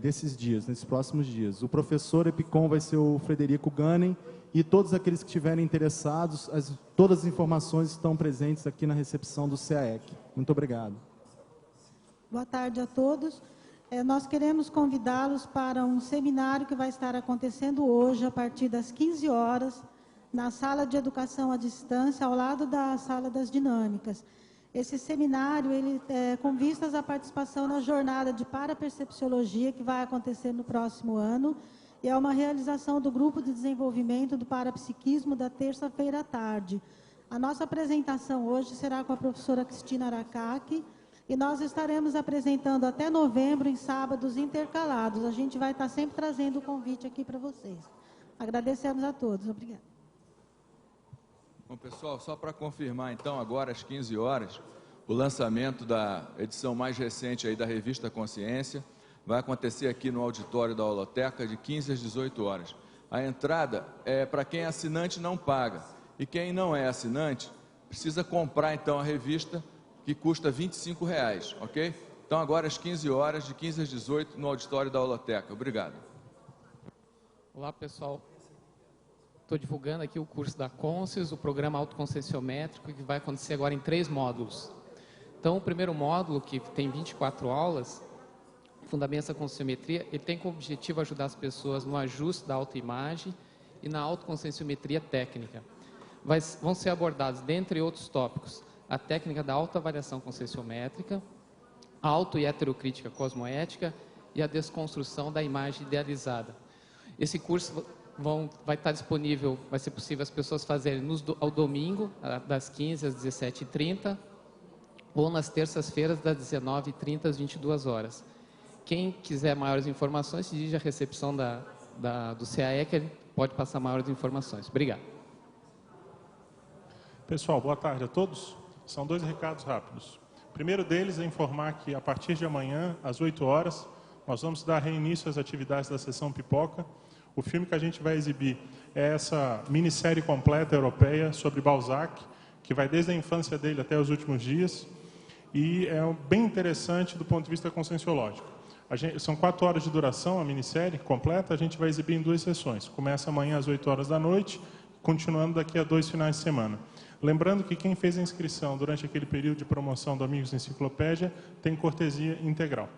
O: nesses próximos dias. O professor Epicom vai ser o Frederico Ganem, e todos aqueles que estiverem interessados, todas as informações estão presentes aqui na recepção do CAEC. Muito obrigado.
P: Boa tarde a todos. Nós queremos convidá-los para um seminário que vai estar acontecendo hoje, a partir das 15 horas, na Sala de Educação à Distância, ao lado da Sala das Dinâmicas. Esse seminário, ele com vistas à participação na jornada de Parapercepciologia, que vai acontecer no próximo ano, e é uma realização do Grupo de Desenvolvimento do Parapsiquismo da terça-feira à tarde. A nossa apresentação hoje será com a professora Cristina Aracaki, e nós estaremos apresentando até novembro, em sábados intercalados. A gente vai estar sempre trazendo o convite aqui para vocês. Agradecemos a todos. Obrigada.
Q: Bom, pessoal, só para confirmar, então, agora às 15 horas, o lançamento da edição mais recente aí da revista Consciência vai acontecer aqui no auditório da Holoteca de 15 às 18 horas. A entrada é para quem é assinante, não paga. E quem não é assinante precisa comprar então a revista, que custa R$ 25,00, ok? Então agora às 15 horas, de 15 às 18, no auditório da Holoteca. Obrigado.
R: Olá, pessoal. Estou divulgando aqui o curso da Conscius, o programa autoconscienciométrico, que vai acontecer agora em 3 módulos. Então, o primeiro módulo, que tem 24 aulas, Fundamentos da Conscienciometria, ele tem como objetivo ajudar as pessoas no ajuste da autoimagem e na autoconscienciometria técnica. Vão ser abordados, dentre outros tópicos, a técnica da autoavaliação conscienciométrica, a auto- e heterocrítica cosmoética e a desconstrução da imagem idealizada. Esse curso vai estar disponível, vai ser possível as pessoas fazerem ao domingo, das 15 às 17h30, ou nas terças-feiras, das 19h30 às 22 horas. Quem quiser maiores informações, se dirige à recepção do CAE, que ele pode passar maiores informações. Obrigado.
S: Pessoal, boa tarde a todos. São 2 recados rápidos. O primeiro deles é informar que, a partir de amanhã, às 8 horas, nós vamos dar reinício às atividades da Sessão Pipoca. O filme que a gente vai exibir é essa minissérie completa europeia sobre Balzac, que vai desde a infância dele até os últimos dias, e é bem interessante do ponto de vista conscienciológico. São 4 horas de duração a minissérie completa, a gente vai exibir em 2 sessões. Começa amanhã às 8 horas da noite, continuando daqui a 2 finais de semana. Lembrando que quem fez a inscrição durante aquele período de promoção do Amigos da Enciclopédia tem cortesia integral.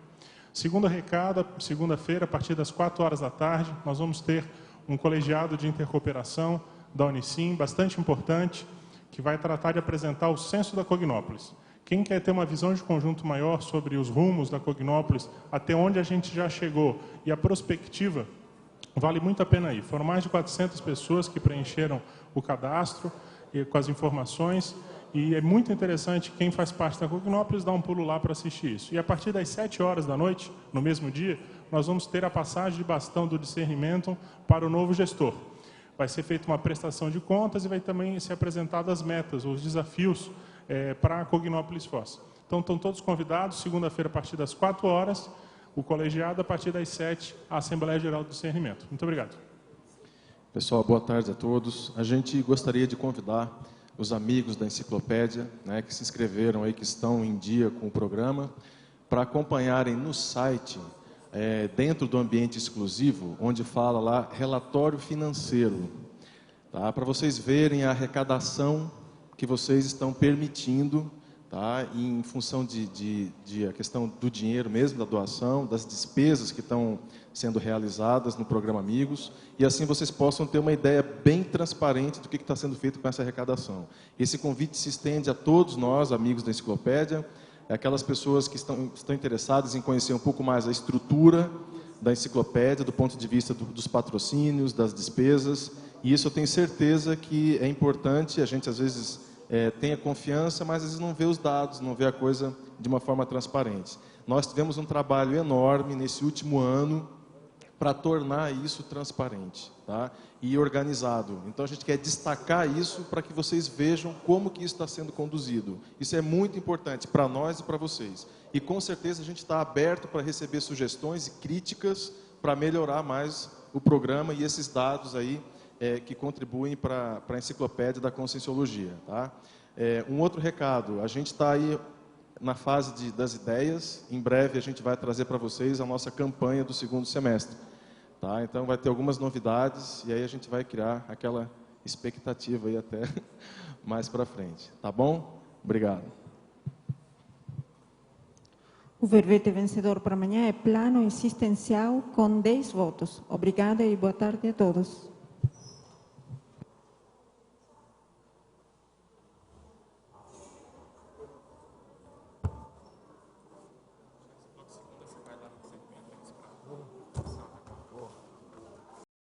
S: Segundo recado, segunda-feira, a partir das 4 horas da tarde, nós vamos ter um colegiado de intercooperação da Unicim, bastante importante, que vai tratar de apresentar o censo da Cognópolis. Quem quer ter uma visão de conjunto maior sobre os rumos da Cognópolis, até onde a gente já chegou e a perspectiva, vale muito a pena ir. Foram mais de 400 pessoas que preencheram o cadastro com as informações, e é muito interessante quem faz parte da Cognópolis dar um pulo lá para assistir isso. E a partir das 7 horas da noite, no mesmo dia, nós vamos ter a passagem de bastão do discernimento para o novo gestor. Vai ser feita uma prestação de contas e vai também ser apresentadas as metas, os desafios para a Cognópolis Foz. Então, estão todos convidados, segunda-feira a partir das 4 horas, o colegiado a partir das 7, a Assembleia Geral do Discernimento. Muito obrigado.
E: Pessoal, boa tarde a todos. A gente gostaria de convidar os amigos da enciclopédia, né, que se inscreveram aí, que estão em dia com o programa, para acompanharem no site, dentro do ambiente exclusivo, onde fala lá relatório financeiro, tá? Para vocês verem a arrecadação que vocês estão permitindo, tá? Em função de a questão do dinheiro mesmo, da doação, das despesas que estão sendo realizadas no programa Amigos, e assim vocês possam ter uma ideia bem transparente do que está sendo feito com essa arrecadação. Esse convite se estende a todos nós, amigos da enciclopédia, aquelas pessoas que estão interessadas em conhecer um pouco mais a estrutura da enciclopédia, do ponto de vista dos patrocínios, das despesas, e isso eu tenho certeza que é importante. A gente às vezes tem a confiança, mas às vezes não vê os dados, não vê a coisa de uma forma transparente. Nós tivemos um trabalho enorme nesse último ano para tornar isso transparente, tá? E organizado. Então a gente quer destacar isso para que vocês vejam como que isso está sendo conduzido. Isso é muito importante para nós e para vocês. E com certeza a gente está aberto para receber sugestões e críticas para melhorar mais o programa e esses dados aí que contribuem para a enciclopédia da Conscienciologia, tá? Um outro recado, a gente está aí na fase das ideias. Em breve a gente vai trazer para vocês a nossa campanha do 2º semestre, tá? Então vai ter algumas novidades e aí a gente vai criar aquela expectativa aí até mais para frente, tá bom? Obrigado.
M: O verbete vencedor para amanhã é plano existencial com 10 votos. Obrigada e boa tarde a todos.